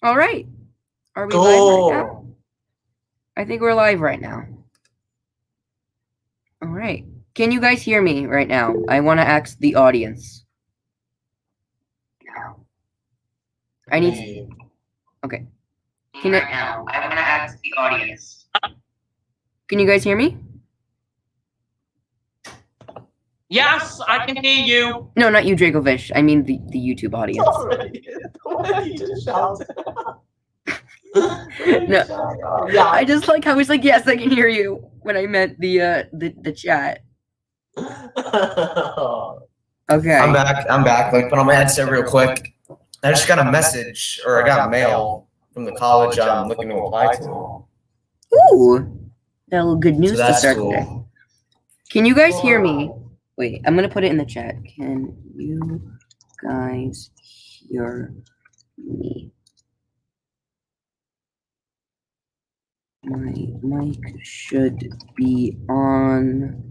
All right. Are we live right now? I think we're live right now. All right. Can you guys hear me right now? I want to ask the audience. I need to... Okay. I want to ask the audience. Can you guys hear me? Yes, I can hear you. No, not you, Dracovish. I mean the YouTube audience. No, yeah. I just like how he's like, yes, I can hear you, when I meant the chat. Okay. I'm back. Like, put on my headset real quick. I just got a message, or I got mail from the college I'm looking to apply to. Ooh, got a little good news to start today. Can you guys hear me? Wait, I'm gonna put it in the chat. Can you guys hear me? My mic should be on.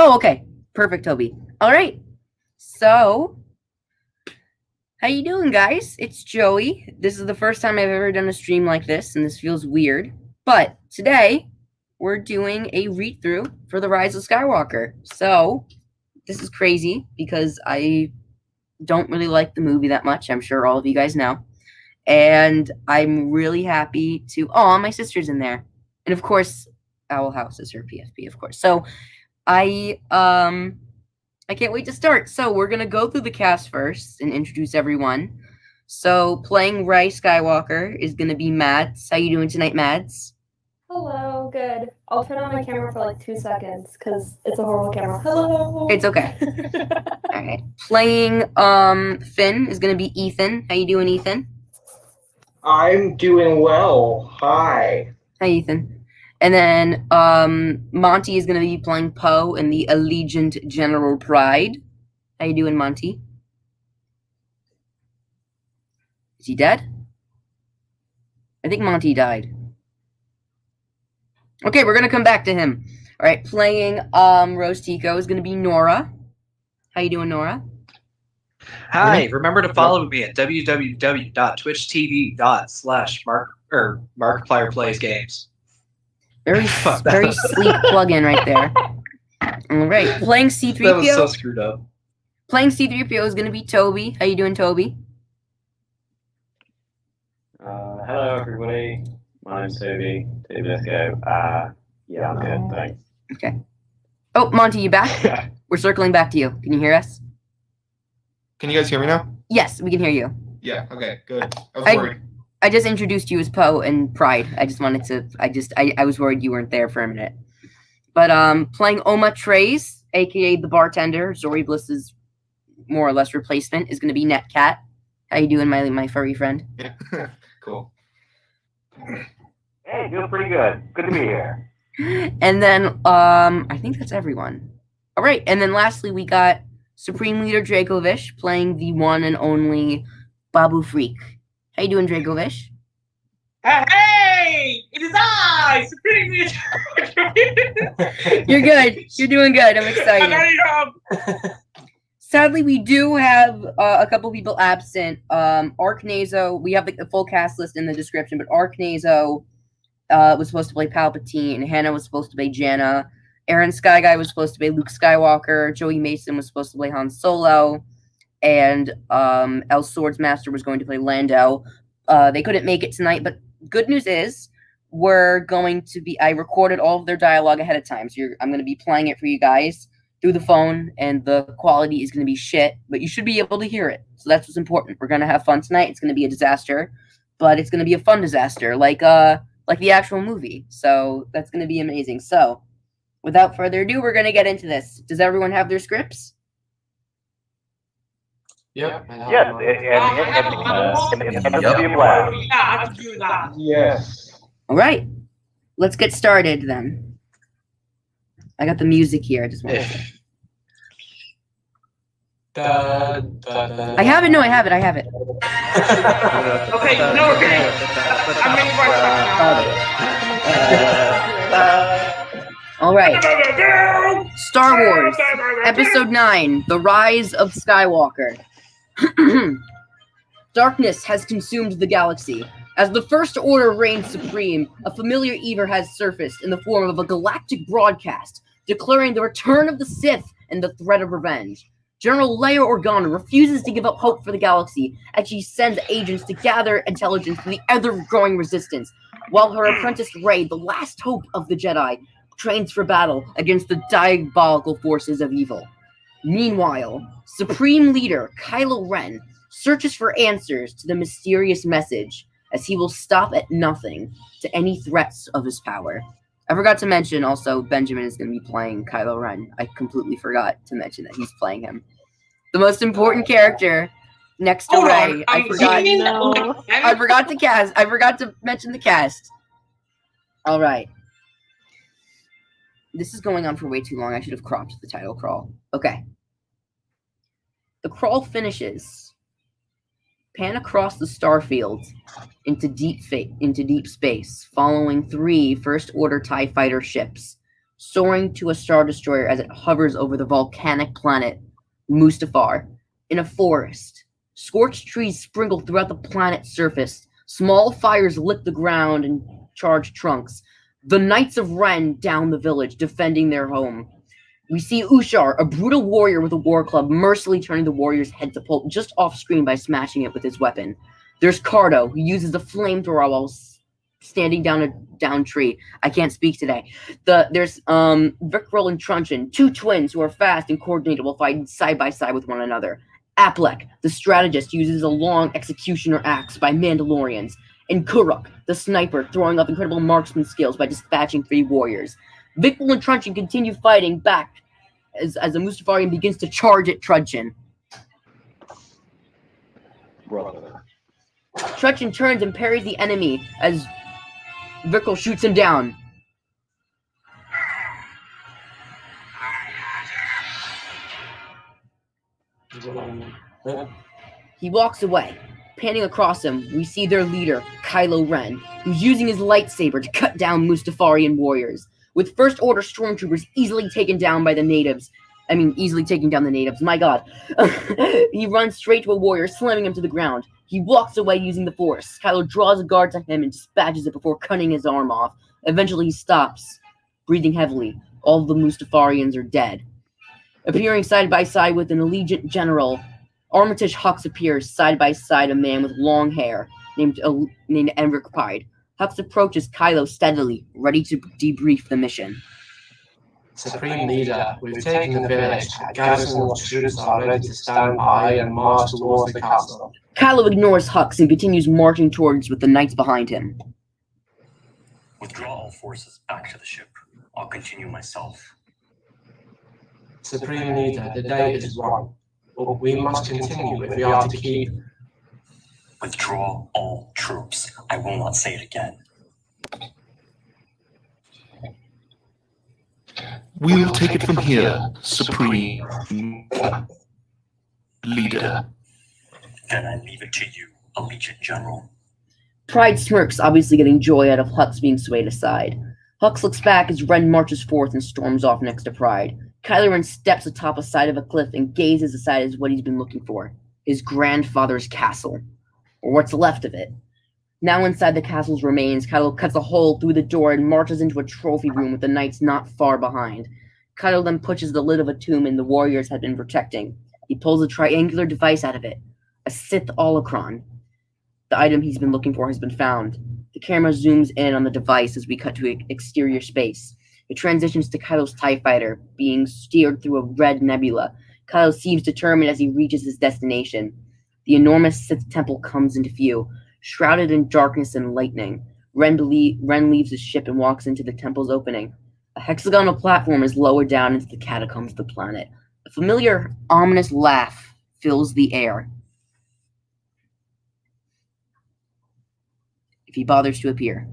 Oh, okay. Perfect, Toby. All right. So, how you doing, guys? It's Joey. This is the first time I've ever done a stream like this, and this feels weird. But today, we're doing a read-through for The Rise of Skywalker. So, this is crazy because I don't really like the movie that much. I'm sure all of you guys know. And I'm really happy to... Oh, my sister's in there. And of course, Owl House is her PFP, of course. So, I can't wait to start. So we're gonna go through the cast first and introduce everyone. So playing Rise Skywalker is gonna be Mads. How you doing tonight, Mads? Hello, good. I'll turn on my camera for like 2 seconds because it's a horrible camera. Hello. It's okay. All right. Playing Finn is gonna be Ethan. How you doing, Ethan? I'm doing well. Hi. Hi, Ethan. And then Monty is going to be playing Poe in the Allegiant General Pryde. How you doing, Monty? Is he dead? I think Monty died. Okay, we're going to come back to him. All right, playing Rose Tico is going to be Nora. How you doing, Nora? Hi, remember to follow me at www.twitchtv.com/Markiplierplaysgames. Very sleek plug-in right there. All right, playing C-3PO. That was so screwed up. Playing C-3PO is going to be Toby. How you doing, Toby? Hello, everybody. My name's Toby. Toby, let's go. Yeah, I'm good, thanks. Okay. Oh, Monty, you back? We're circling back to you. Can you hear us? Can you guys hear me now? Yes, we can hear you. Yeah, okay, good. I was worried. I just introduced you as Poe and Pryde. I just wanted to. I was worried you weren't there for a minute. But playing Oma Tres, aka the bartender, Zori Bliss's more or less replacement, is going to be Netcat. How you doing, my furry friend? Yeah, cool. Hey, doing pretty good. Good to be here. And then I think that's everyone. All right, and then lastly we got Supreme Leader Dracovish playing the one and only Babu Frik. How you doing, Dracovish? Hey! It is I, Supreme Leader. You're good. You're doing good. I'm excited. Sadly, we do have a couple people absent. Arknazo, we have the full cast list in the description, but Arknazo was supposed to play Palpatine. Hannah was supposed to play Jannah. Aaron Skyguy was supposed to play Luke Skywalker. Joey Mason was supposed to play Han Solo. And El Swordsmaster was going to play Lando. They couldn't make it tonight, but good news is I recorded all of their dialogue ahead of time, so I'm going to be playing it for you guys through the phone, and the quality is going to be shit, but you should be able to hear it, so that's what's important. We're going to have fun tonight. It's going to be a disaster, but it's going to be a fun disaster, like the actual movie, so that's going to be amazing. So, without further ado, we're going to get into this. Does everyone have their scripts? Yep. Yes, Yes. All right, let's get started then. I got the music here. I just want to say. I have it. No, I have it. Okay, no, okay. I'm making my All right. Star Wars, Episode 9, The Rise of Skywalker. Darkness has consumed the galaxy. As the First Order reigns supreme, a familiar evil has surfaced in the form of a galactic broadcast, declaring the return of the Sith and the threat of revenge. General Leia Organa refuses to give up hope for the galaxy, as she sends agents to gather intelligence for the ever-growing resistance, while her apprentice Rey, the last hope of the Jedi, trains for battle against the diabolical forces of evil. Meanwhile, Supreme Leader Kylo Ren searches for answers to the mysterious message, as he will stop at nothing to any threats of his power. I forgot to mention also Benjamin is going to be playing Kylo Ren. I completely forgot to mention that he's playing him. The most important character next to Rey. I forgot to cast. I forgot to mention the cast. All right. This is going on for way too long. I should have cropped the title crawl. Okay. The crawl finishes. Pan across the starfield into deep space, following 3 First Order TIE fighter ships, soaring to a Star Destroyer as it hovers over the volcanic planet Mustafar. In a forest, scorched trees sprinkle throughout the planet's surface. Small fires lick the ground and charge trunks. The Knights of Ren down the village, defending their home. We see Ushar, a brutal warrior with a war club, mercilessly turning the warrior's head to pulp just off screen by smashing it with his weapon. There's Cardo, who uses a flamethrower while standing down a down tree. I can't speak today. There's Vickrell and Truncheon, 2 twins who are fast and coordinated while fighting side by side with one another. Aplek, the strategist, uses a long executioner axe by Mandalorians. And Kuruk, the sniper, throwing off incredible marksman skills by dispatching 3 warriors. Vickrell and Truncheon continue fighting back as a Mustafarian begins to charge at Truncheon. Brother. Truncheon turns and parries the enemy as Vickrell shoots him down. He walks away. Panning across him, we see their leader, Kylo Ren, who's using his lightsaber to cut down Mustafarian warriors. With First Order Stormtroopers easily taken down by the natives. Easily taking down the natives, my god. He runs straight to a warrior, slamming him to the ground. He walks away using the Force. Kylo draws a guard to him and dispatches it before cutting his arm off. Eventually he stops, breathing heavily. All the Mustafarians are dead. Appearing side by side with an Allegiant General, Armitage Hux appears side by side a man with long hair named Enric Pryde. Hux approaches Kylo steadily, ready to debrief the mission. Supreme Leader, we've taken the village. A garrison of troops are ready to stand by and march towards the castle. Kylo ignores Hux and continues marching towards with the knights behind him. Withdraw all forces back to the ship. I'll continue myself. Supreme Leader, the day is wrong. But we must continue if we are to keep. Withdraw all troops. I will not say it again. We'll take it from here, Supreme Leader. Then I leave it to you, Allegiant General. Pryde smirks, obviously getting joy out of Hux being swayed aside. Hux looks back as Ren marches forth and storms off next to Pryde. Kylo Ren steps atop a side of a cliff and gazes aside as what he's been looking for. His grandfather's castle. Or what's left of it. Now inside the castle's remains, Kylo cuts a hole through the door and marches into a trophy room with the knights not far behind. Kylo then pushes the lid of a tomb the warriors had been protecting. He pulls a triangular device out of it. A Sith holocron. The item he's been looking for has been found. The camera zooms in on the device as we cut to exterior space. It transitions to Kylo's TIE fighter, being steered through a red nebula. Kylo seems determined as he reaches his destination. The enormous Sith temple comes into view, shrouded in darkness and lightning. Ren leaves his ship and walks into the temple's opening. A hexagonal platform is lowered down into the catacombs of the planet. A familiar, ominous laugh fills the air. If he bothers to appear.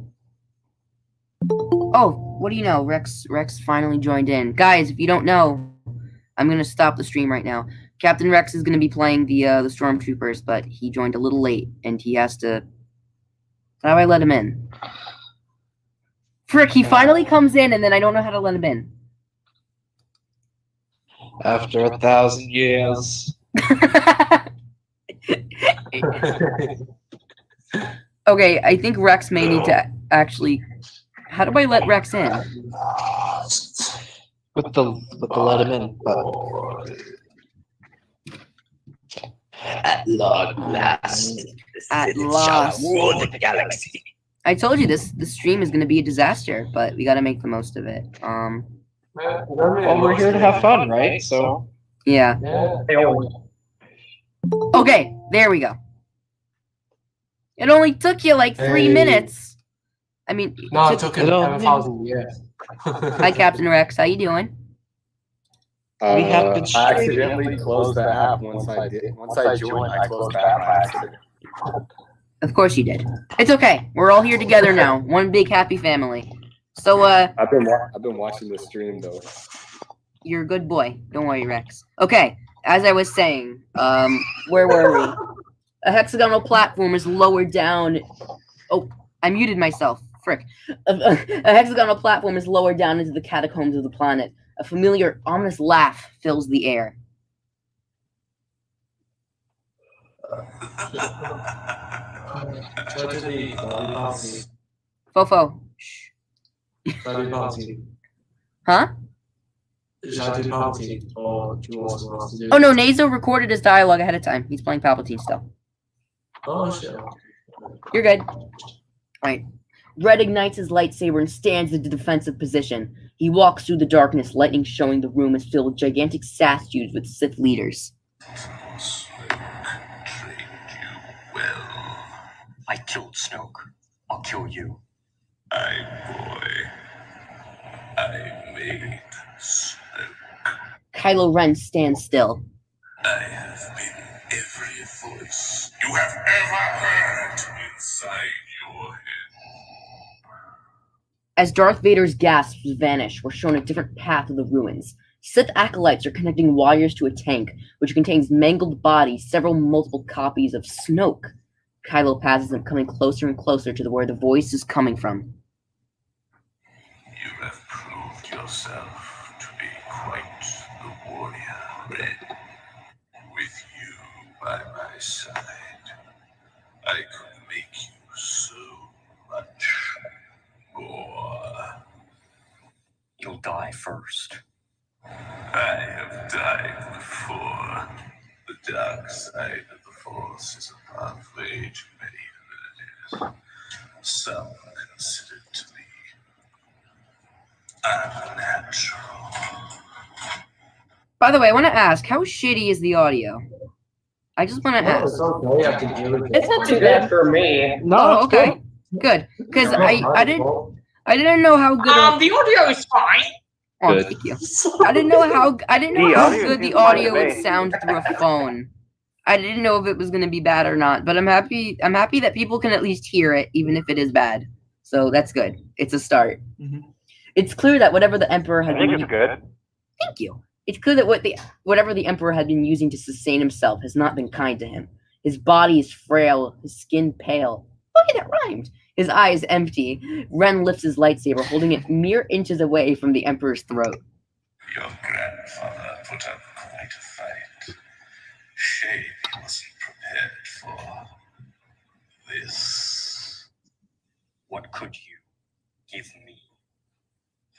Oh, what do you know? Rex finally joined in. Guys, if you don't know, I'm going to stop the stream right now. Captain Rex is going to be playing the Stormtroopers, but he joined a little late, and he has to... How do I let him in? Frick, he finally comes in, and then I don't know how to let him in. After 1,000 years. Okay, I think Rex may need to actually. How do I let Rex in? With the let him in button. At long last, At last. rule the galaxy. I told you this stream is going to be a disaster, but we got to make the most of it. Well, we're here to have fun, right? So Yeah. Okay, there we go. It only took you like 3 minutes. I mean, No, it took him 7,000 years. Hi, Captain Rex. How you doing? We have been I accidentally closed the app once I joined. I closed the app by accident. Of course you did. It's okay. We're all here together now. One big happy family. So, I've been watching the stream though. You're a good boy. Don't worry, Rex. Okay, as I was saying, where were we? A hexagonal platform is lowered down. Oh, I muted myself. Frick. A hexagonal platform is lowered down into the catacombs of the planet. A familiar, ominous laugh fills the air. Fofo. Shh. Huh? Oh no, Nazo recorded his dialogue ahead of time. He's playing Palpatine still. Oh shit. You're good. Alright. Red ignites his lightsaber and stands in the defensive position. He walks through the darkness, lightning showing the room is filled with gigantic statues with Sith leaders. I killed Snoke. I'll kill you. I made Snoke. Kylo Ren stands still. I have been every voice you have ever heard inside your head. As Darth Vader's gasps vanish, we're shown a different path of the ruins. Sith acolytes are connecting wires to a tank, which contains mangled bodies, several multiple copies of Snoke. Kylo passes them, coming closer and closer to where the voice is coming from. You have proved yourself to be quite the warrior, Red. With you by my side, I could make you so much more. You'll die first. I have died before. The dark side of the Force is a pathway to many abilities. Some considered to be unnatural. By the way, I want to ask, how shitty is the audio? I just want to ask. It's not too good bad. for me. Oh, okay. Good. Because I didn't know how good The audio is fine. Oh, Good. thank you. I didn't know how good the audio would sound through a phone. I didn't know if it was going to be bad or not, but I'm happy that people can at least hear it, even if it is bad. So that's good. It's a start. Mm-hmm. It's clear that whatever the Emperor had been good. Thank you. It's clear that whatever the Emperor had been using to sustain himself has not been kind to him. His body is frail, his skin pale. Okay, that rhymed. His eyes empty. Ren lifts his lightsaber, holding it mere inches away from the Emperor's throat. Your grandfather put up quite a fight. Shame he wasn't prepared for this. What could you give me?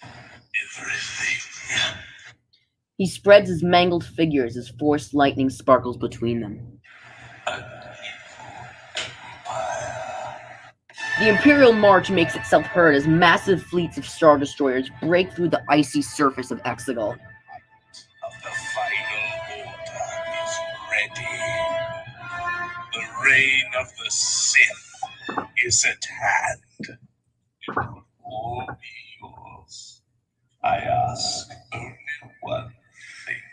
Everything. He spreads his mangled figures as force lightning sparkles between them. The Imperial March makes itself heard as massive fleets of Star Destroyers break through the icy surface of Exegol. The final order is ready. The reign of the Sith is at hand. It will all be yours. I ask only one thing.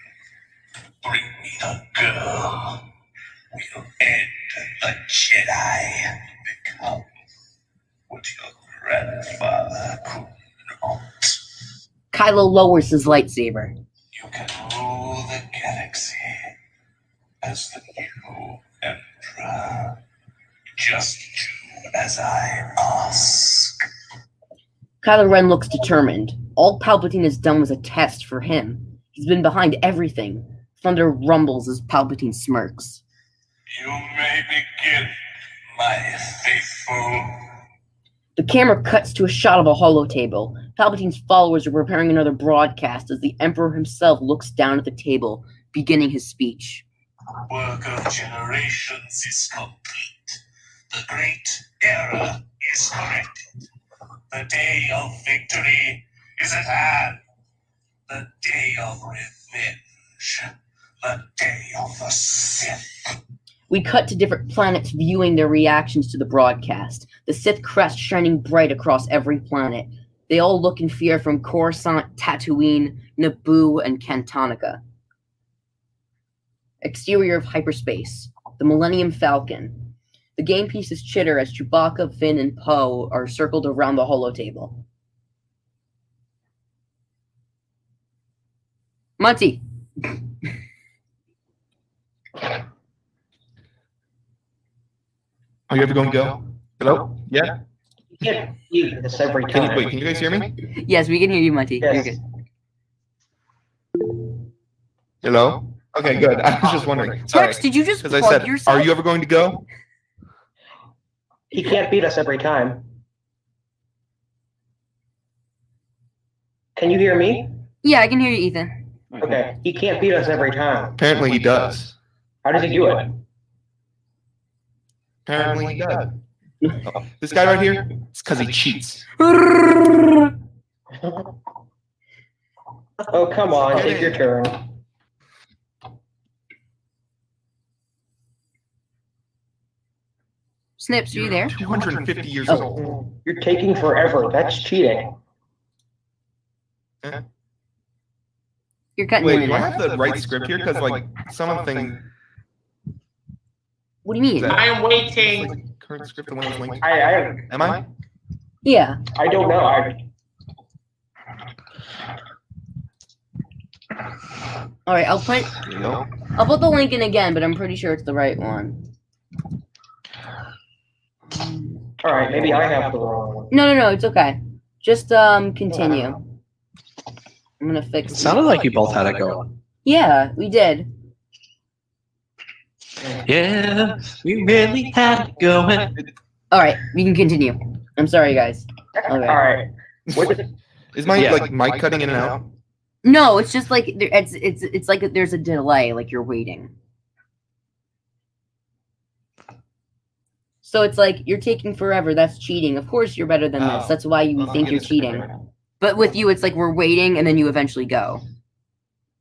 Bring me a girl. We'll end the Jedi. Become what your grandfather could not. Kylo lowers his lightsaber. You can rule the galaxy as the new Emperor. Just do as I ask. Kylo Ren looks determined. All Palpatine has done was a test for him. He's been behind everything. Thunder rumbles as Palpatine smirks. You may begin, my faithful. The camera cuts to a shot of a holotable. Palpatine's followers are preparing another broadcast as the Emperor himself looks down at the table, beginning his speech. Work of generations is complete. The great era is corrected. The day of victory is at hand. The day of revenge. The day of the Sith. We cut to different planets viewing their reactions to the broadcast. The Sith crest shining bright across every planet. They all look in fear from Coruscant, Tatooine, Naboo, and Cantonica. Exterior of hyperspace. The Millennium Falcon. The game pieces chitter as Chewbacca, Finn, and Poe are circled around the holotable. Monty. Are you ever going to go? Hello? Yeah? You can't mute this every time. Wait, can you guys hear me? Yes, we can hear you, Monty. Yes. You're good. Hello? Okay, good. I was just wondering. Sorry. Rex, did you just Because plug I said, yourself? are you ever going to go? He can't beat us every time. Can you hear me? Yeah, I can hear you, Ethan. Okay. He can't beat us every time. Apparently he does. How does he do it? Apparently he does. Oh, this guy right here, it's because he cheats. Oh, come on. Take your turn. Snips, are you there? 250 years Oh. old. You're taking forever. That's cheating. You're cutting in Wait, and do I out. have the right script here? Because, like, some of the things... What do you mean? I am waiting. Current script, the one that's linked. I Am I? Yeah. don't know. All right, I'll put There you go. the link in again, but I'm pretty sure it's the right one. All right, maybe I have the wrong one. No, it's okay. Just continue. I'm gonna fix It sounded like you both had it going. Yeah, we did. Yeah, we really had it going. All right, we can continue. I'm sorry, guys. All Okay. right. What the- Is my, Yeah. like, mic cutting in and out? No, it's just like it's like there's a delay, like you're waiting. So it's like you're taking forever. That's cheating. Of course, you're better than this. Oh. That's why you Well, think I'll you're get this right cheating. now. But with you, it's like we're waiting and then you eventually go,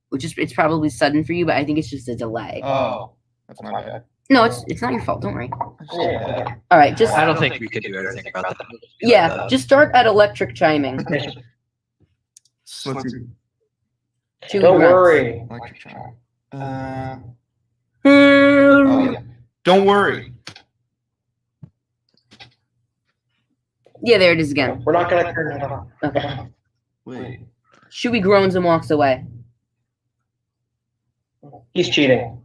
which is it's probably sudden for you, but I think it's just a delay. Oh, that's my bad. No, it's not your fault. Don't worry. Yeah. All right, just I don't think we could do anything about that. yeah, just start at electric chiming. So let's see. Two Don't grunts. worry. Electric child. Oh, yeah. Don't worry. Yeah, there it is again. We're not gonna turn it off. Okay. Wait. Chewie groans and walks away. He's cheating.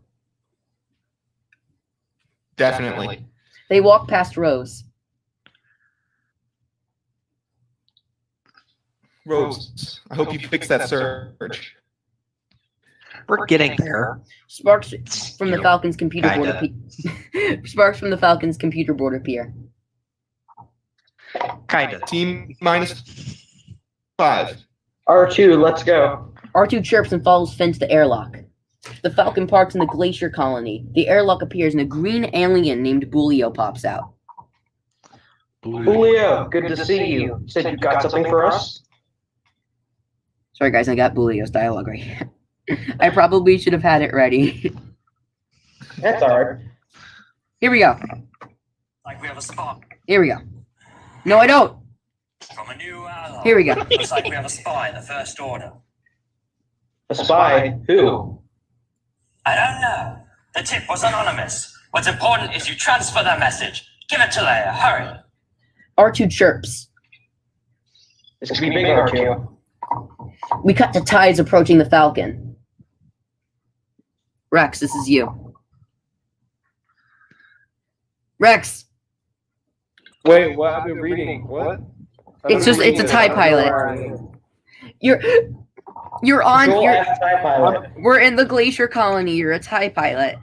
Definitely. They walk past Rose. Rose, I hope you fix that surge. We're getting there. Sparks from the You know, Falcon's computer board kinda. Sparks from the Falcon's computer board appear. Kinda. Team minus 5. R2, let's go. R2 chirps and follows Finn to the airlock. The Falcon parks in the glacier colony. The airlock appears and a green alien named Bulio pops out. Julio, good to see you. Said you got something for us? Sorry guys, I got Bulio's dialogue right here. I probably should have had it ready. That's alright. Here we go. Like we have a spot Here we go. No, I don't. from a new ally. Here we go. Looks like we have a spy in the First Order. A spy? Who? I don't know. The tip was anonymous. What's important is you transfer the message. Give it to Leia. Hurry. R2 chirps. This could be big, R2. We cut to Tides approaching the Falcon. Rex, this is you. Rex, Wait, what? I've been reading. What? it's a TIE pilot. You're You're on. Control You're, F TIE pilot. we're in the Glacier Colony. You're a TIE pilot.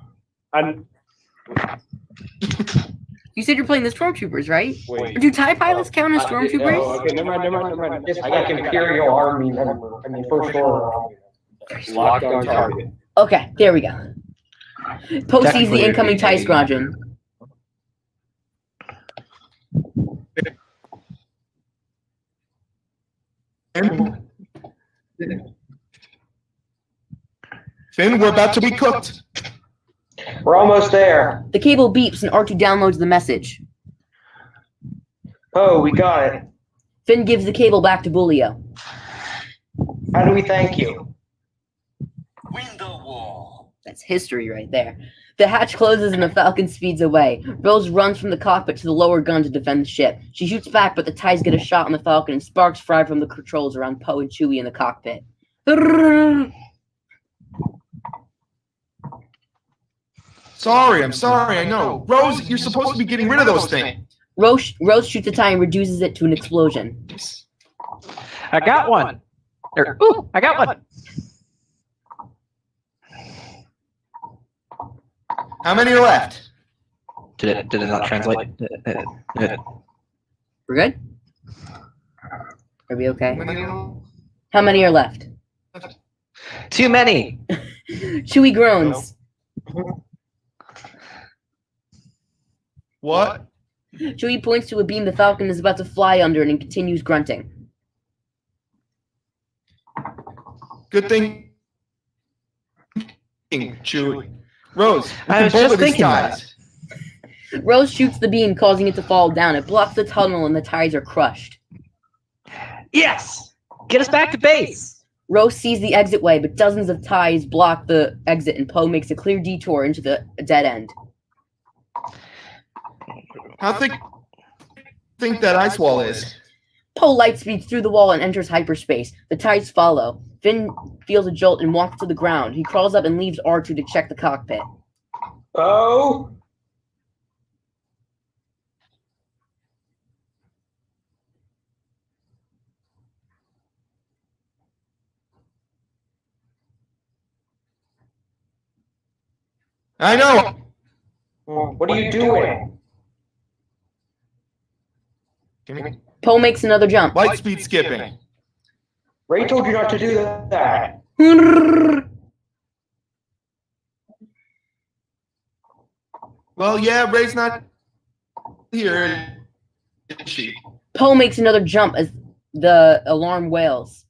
You said you're playing the Stormtroopers, right? Wait. Do TIE pilots count as Stormtroopers? Oh, okay, never mind. Just like Imperial Army member. I mean, First Order Army. Locked on target. Okay, there we go. Poe sees the incoming TIE squadron. Finn, we're about to be cooked. We're almost there. The cable beeps and R2 downloads the message. Oh, we got it. Finn gives the cable back to Bulio. How do we thank you? Window wall. That's history right there. The hatch closes and the Falcon speeds away. Rose runs from the cockpit to the lower gun to defend the ship. She shoots back, but the TIEs get a shot on the Falcon and sparks fly from the controls around Poe and Chewie in the cockpit. I'm sorry, I know. Rose, you're supposed to be getting rid of those things. Rose shoots a TIE and reduces it to an explosion. I got one. Ooh, I got one. How many are left? Did it not translate? We're good? Are we okay? How many are left? Too many. Chewie groans. What? Chewie points to a beam the Falcon is about to fly under and continues grunting. Good thing, Chewie. Rose, I was just thinking that. Rose shoots the beam, causing it to fall down. It blocks the tunnel and the TIEs are crushed. Yes! Get us back to base! Rose sees the exit way, but dozens of TIEs block the exit and Poe makes a clear detour into the dead end. How thick think that ice wall is? Poe light speeds through the wall and enters hyperspace. The TIEs follow. Finn feels a jolt and walks to the ground. He crawls up and leaves R2 to check the cockpit. Oh! I know. What are you doing? Poe makes another jump. Light speed skipping. Ray told you not to do that. Well, yeah, Ray's not here, is she? Poe makes another jump as the alarm wails.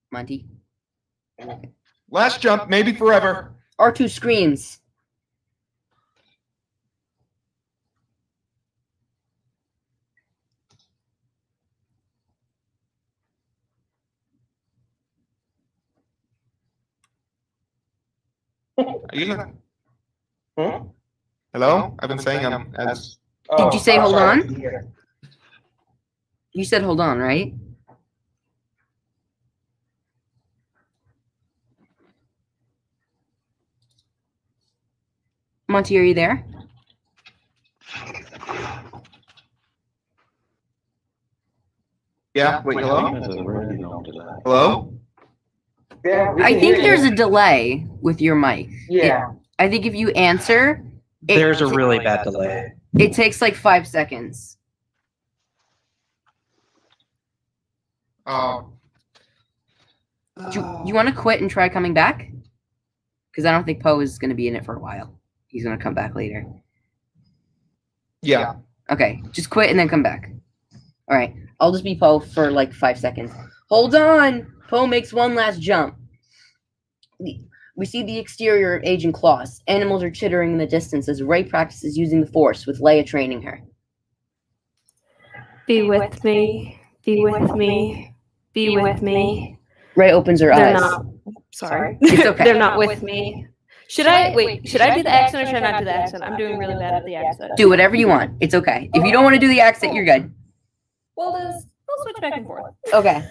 Monty. Last jump, maybe forever. R2 screams. Are you gonna... Hello? I've been saying I'm as... Did you say hold on? You said hold on, right? Monty, are you there? Yeah, wait, hello? Hello? Yeah, I think there's a delay with your mic. Yeah. I think if you answer... There's a really bad delay. It takes like 5 seconds. Oh. Do you want to quit and try coming back? Because I don't think Poe is going to be in it for a while. He's going to come back later. Yeah. Okay, just quit and then come back. All right, I'll just be Poe for like 5 seconds. Hold on! Poe makes one last jump. We see the exterior of Agent Kloss. Animals are chittering in the distance as Rey practices using the Force, with Leia training her. Be with me. Be with me. Be with me. Rey opens her They're eyes. not. Sorry. It's okay. They're not with me. Should I wait? Should I do the accent or should I not do the accent? I'm doing really bad at the accent. Do whatever you want. It's okay. If you don't want to do the accent, you're good. We'll switch back and forth. Okay.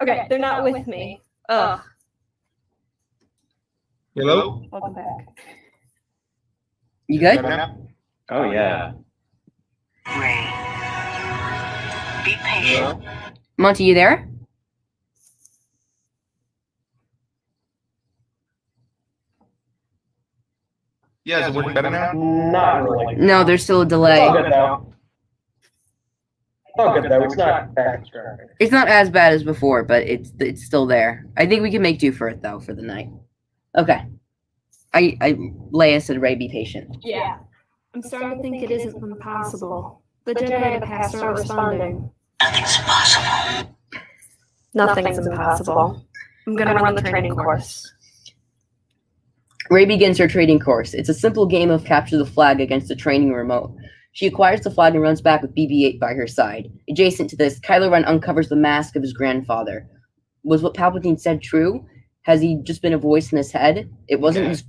Okay, they're not with me. Ugh. Hello? Welcome back. You good? Oh yeah. Ray, be patient. Monty, you there? Yeah, is it working better now? Not really. No, there's still a It's delay. all good though. It's all good though. It's not that distracting. It's not as bad as before, but it's still there. I think we can make do for it though for the night. Okay. Leia said, "Ray, be patient." Yeah. I'm starting to think it isn't impossible. The Jedi in the past aren't responding. Nothing's impossible. Nothing's impossible. I'm gonna run the training course. Ray begins her training course. It's a simple game of capture the flag against the training remote. She acquires the flag and runs back with BB-8 by her side. Adjacent to this, Kylo Ren uncovers the mask of his grandfather. Was what Palpatine said true? Has he just been a voice in his head? It wasn't his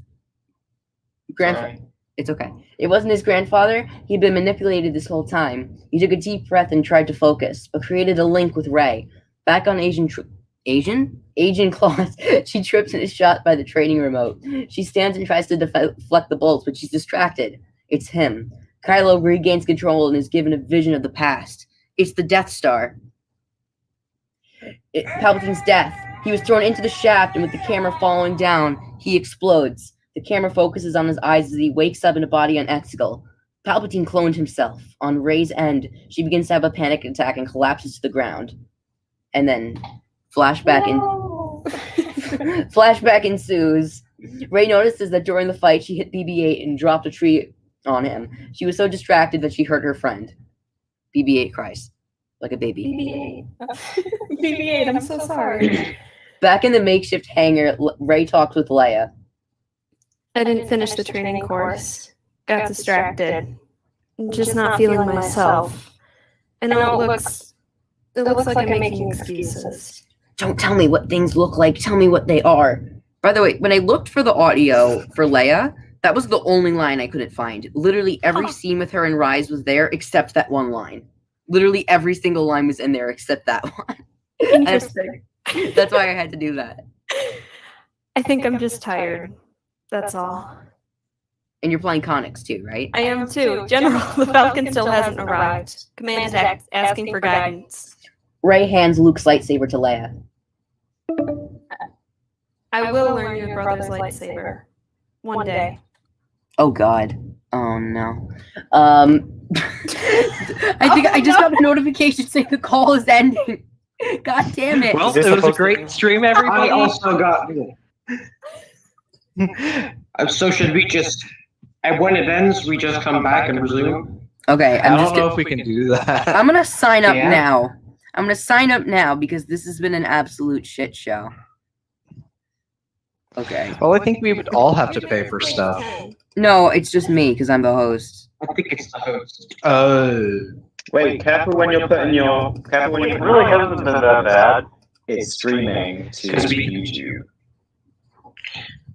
grandfather. It's okay. It wasn't his grandfather. He'd been manipulated this whole time. He took a deep breath and tried to focus, but created a link with Rey. Back on Agent Claws, she trips and is shot by the training remote. She stands and tries to deflect the bullets, but she's distracted. It's him. Kylo regains control and is given a vision of the past. It's the Death Star. Palpatine's death. He was thrown into the shaft, and with the camera following down, he explodes. The camera focuses on his eyes as he wakes up in a body on Exegol. Palpatine cloned himself. On Rey's end, she begins to have a panic attack and collapses to the ground. And then flashback ensues. Rey notices that during the fight, she hit BB-8 and dropped a tree on him. She was so distracted that she hurt her friend. BB-8 cries like a baby. BB-8. BB-8, I'm so sorry. Back in the makeshift hangar, Rey talks with Leia. I didn't finish the training course. Got distracted. I'm just not feeling myself. I know it looks like I'm making excuses. Don't tell me what things look like. Tell me what they are. By the way, when I looked for the audio for Leia, that was the only line I couldn't find. Literally every scene with her and Rise was there except that one line. Literally every single line was in there except that one. Interesting. That's why I had to do that. I think I'm just tired. That's all. And you're playing Connix too, right? I am too. General, the Falcon still hasn't arrived. Command is asking for guidance. Rey hands Luke's lightsaber to Leia. I will learn your brother's lightsaber. One day. Oh God. Oh no. I think I just got a notification saying the call is ending. God damn it. Well, it was a great stream, everybody. I also got... So should we just... When it ends, we just come back and resume? Okay, I don't know if we can do that. I'm gonna sign up now. I'm gonna sign up now because this has been an absolute shit show. Okay. Well, I think we would all have to pay for stuff. No, it's just me because I'm the host. I think it's the host. Wait, careful when you're putting your... Careful when you... It really hasn't been that bad. It's streaming to YouTube.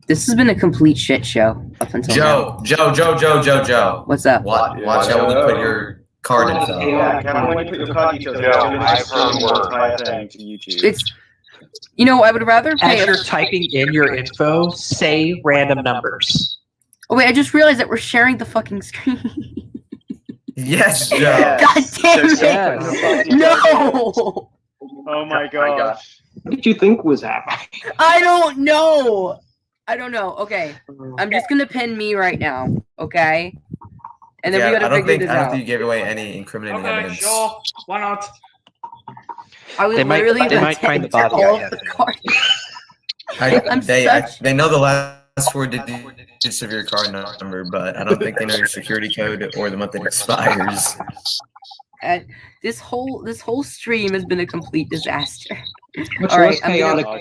This has been a complete shit show up until now. Joe. What's up? Watch out when you put your card info. Yeah, careful when you put your card details. I've heard the entire thing to YouTube. It's... You know, I would rather pay... As you're typing in your info, say random numbers. Oh wait, I just realized that we're sharing the fucking screen. Yes, Joe. God damn it! No! Oh my gosh. What did you think was happening? I don't know. Okay, I'm just gonna pin me right now. Okay, and then we gotta figure this out. I don't think you gave away any incriminating evidence. Sure. Why not? I was They might find the body. They know the last 4 digits of your card number, but I don't think they know your security code or the month it expires. This whole stream has been a complete disaster. Much All right, less chaotic. We're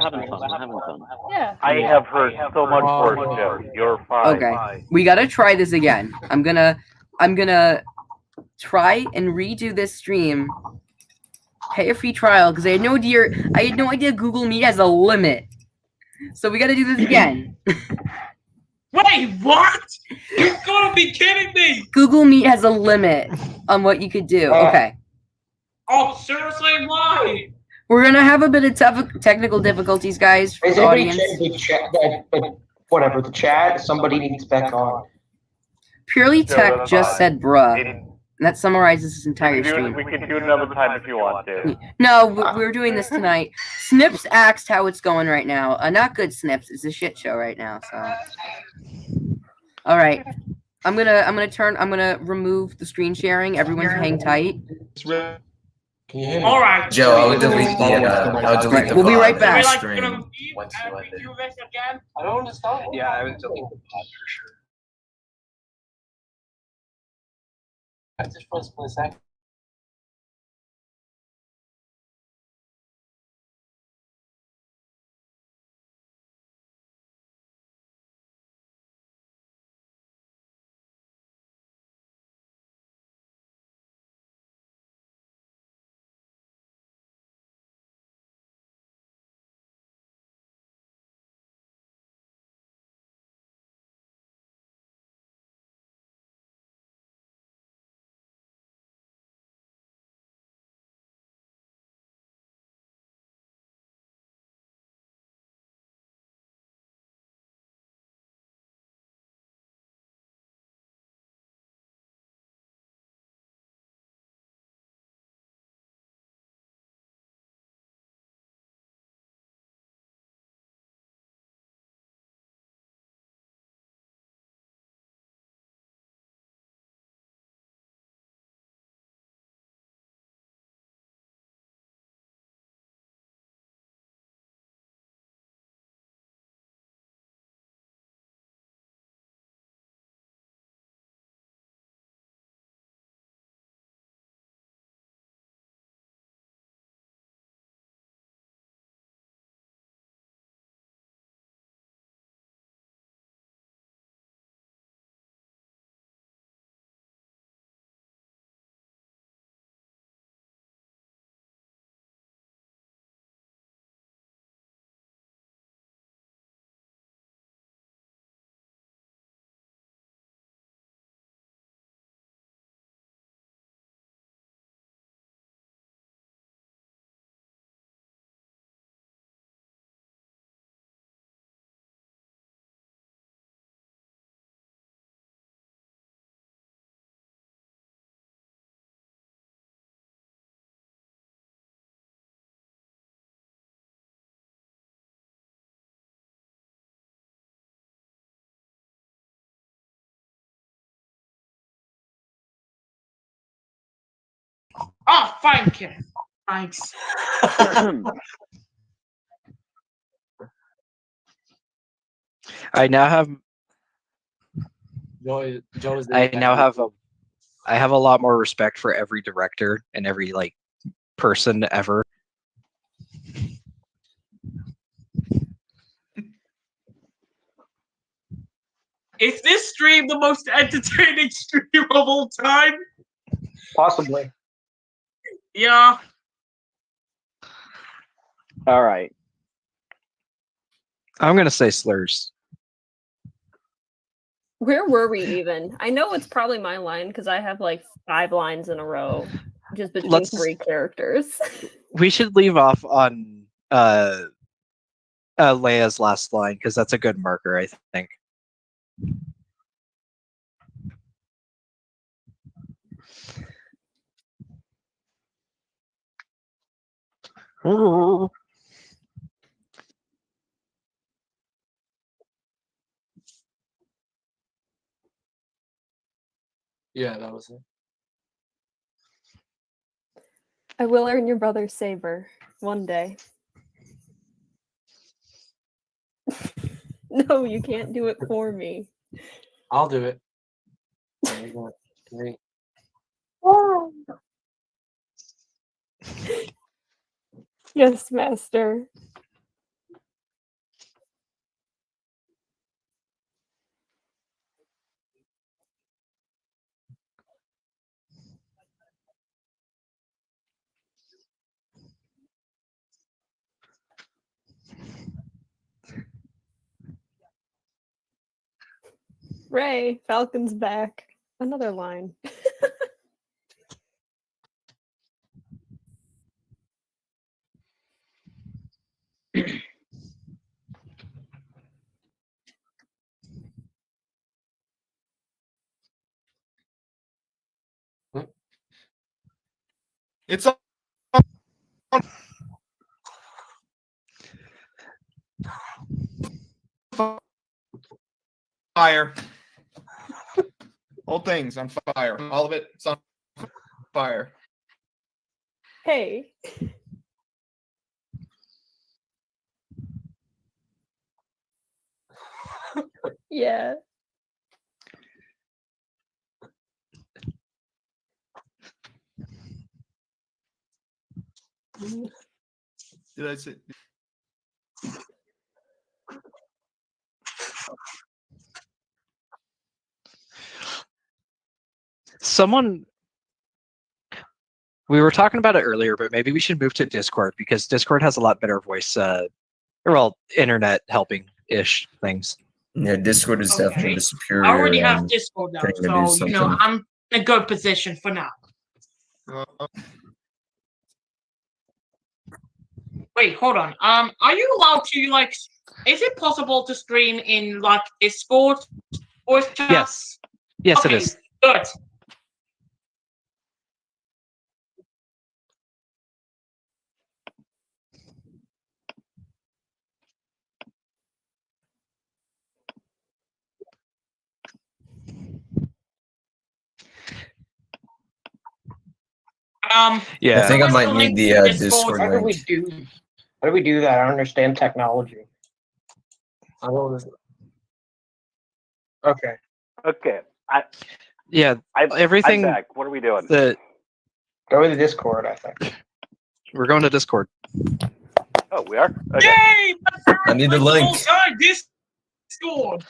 having fun. Yeah. I have heard so much worse, Joe. You're fine. Okay, we gotta try this again. I'm gonna try and redo this stream. Pay a free trial because I had no idea Google Meet has a limit. So we gotta do this again. Wait, what? You gotta be kidding me! Google Meet has a limit on what you could do. Okay. Oh, seriously? Why? We're gonna have a bit of technical difficulties, guys, for the audience. Whatever, the chat, somebody needs back on. Purely Sure, Tech that's just fine. said bruh. And that summarizes his entire stream. We can do it another time if you want to. No, we're doing this tonight. Snips asked how it's going right now. Not good, Snips. It's a shit show right now. So, all right. I'm gonna remove the screen sharing. Everyone's hang tight. Can you hear me? All right. Joe, I would delete the We'll be right VOD back. stream once you end it. I don't understand. Yeah, I was deleting the pod for sure. I just for a split second. Oh, thank you. Thanks. I now have Joe is I now have a lot more respect for every director and every like person ever. Is this stream the most entertaining stream of all time? Possibly. Yeah. All right. I'm gonna say slurs. Where were we even? I know it's probably my line because I have like 5 lines in a row, just between 3 characters. We should leave off on Leia's last line because that's a good marker, I think. Yeah, that was it. I will earn your brother's saber one day. No, you can't do it for me. I'll do it. There you go. Great. Yes, master. Ray, Falcon's back. Another line. It's on fire. Whole thing's on fire. All of it's on fire. Hey. Yeah. Did I say? Someone, we were talking about it earlier, but maybe we should move to Discord because Discord has a lot better voice, internet helping ish things. Yeah, Discord is definitely the superior. I already have Discord now, thing to do so something. I'm in a good position for now. Wait, hold on. Are you allowed to like? Is it possible to stream in like Discord voice chat? Yes. Yes, Okay, it is. good. Yeah. I think I might need the Discord How do we link. do? How do we do that? I don't understand technology. I don't understand. Okay. Okay. Everything. I'm back. What are we doing? Go to Discord, I think. We're going to Discord. Oh, we are? Okay. Yay! I need the link. Discord.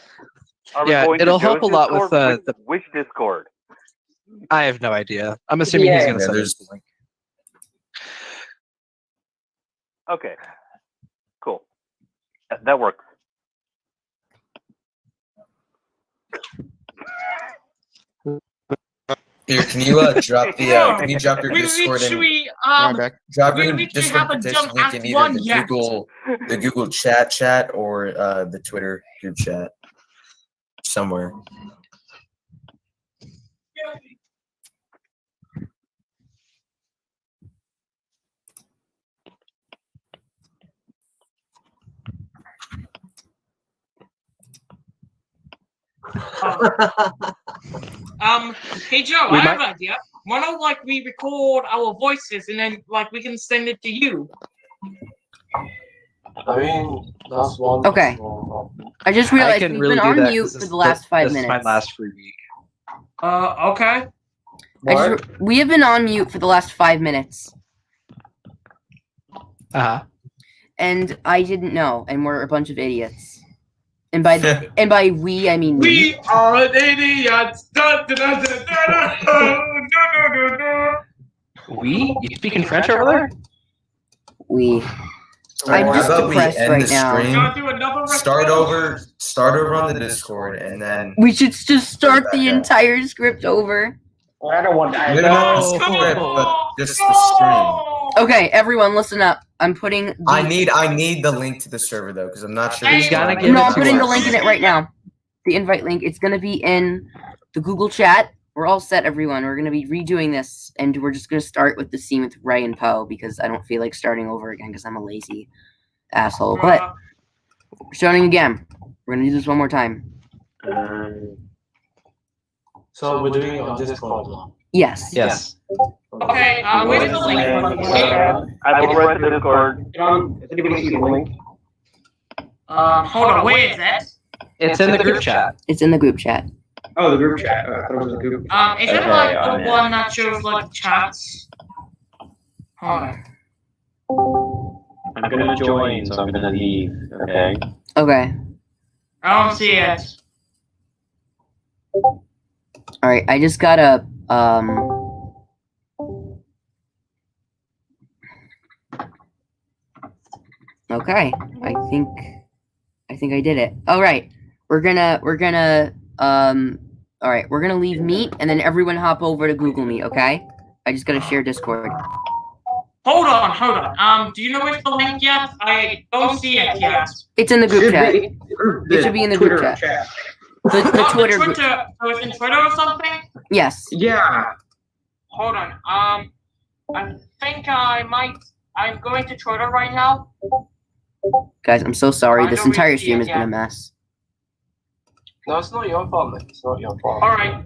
Are we Yeah, going to it'll Joe's help a lot with Discord? the. Which Discord? I have no idea. I'm assuming he's Yeah, going to send us the link. Okay. Cool. That works. Here, can you drop the can you drop your Discord in? Drop your Discord petition link in either the Google chat or the Twitter group chat somewhere. Hey Joe, I have an idea. Why don't like we record our voices and then like we can send it to you? I mean, that's one. Okay. I just realized can we've really been do on that mute 'cause for this- the last this- 5 this minutes. is my last free week. Okay. We have been on mute for the last 5 minutes. And I didn't know, and we're a bunch of idiots. And by we, I mean me. We are idiots. Da, da, da, da, da, da, da. We? You speaking French over there? We. I'm just How about we depressed end right the now. stream, start over on the Discord, and then We should just start the entire script over. I don't want we don't have the script, but just the stream. Okay, everyone, listen up. I'm putting. I need the link to the server though, because I'm not sure. No, I'm putting the link in it right now. The invite link. It's gonna be in the Google chat. We're all set, everyone. We're gonna be redoing this, and we're just gonna start with the scene with Ray and Poe because I don't feel like starting over again because I'm a lazy asshole. But we're starting again. We're gonna do this one more time. So we're doing it on Discord now. Yes. Yes. Okay, where's the link? I will write the Discord. If anybody see the link. Hold on, where is that? It's in the group chat. It's in the group chat. Oh, the group chat. I thought it was the group. Is it like the one that shows like chats? Hold on. I'm gonna join, so I'm gonna leave. Okay. Okay. I don't see it. All right. I just gotta Okay. I think I did it. All right. We're gonna all right, we're gonna leave Meet and then everyone hop over to Google Meet, okay? I just gotta share Discord. Hold on. Do you know where's the link yet? I don't see it yet. It's in the group chat. It should be in the group chat. The Twitter group. So it's in Twitter or something? Yes. Yeah. Hold on. I think I'm going to Twitter right now. Guys, I'm so sorry. This entire stream has been a mess. No, it's not your fault, man. It's not your fault. All right.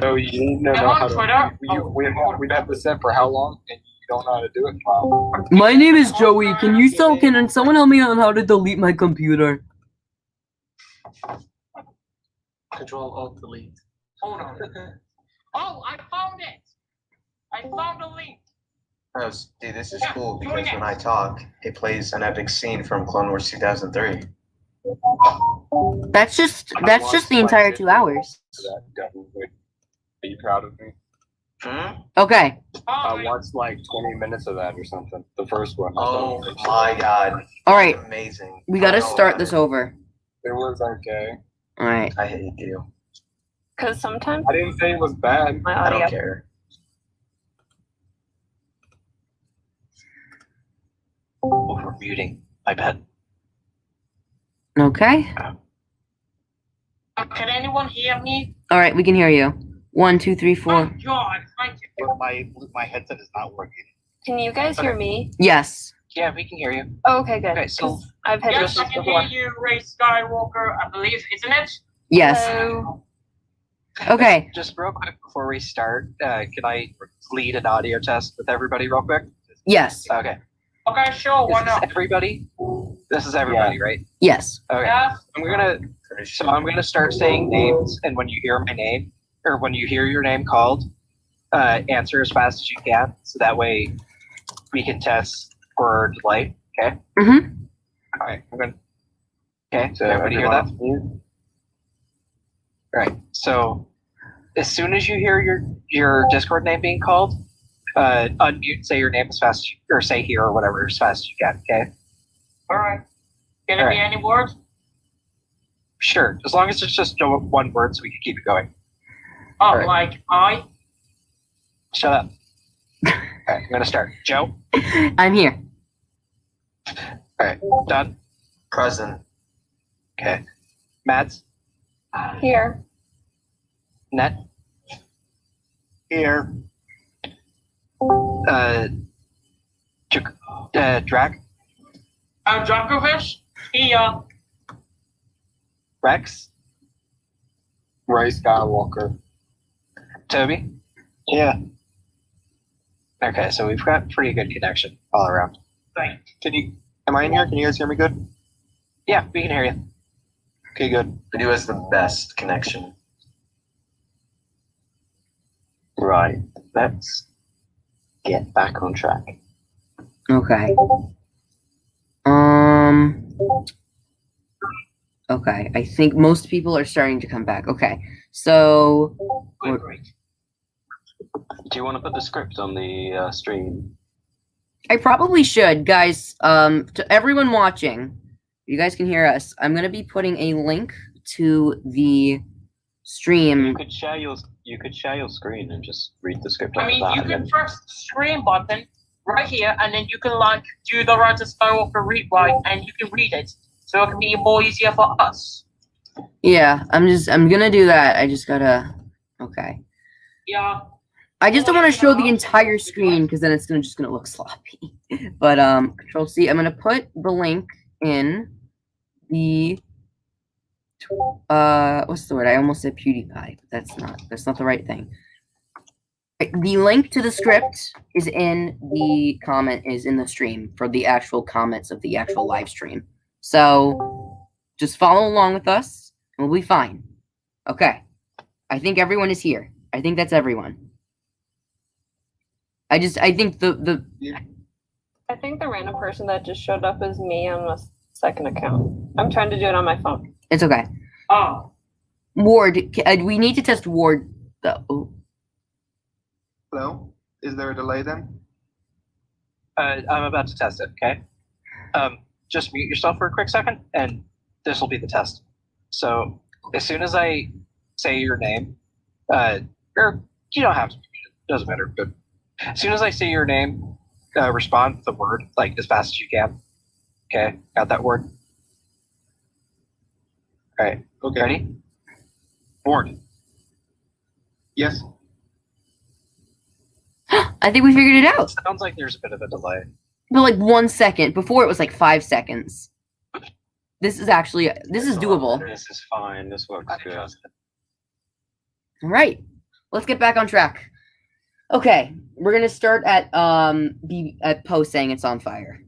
So you need to know how to. We'd have to set for how long, and you don't know how to do it. Wow. My name is Joey. Can someone help me on how to delete my computer? Control Alt Delete. Hold on. Oh, I found it. I found the link. Oh, dude, this is cool because when I talk, it plays an epic scene from Clone Wars 2003. That's just the entire 2 hours. Are you proud of me? Okay. I watched like 20 minutes of that or something. The first one. Oh my god. All right. Amazing. We gotta start this over. It was okay. All right. I hate you. Because sometimes I didn't say it was bad. my audio. I don't care. Over muting. I bet. Okay. Can anyone hear me? All right, we can hear you. 1, 2, 3, 4. Oh, God, thank you. My headset is not working. Can you guys hear me? Yes. Yeah, we can hear you. Oh, okay, good. Okay, so 'Cause I've had Yes, I issues can before. hear you, Ray Skywalker, I believe, isn't it? Yes. Hello. Okay. just real quick before we start, can I lead an audio test with everybody real quick? Yes. Okay. Okay, sure, why Is this not? everybody? This is everybody, right? Yes. Okay. Yeah. I'm gonna start saying names, and when you hear my name, or when you hear your name called, answer as fast as you can, so that way we can test for delay. Okay. Mhm. All right. Okay. So everybody hear that? All right. So as soon as you hear your Discord name being called, unmute, say your name as fast as you, or say here or whatever as fast as you can. Okay. All right. Can it be any words? Sure, as long as it's just one word, so we can keep it going. Oh, right. like I? Shut up. All right, I'm gonna start. Joe. I'm here. All right, done. Present. Okay. Mads. Here. Net. Here. Drac. Djokovic? Here. Rex. Ray Skywalker. Toby. Yeah. Okay, so we've got pretty good connection all around. Thanks. Am I in here? Can you guys hear me good? Yeah, we can hear you. Okay, good. Who has the best connection? Right. Let's get back on track. Okay. Okay, I think most people are starting to come back. Okay, so Do you want to put the script on the stream? I probably should, guys. To everyone watching, you guys can hear us. I'm gonna be putting a link to the stream. You could share your screen and just read the script. I like mean, that, you and can then- press the stream button right here, and then you can do the Rise of Skywalker rewrite, and you can read it, so it can be more easier for us. Yeah, I'm gonna do that. I just gotta. Okay. Yeah. I just don't want to show the entire screen because then it's just gonna look sloppy. But Control C. I'm gonna put the link in the. What's the word? I almost said PewDiePie. That's not the right thing. The link to the script is in the stream for the actual comments of the actual live stream. So just follow along with us and we'll be fine. Okay. I think everyone is here. I think that's everyone. I think the I think the random person that just showed up is me on my second account. I'm trying to do it on my phone. It's okay. Oh. Ward, we need to test Ward though. Ooh. Hello? Is there a delay then? I'm about to test it, okay? Just mute yourself for a quick second, and this will be the test. So, as soon as I say your name, or you don't have to, it doesn't matter, but as soon as I say your name, respond with the word, like, as fast as you can. Okay, got that word? All right, okay. Ready? Ward. Yes. I think we figured it out. Sounds like there's a bit of a delay. But like 1 second. Before it was like 5 seconds. This is doable. This is fine. This works good. All right. Let's get back on track. Okay, we're gonna start at Poe saying it's on fire.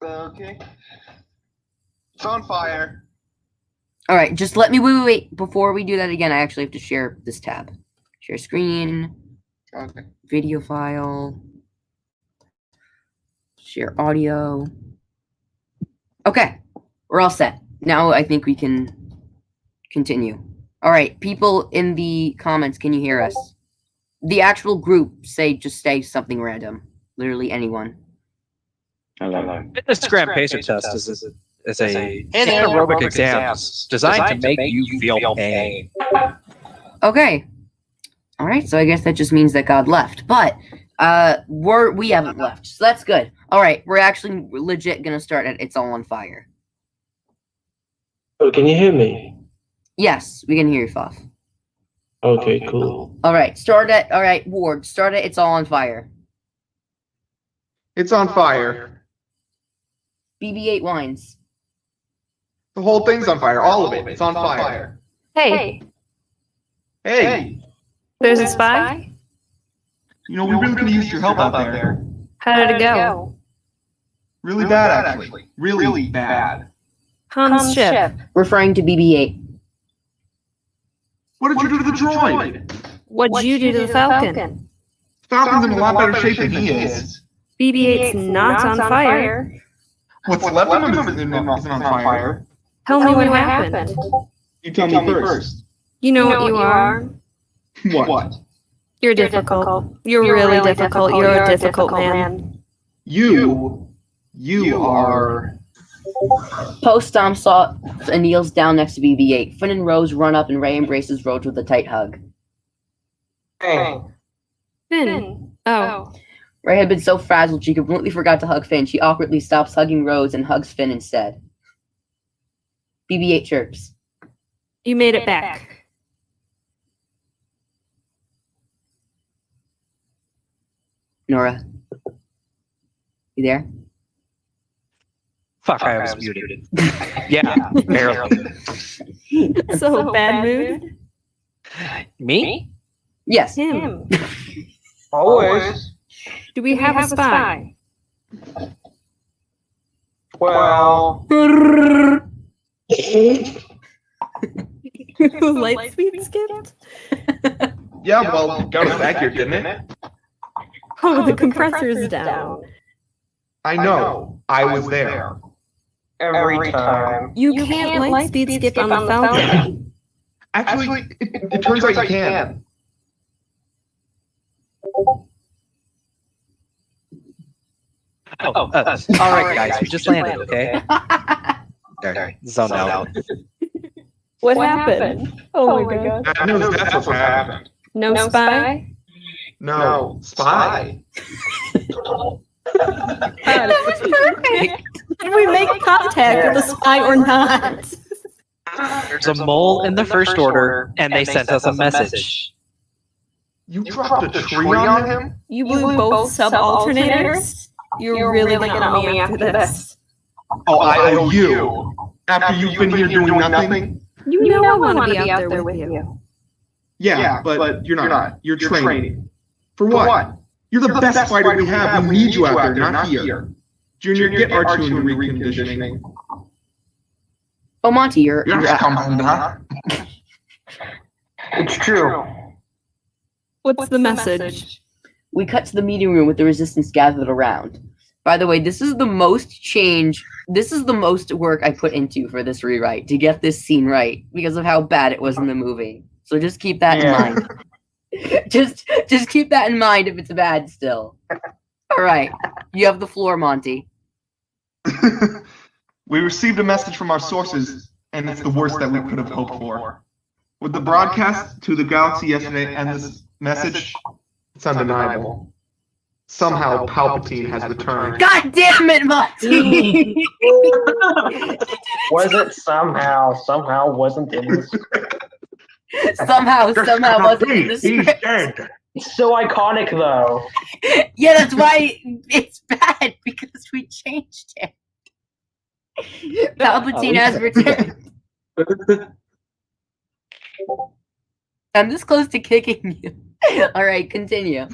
Okay. It's on fire. All right, just let me wait. Before we do that again, I actually have to share this tab. Share screen. Okay. Video file. Share audio. Okay, we're all set. Now I think we can continue. All right, people in the comments, can you hear us? The actual group, just say something random. Literally anyone. Hello. Fitness gram pacer test is a anaerobic exam designed to make you feel pain. Okay. All right, so I guess that just means that God left. But we haven't left, so that's good. All right, we're actually legit going to start at It's All on Fire. Oh, can you hear me? Yes, we can hear you, Foff. Okay, cool. All right, Ward, start at It's All on Fire. It's on fire. BB-8 whines. The whole thing's on fire. All of it. It's on fire. Hey, Hey, there's a spy? you know, we really could use your help out there. How did it go? Really bad, actually. Really bad. Han's ship. Referring to BB-8. What did you do to the droid? What'd you do to the Falcon? Falcon's in a lot better shape than he is. BB-8's not on fire. What's left of him isn't on fire. Tell me what happened. You tell me first. You know what you are? What? You're difficult. You're really difficult. You're a difficult man. You are... Poe stomps off and kneels down next to BB-8. Finn and Rose run up and Rey embraces Rose with a tight hug. Hey. Finn. Oh. Rey had been so frazzled she completely forgot to hug Finn. She awkwardly stops hugging Rose and hugs Finn instead. BB-8 chirps. You made it back. Nora. You there? Fuck, I was muted. Yeah, barely. So bad mood? Me? Yes. Him. Always. Do we have a spy? Well. Light speed skipped? Yeah, well, got us back here, didn't it? Oh, the compressor's down. I know. I was there. Every time. You can't light speed skip on the Falcon. Actually, it turns out you can. All right, guys, we just landed, okay? There, zoned out. What happened? Oh my god. I know that's what happened. No spy? No, spy. That was perfect. Did we make contact with a spy or not? There's a mole in the First Order, and they sent us a message. You dropped a tree on him? You blew both sub-alternators? You're really gonna owe me after this. Oh, I owe you. After you've been here doing nothing? You know I want to be out there with you. Yeah, but you're not. You're training. For what? You're the best fighter we have. We need you out there, not here. Junior, get R2 into reconditioning. Oh, Monty, you're coming, huh? It's true. What's the message? We cut to the meeting room with the resistance gathered around. By the way, this is the most work I put into for this rewrite to get this scene right because of how bad it was in the movie. So just keep that in mind. just keep that in mind if it's bad still. All right, you have the floor, Monty. We received a message from our sources, and it's the worst that we could have hoped for. With the broadcast to the galaxy yesterday and this message, it's undeniable. Somehow Palpatine has returned. God damn it, Monty! Was it somehow? Somehow wasn't in this. somehow wasn't in the He's script. dead. It's so iconic, though. Yeah, that's why it's bad, because we changed it. Palpatine has returned. I'm this close to kicking you. Alright, continue.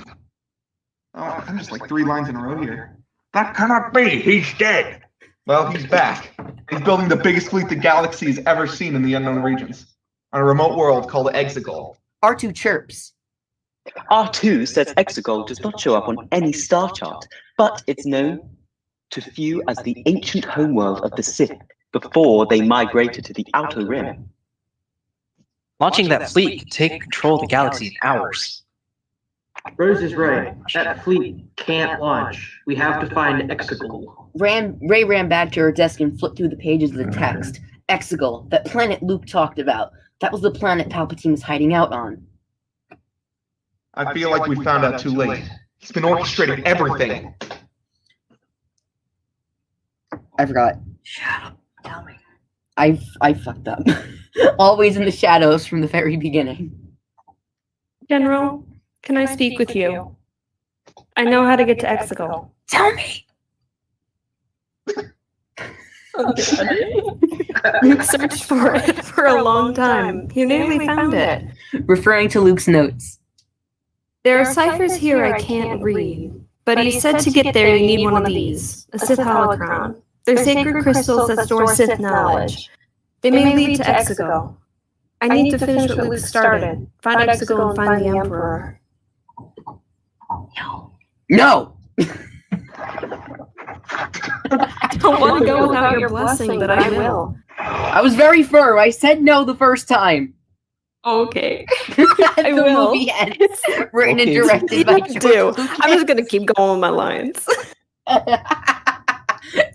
Oh, I'm just like 3 lines in a row here. That cannot be. He's dead. Well, he's back. He's building the biggest fleet the galaxy has ever seen in the unknown regions, on a remote world called Exegol. R2 chirps. R2 says Exegol does not show up on any star chart, but it's known to few as the ancient homeworld of the Sith before they migrated to the Outer Rim. Launching that fleet can take control of the galaxy in hours. Rose is right. That fleet can't launch. We have to find Exegol. Ray ran back to her desk and flipped through the pages of the text. Exegol, that planet Luke talked about. That was the planet Palpatine was hiding out on. I feel like we found out too late. He's been orchestrating everything. I forgot. Shut up. Tell me. I fucked up. Always in the shadows from the very beginning. General, can I speak with you? I know how to get to Exegol. Tell me. Luke searched for it for a long time. He nearly found it. Referring to Luke's notes. There are ciphers here I can't read, but he said to get there you need one of these, a Sith holocron. They're sacred crystals that store Sith knowledge. They may lead to Exegol. I need to finish what Luke started. Find Exegol and find the Emperor. No! I don't want to go without your blessing, but I will. I was very firm. I said no the first time. Okay. I will. Movie ends. Written and directed by George Lucas. I'm just gonna keep going with my lines.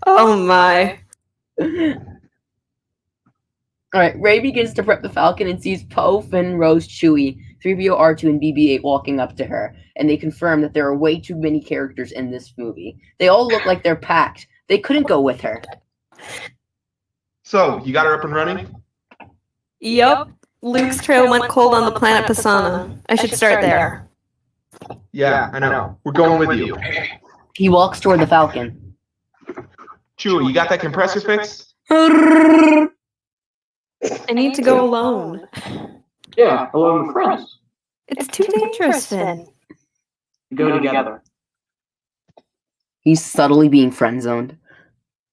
Oh my. Alright, Rey begins to prep the Falcon and sees Poe, Finn, Rose, Chewie, 3PO, R2, and BB-8 walking up to her, and they confirm that there are way too many characters in this movie. They all look like they're packed. They couldn't go with her. So, you got her up and running? Yep. Luke's trail went cold on the planet Pasaana. I should start there. Yeah, I know. We're going with you. He walks toward the Falcon. Chewie, you got that compressor fixed? I need to go alone. Yeah, alone with friends. It's too dangerous, Finn. Go together. He's subtly being friend-zoned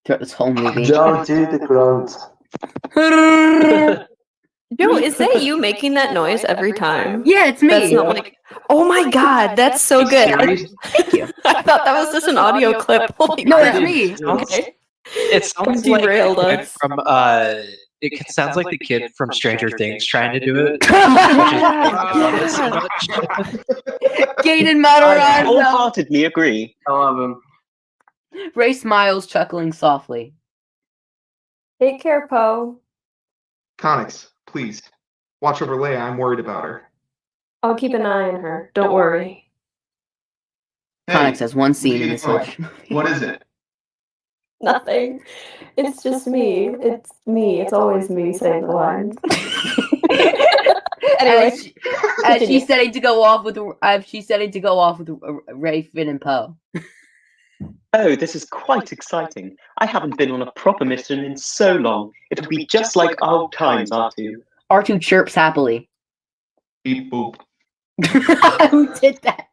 throughout this whole movie. Down to the ground. Joe, is that you making that noise every time? Yeah, it's me. That's not like, oh my god, that's so good. Thank you. I thought that was just an audio clip. Holy No, crap. it's me. Okay. It sounds like Derailed us. from it sounds like the kid from Stranger Things trying to do it. Gaten Matarazzo. I wholeheartedly agree. I love him. Rey smiles, chuckling softly. Take care, Poe. Connix, please. Watch over Leia. I'm worried about her. I'll keep an eye on her. Don't worry. Connix has one scene in this whole What is it? Nothing. It's just me. It's me. It's always me saying the lines. Anyway, as she's setting to go off with Rey, Finn, and Poe. Oh, this is quite exciting. I haven't been on a proper mission in so long. It'll be just like old times, R2. R2 chirps happily. Beep boop. Who did that?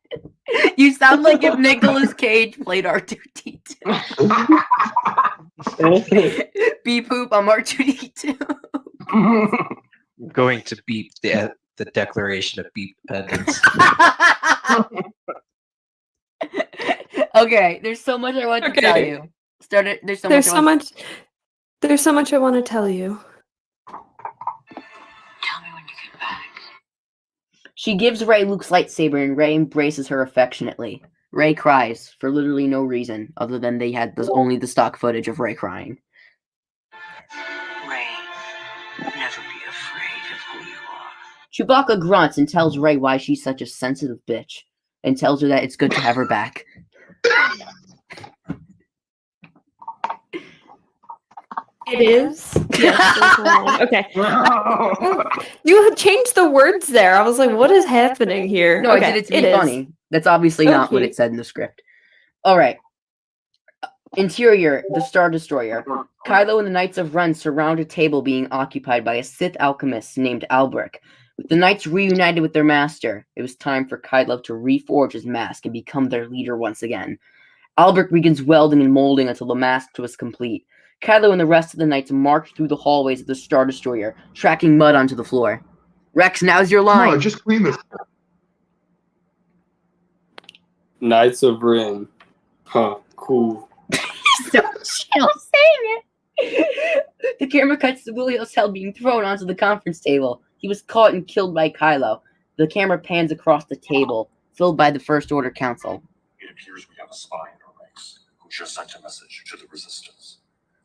You sound like if Nicolas Cage played R2-D2. Beep poop, I'm R2-D2. I'm going to beep the Declaration of Beep Independence. Okay, there's so much I want to tell you. There's so much I want to tell you. Tell me when you get back. She gives Rey Luke's lightsaber and Rey embraces her affectionately. Rey cries for literally no reason other than they had only the stock footage of Rey crying. Rey, never be afraid of who you are. Chewbacca grunts and tells Rey why she's such a sensitive bitch and tells her that it's good to have her back. It is? Yes, there's a line. Okay. You changed the words there. I was like, what is happening here? No, okay, I did it to be funny. That's obviously not what it said in the script. All right. Interior, the Star Destroyer. Kylo and the Knights of Ren surround a table being occupied by a Sith alchemist named Albric. With the Knights reunited with their master, it was time for Kylo to reforge his mask and become their leader once again. Albric begins welding and molding until the mask was complete. Kylo and the rest of the Knights march through the hallways of the Star Destroyer, tracking mud onto the floor. Rex, now's your line. No, just clean this. Knights of Ren. Huh, cool. So chill saying it. The camera cuts to Willie Osell being thrown onto the conference table. He was caught and killed by Kylo. The camera pans across the table, filled by the First Order Council. It appears we have a spy in our ranks who just sent a message to the Resistance.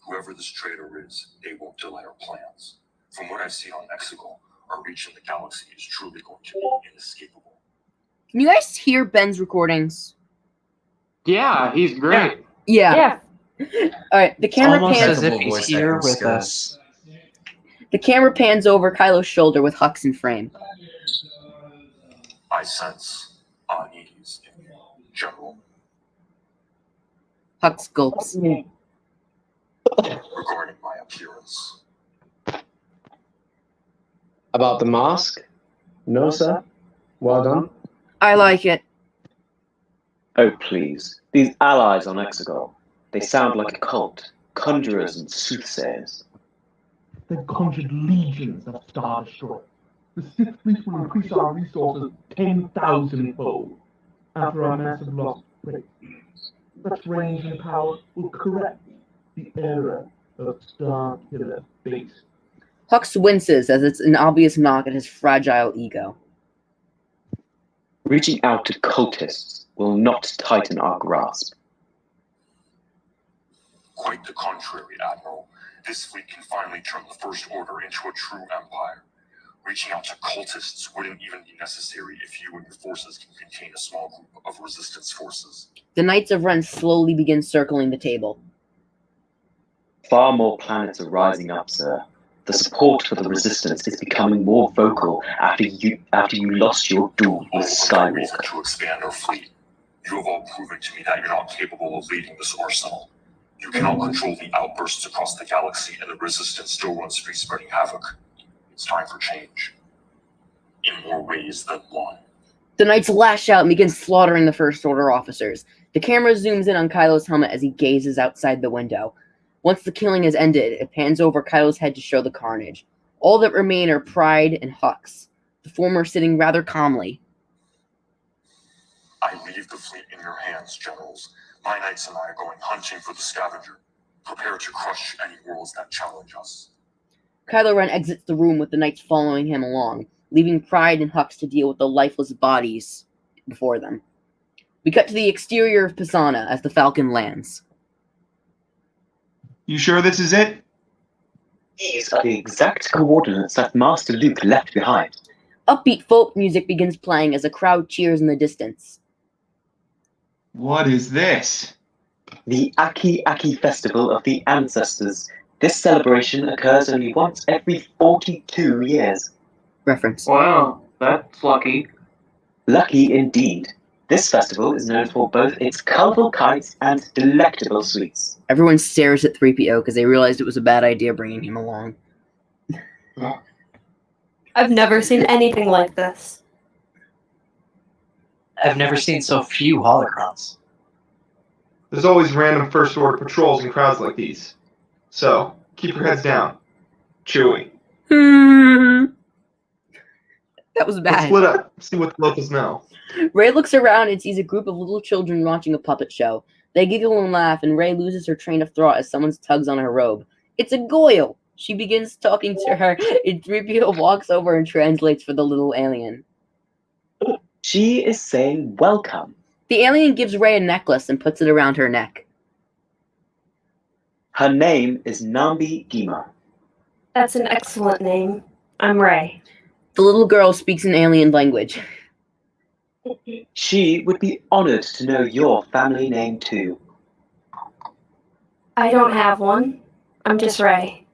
Whoever this traitor is, they won't delay our plans. From what I've seen on Exegol, our reach in the galaxy is truly going to be inescapable. Can you guys hear Ben's recordings? Yeah, he's great. Yeah. All right, the camera Almost pans. as if he's here with us. The camera pans over Kylo's shoulder with Hux in frame. I sense unease in you, General. Hux gulps. Regarding my appearance. About the mask? No, sir. Well done. I like it. Oh, please. These allies on Exegol. They sound like a cult. Conjurers and soothsayers. They've conjured legions of Star Destroyers. The Sith fleet will increase our resources 10,000-fold after our massive loss of race. Such range and power will correct the era of Star Killer base. Hux winces as it's an obvious knock at his fragile ego. Reaching out to cultists will not tighten our grasp. Quite the contrary, Admiral. This fleet can finally turn the First Order into a true empire. Reaching out to cultists wouldn't even be necessary if you and your forces can contain a small group of resistance forces. The Knights of Ren slowly begin circling the table. Far more planets are rising up, sir. The support for the Resistance is becoming more vocal after you lost your duel with Skywalker. To expand our fleet. You have all proven to me that you're not capable of leading this arsenal. You cannot control the outbursts across the galaxy, and the Resistance still runs free, spreading havoc. It's time for change. In more ways than one. The Knights lash out and begin slaughtering the First Order officers. The camera zooms in on Kylo's helmet as he gazes outside the window. Once the killing has ended, it pans over Kylo's head to show the carnage. All that remain are Pryde and Hux, the former sitting rather calmly. I leave the fleet in your hands, generals. My knights and I are going hunting for the scavenger. Prepare to crush any worlds that challenge us. Kylo Ren exits the room with the Knights following him along, leaving Pryde and Hux to deal with the lifeless bodies before them. We cut to the exterior of Pasaana as the Falcon lands. You sure this is it? These are the exact coordinates that Master Luke left behind. Upbeat folk music begins playing as a crowd cheers in the distance. What is this? The Aki Aki Festival of the Ancestors. This celebration occurs only once every 42 years. Reference. Wow, that's lucky. Lucky indeed. This festival is known for both its colorful kites and delectable sweets. Everyone stares at 3PO because they realized it was a bad idea bringing him along. I've never seen anything like this. I've never seen so few holocrons. There's always random First Order patrols in crowds like these. So, keep your heads down. Chewie. That was bad. Let's split up, see what the locals know. Rey looks around and sees a group of little children watching a puppet show. They giggle and laugh, and Rey loses her train of thought as someone tugs on her robe. It's a Goyle! She begins talking to her, and 3PO walks over and translates for the little alien. She is saying welcome. The alien gives Rey a necklace and puts it around her neck. Her name is Nambi Gima. That's an excellent name. I'm Rey. The little girl speaks an alien language. She would be honored to know your family name too. I don't have one. I'm just Rey.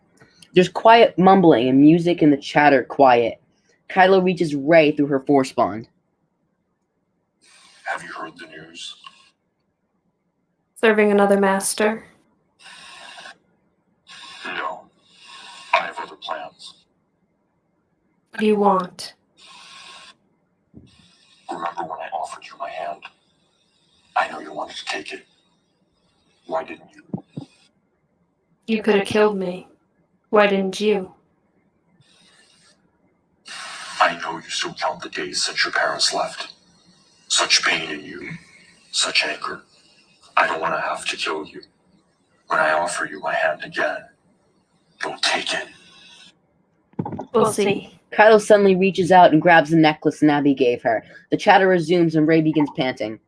There's quiet mumbling and music and the chatter quiet. Kylo reaches Rey through her force bond. Have you heard the news? Serving another master. No. I have other plans. What do you want? Remember when I offered you my hand? I know you wanted to take it. Why didn't you? You could have killed me. Why didn't you? I know you still count the days since your parents left. Such pain in you. Such anger. I don't want to have to kill you. When I offer you my hand again, you'll take it. We'll see. Kylo suddenly reaches out and grabs the necklace Nabi gave her. The chatter resumes and Rey begins panting.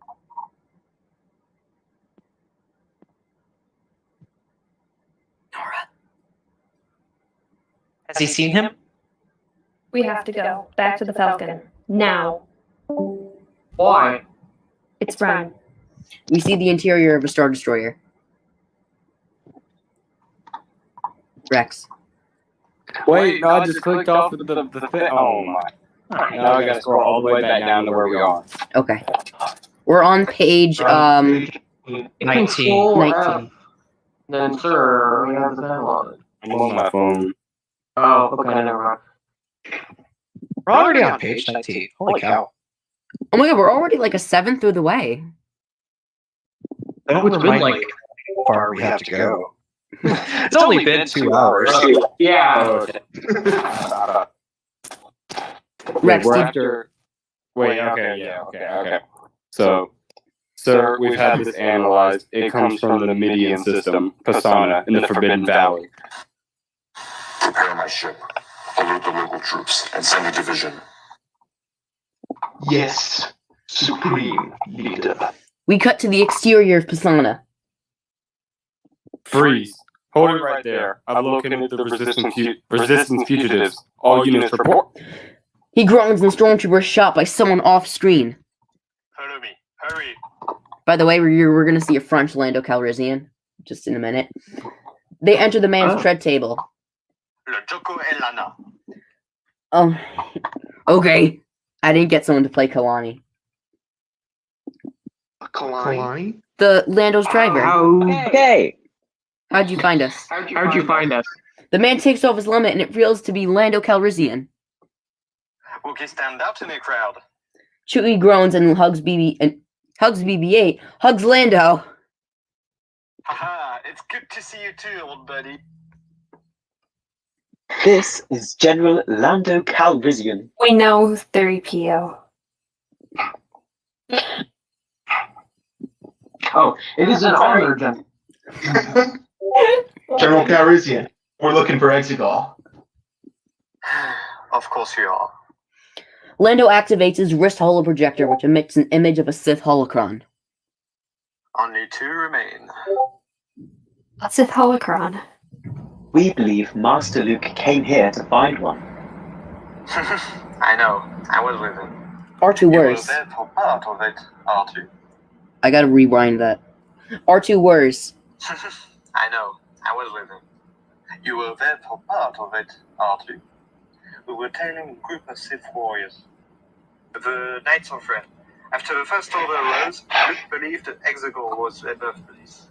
Has he seen him? We have to go. Back to the Falcon. Now. Why? It's run. We see the interior of a Star Destroyer. Rex. Wait, no, I just clicked off the thing. Oh my. Now I gotta scroll all the way back down to where we are. Okay. We're on page 19. 19. Then, sir, we have the download. I'm on my phone. Oh, okay, never mind. We're already on page 19. Holy cow. Oh my god, we're already like a seventh through the way. That would remind like how far we have to go. It's only been 2 hours. Yeah. Rex, we're after. Wait, okay. So, sir, we've had this analyzed. It comes from the Midian system, Pasaana, in the Forbidden Valley. Prepare my ship. Alert the local troops and send a division. Yes, Supreme Leader. We cut to the exterior of Pasaana. Freeze. Hold it right there. I've located the resistance fugitives. All units report. He groans and the stormtrooper is shot by someone off screen. Follow me. Hurry. By the way, we're going to see a French Lando Calrissian just in a minute. They enter the man's tread table. Le Joko et Lana. Oh, okay. I didn't get someone to play Kalani. Kalani? The Lando's driver. Okay. How'd you find us? How'd you find us? The man takes off his helmet and it reveals to be Lando Calrissian. Who can stand out in a crowd? Chewie groans and hugs BB-8, hugs Lando. Haha, it's good to see you too, old buddy. This is General Lando Calrissian. We know 3PO. Oh, it is an honor, General. General Calrissian, we're looking for Exegol. Of course you are. Lando activates his wrist holoprojector, which emits an image of a Sith holocron. Only 2 remain. A Sith holocron. We believe Master Luke came here to find one. I know. I was with him. R2 worse. You were there for part of it, R2. I gotta rewind that. R2 worse. I know. I was with him. You were there for part of it, R2. We were tailing a group of Sith warriors. The Knights of Ren. After the First Order arose, Luke believed that Exegol was their birthplace.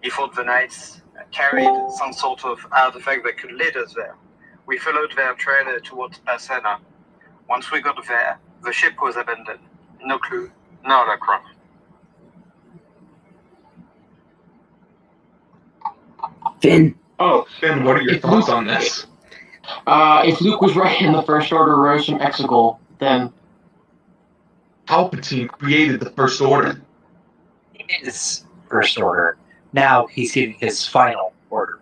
He thought the Knights carried some sort of artifact that could lead us there. We followed their trail towards Pasaana. Once we got there, the ship was abandoned. No clue, no holocron. Finn. Oh, Finn, what are your thoughts on this? If Luke was right and the First Order rose from Exegol, then Palpatine created the First Order. His First Order. Now he's in his final order.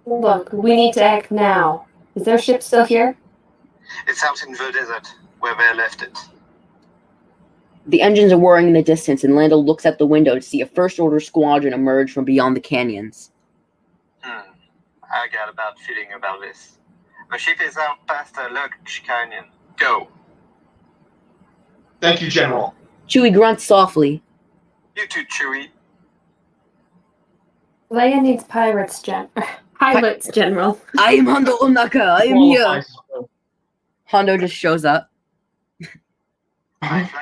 Look, we need to act now. Is their ship still here? It's out in the desert, where they left it. The engines are whirring in the distance, and Lando looks out the window to see a First Order squadron emerge from beyond the canyons. I got a bad feeling about this. The ship is out past the Lurch Canyon. Go. Thank you, General. Chewie grunts softly. You too, Chewie. Leia needs pirates, Pilots, General. I am Hondo Onaka. I am here. Hondo just shows up. It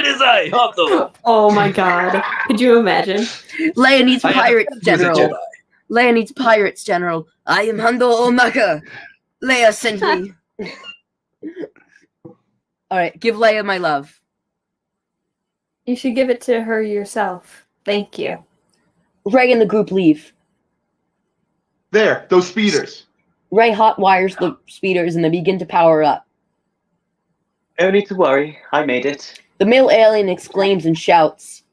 is I, Hondo. Oh my god. Could you imagine? Leia needs I am pirates, a General. Jedi. Leia needs pirates, General. I am Hondo Onaka. Leia sent me. Alright, give Leia my love. You should give it to her yourself. Thank you. Rey and the group leave. There, those speeders. Rey hotwires the speeders and they begin to power up. No need to worry. I made it. The male alien exclaims and shouts.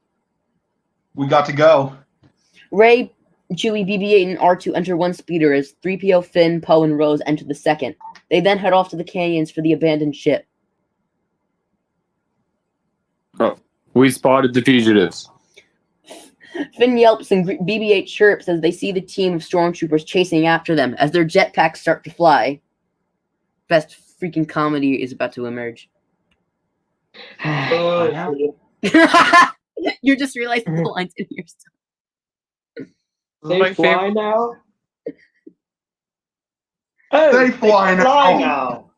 We got to go. Rey, Chewie, BB-8, and R2 enter one speeder as 3PO, Finn, Poe, and Rose enter the second. They then head off to the canyons for the abandoned ship. Oh, we spotted the fugitives. Finn yelps and BB-8 chirps as they see the team of stormtroopers chasing after them as their jetpacks start to fly. Best freaking comedy is about to emerge. You just realized the lines in your stuff. They fly now? They fly now.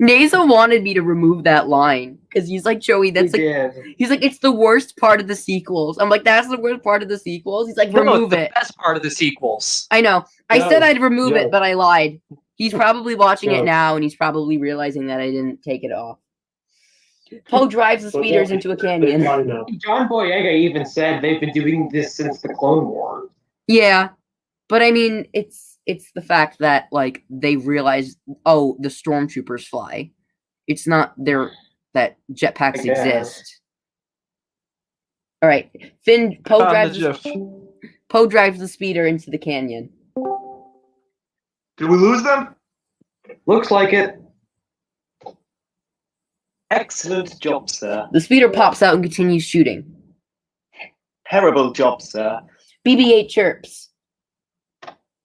Nasa wanted me to remove that line because he's like, Joey, that's he's like, it's the worst part of the sequels. I'm like, that's the worst part of the sequels. He's like, remove it. The best part of the sequels. I know. I No. said I'd remove No. it, but I lied. He's probably watching No. it now, and he's probably realizing that I didn't take it off. Poe drives the speeders into a canyon. John Boyega even said they've been doing this since the Clone Wars. Yeah, but I mean, it's the fact that like they realize, oh, the stormtroopers fly. It's not that jetpacks I guess. exist. All right, Poe drives the speeder into the canyon. Did we lose them? Looks like it. Excellent job, sir. The speeder pops out and continues shooting. Terrible job, sir. BB-8 chirps.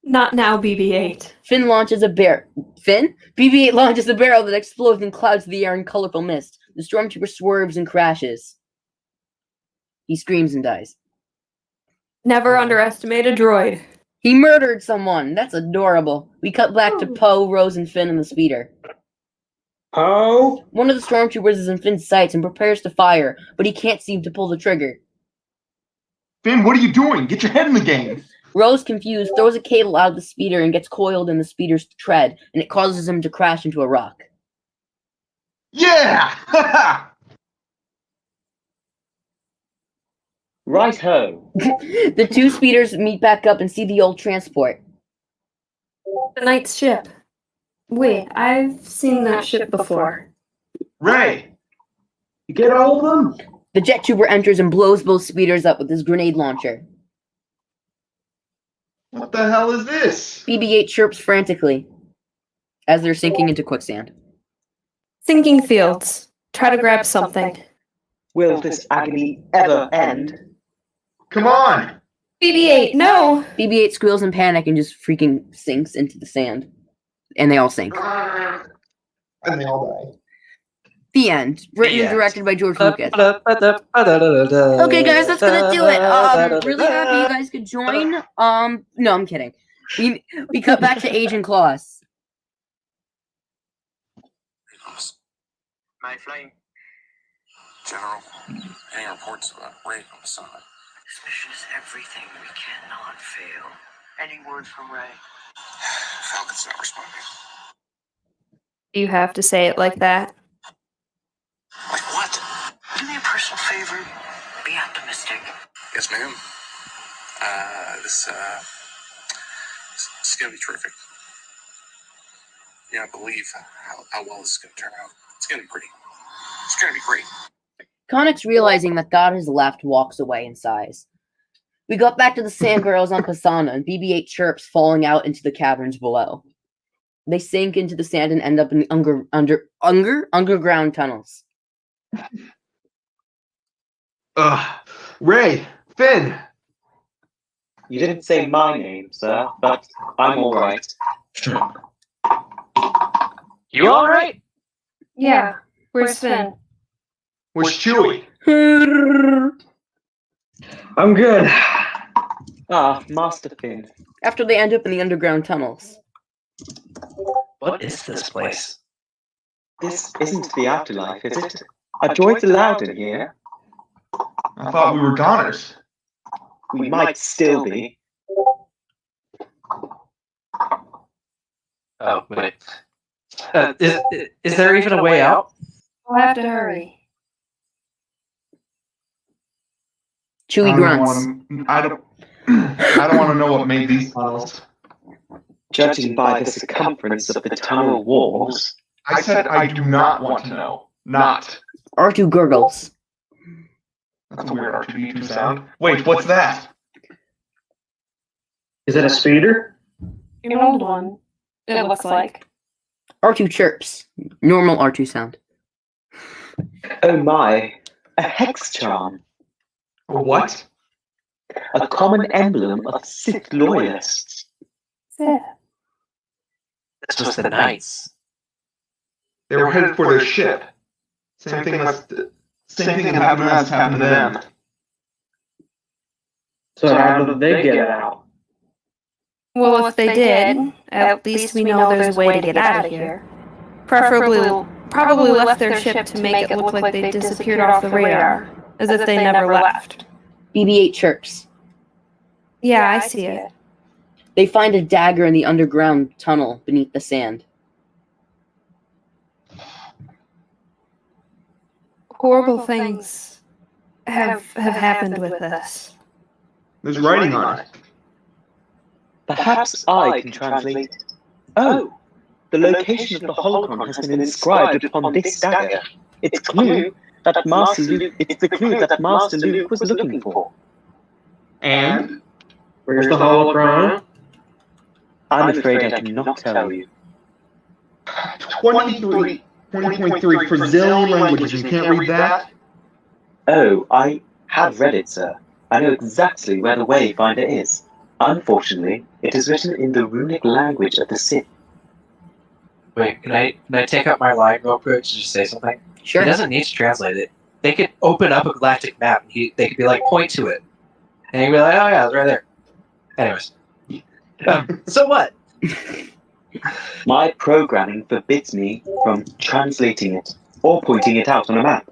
Not now, BB-8. Finn launches a barrel. BB-8 launches a barrel that explodes and clouds the air in colorful mist. The stormtrooper swerves and crashes. He screams and dies. Never underestimate a droid. He murdered someone. That's adorable. We cut back to Poe, Rose, and Finn in the speeder. Poe? One of the stormtroopers is in Finn's sights and prepares to fire, but he can't seem to pull the trigger. Finn, what are you doing? Get your head in the game. Rose, confused, throws a cable out of the speeder and gets coiled in the speeder's tread, and it causes him to crash into a rock. Yeah! Right ho. The two speeders meet back up and see the old transport. The Knight's ship. Wait, I've seen that ship before. Rey! You get all of them? The jet trooper enters and blows both speeders up with his grenade launcher. What the hell is this? BB-8 chirps frantically as they're sinking into quicksand. Sinking fields. Try to grab something. Will this agony ever end? Come on! BB-8, no! BB-8 squeals in panic and just freaking sinks into the sand. And they all sink. And they all die. The end. Written and directed by George Lucas. Okay, guys, that's gonna do it. Really happy you guys could join. No, I'm kidding. We cut back to Agent Claus. My flying. General, any reports about Rey on Pasaana? Suspicious everything. We cannot fail. Any word from Rey? Falcon's not responding. You have to say it like that. Like what? Do me a personal favor. Be optimistic. Yes, ma'am. This is gonna be terrific. Yeah, I believe how well this is gonna turn out. It's gonna be pretty. It's gonna be great. Connix, realizing that God has left, walks away and sighs. We got back to the sand barrels on Pasaana, and BB-8 chirps falling out into the caverns below. They sink into the sand and end up in underground tunnels. Rey, Finn. You didn't say my name, sir, but I'm all right. You all right? Yeah. Where's Finn? Where's Chewie? I'm good. Ah, Master Finn. After they end up in the underground tunnels. What is this place? This isn't the afterlife, is it? Are droids allowed in here? I thought we were goners. We might still be. Oh, wait. Is there even a way out? We'll have to hurry. Chewie grunts. I don't want to know what made these tunnels. Judging by the circumference of the tunnel walls. I said I do not want to know. Not. R2 gurgles. That's a weird R2D2 sound. Wait, what's that? Is it a speeder? An old one. It looks like. R2 chirps. Normal R2 sound. Oh my, a hex charm. A what? A common emblem of Sith loyalists. Sith. This was the Knights. They were headed for their ship. Same thing that happened to them. So how did they get out? Well, if they did, at least we know there's a way to get out of here. Probably left their ship to make it look like they disappeared off the radar, as if they never left. BB-8 chirps. Yeah, I see it. They find a dagger in the underground tunnel beneath the sand. Horrible things have happened with this. There's writing on it. Perhaps I can translate. Oh, the location of the holocron has been inscribed upon this dagger. It's the clue that Master Luke was looking for. And? Where's the holocron? I'm afraid I cannot tell you. 20.3 Brazilian languages. You can't read that? Oh, I have read it, sir. I know exactly where the Wayfinder is. Unfortunately, it is written in the runic language of the Sith. Wait, can I take out my line real quick to just say something? Sure. He doesn't need to translate it. They could open up a galactic map. And they could be like, point to it. And he'd be like, oh yeah, it's right there. Anyways. So what? My programming forbids me from translating it or pointing it out on a map.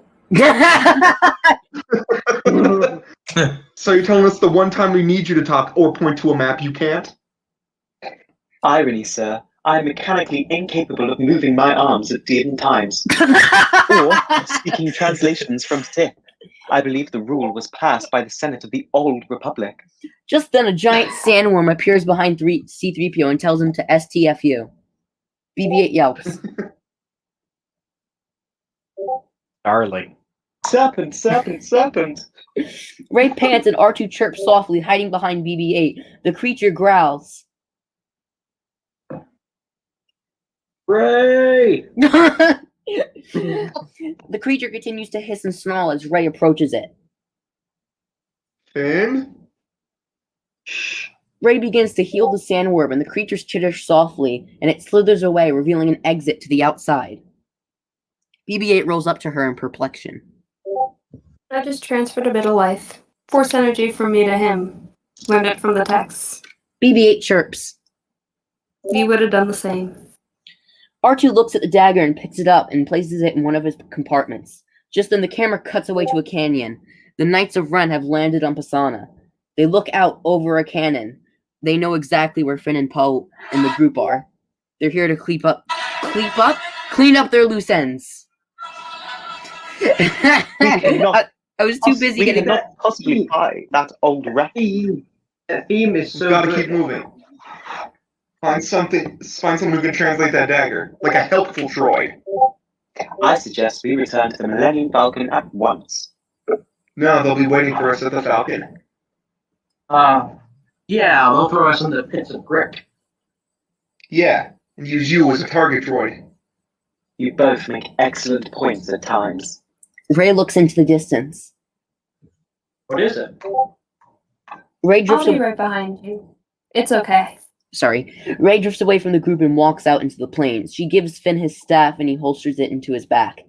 So you're telling us the one time we need you to talk or point to a map, you can't? Irony, sir. I am mechanically incapable of moving my arms at given times. Or speaking translations from Sith. I believe the rule was passed by the Senate of the Old Republic. Just then, a giant sandworm appears behind C-3PO and tells him to STFU. BB-8 yelps. Darling. Serpent, serpent, serpent. Ray pants and R2 chirps softly, hiding behind BB-8. The creature growls. Ray! The creature continues to hiss and snarl as Ray approaches it. Finn? Ray begins to heal the sandworm, and the creature chitters softly, and it slithers away, revealing an exit to the outside. BB-8 rolls up to her in perplexion. I just transferred a bit of life. Force energy from me to him. Learned it from the texts. BB-8 chirps. You would have done the same. R2 looks at the dagger and picks it up and places it in one of his compartments. Just then, the camera cuts away to a canyon. The Knights of Ren have landed on Pasaana. They look out over a cannon. They know exactly where Finn and Poe and the group are. They're here to clean up their loose ends. I was too busy getting not possibly buy that old rat. The theme is so Gotta good. keep moving. Find someone who can translate that dagger, like a helpful droid. I suggest we return to the Millennium Falcon at once. No, they'll be waiting for us at the Falcon. Yeah, they'll throw us into the pits of brick. Yeah, and use you as a target droid. You both make excellent points at times. Ray looks into the distance. What is it? Ray drifts I'll be right behind you. It's okay. Ray drifts away from the group and walks out into the plains. She gives Finn his staff and he holsters it into his back.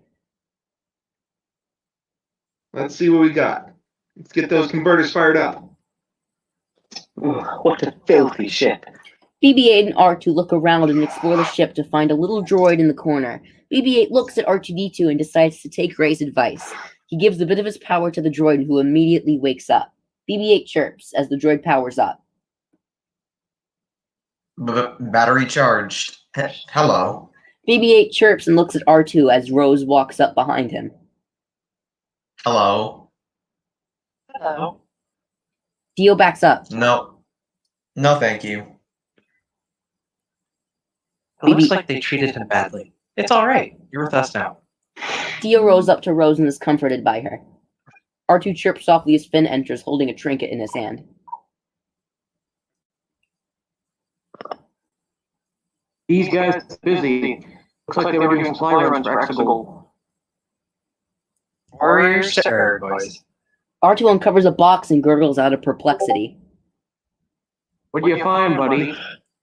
Let's see what we got. Let's get those converters fired up. What a filthy ship. BB-8 and R2 look around and explore the ship to find a little droid in the corner. BB-8 looks at R2-D2 and decides to take Rey's advice. He gives a bit of his power to the droid, who immediately wakes up. BB-8 chirps as the droid powers up. Battery charged. Hello. BB-8 chirps and looks at R2 as Rose walks up behind him. Hello. Hello. Dio backs up. No. No, thank you. It looks like they treated him badly. It's all right. You're with us now. Dio rolls up to Rose and is comforted by her. R2 chirps softly as Finn enters, holding a trinket in his hand. These guys are busy. Looks like they were doing supply runs for Exegol. Warriors to Earth, boys. R2 uncovers a box and gurgles out of perplexity. What do you find, buddy?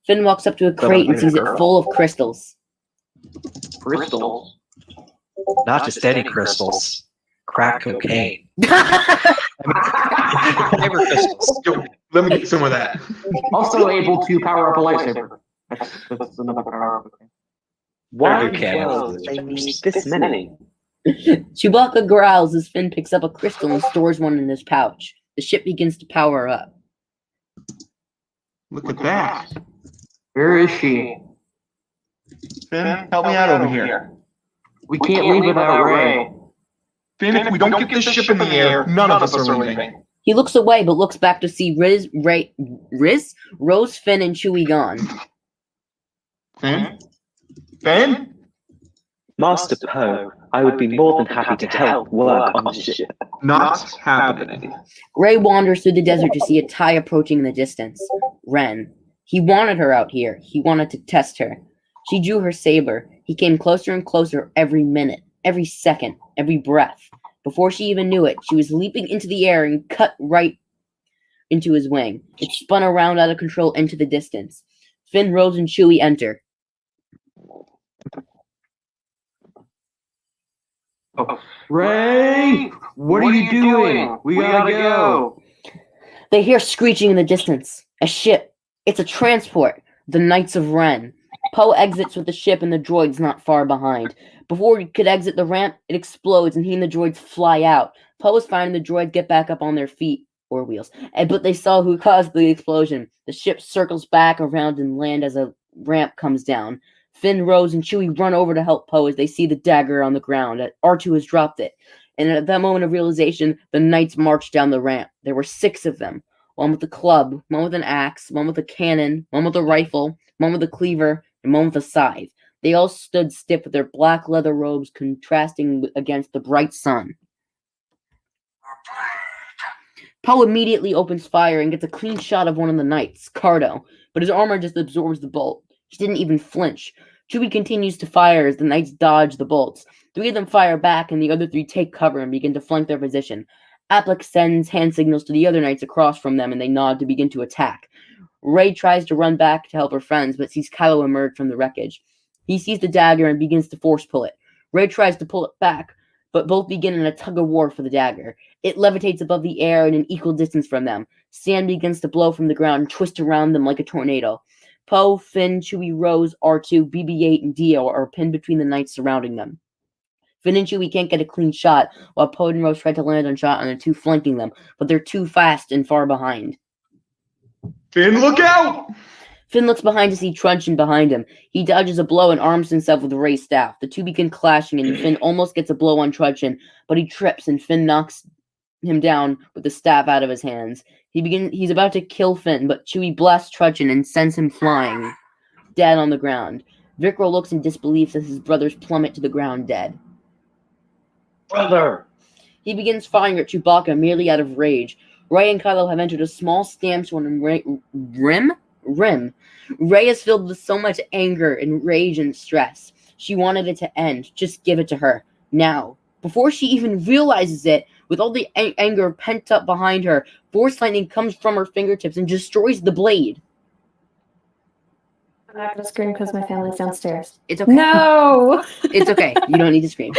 Finn walks up to a crate and sees it full of crystals. Crystals? Not just any crystals. Crack cocaine. Never crystals. Let me get some of that. Also able to power up a lightsaber. That's another power up. Why do they need this many? Chewbacca growls as Finn picks up a crystal and stores one in his pouch. The ship begins to power up. Look at that. Where is she? Finn, help me out over here. We can't leave without Rey. Finn, if we don't get this ship in the air, none of us are leaving. He looks away but looks back to see Rose, Finn, and Chewie gone. Finn? Finn? Master Poe, I would be more than happy to help work on the ship. Not happening. Rey wanders through the desert to see a TIE approaching in the distance. Ren. He wanted her out here. He wanted to test her. She drew her saber. He came closer and closer every minute, every second, every breath. Before she even knew it, she was leaping into the air and cut right into his wing. It spun around out of control into the distance. Finn, Rose, and Chewie enter. Rey! What are you doing? We gotta go. They hear screeching in the distance. A ship. It's a transport. The Knights of Ren. Poe exits with the ship and the droids not far behind. Before he could exit the ramp, it explodes and he and the droids fly out. Poe is finding the droids get back up on their feet, or wheels, but they saw who caused the explosion. The ship circles back around and land as a ramp comes down. Finn, Rose, and Chewie run over to help Poe as they see the dagger on the ground. R2 has dropped it. And at that moment of realization, the knights marched down the ramp. There were 6 of them. One with a club, one with an axe, one with a cannon, one with a rifle, one with a cleaver, and one with a scythe. They all stood stiff with their black leather robes contrasting against the bright sun. Poe immediately opens fire and gets a clean shot of one of the knights, Cardo, but his armor just absorbs the bolt. He didn't even flinch. Chewie continues to fire as the knights dodge the bolts. 3 of them fire back, and the other 3 take cover and begin to flank their position. Applex sends hand signals to the other knights across from them, and they nod to begin to attack. Rey tries to run back to help her friends, but sees Kylo emerge from the wreckage. He sees the dagger and begins to force pull it. Rey tries to pull it back, but both begin in a tug-of-war for the dagger. It levitates above the air and an equal distance from them. Sand begins to blow from the ground and twist around them like a tornado. Poe, Finn, Chewie, Rose, R2, BB-8, and Dio are pinned between the knights surrounding them. Finn and Chewie can't get a clean shot, while Poe and Rose try to land on shot on the 2 flanking them, but they're too fast and far behind. Finn, look out! Finn looks behind to see Truncheon behind him. He dodges a blow and arms himself with Rey's staff. The 2 begin clashing, and Finn almost gets a blow on Truncheon, but he trips, and Finn knocks him down with the staff out of his hands. He's about to kill Finn, but Chewie blasts Truncheon and sends him flying, dead on the ground. Vikro looks in disbelief as his brothers plummet to the ground dead. Brother! He begins firing at Chewbacca merely out of rage. Rey and Kylo have entered a small sandstone rim. Rey is filled with so much anger and rage and stress. She wanted it to end. Just give it to her. Now. Before she even realizes it, with all the anger pent up behind her, Force lightning comes from her fingertips and destroys the blade. I'm not going to scream because my family's downstairs. It's okay. No! It's okay. You don't need to scream.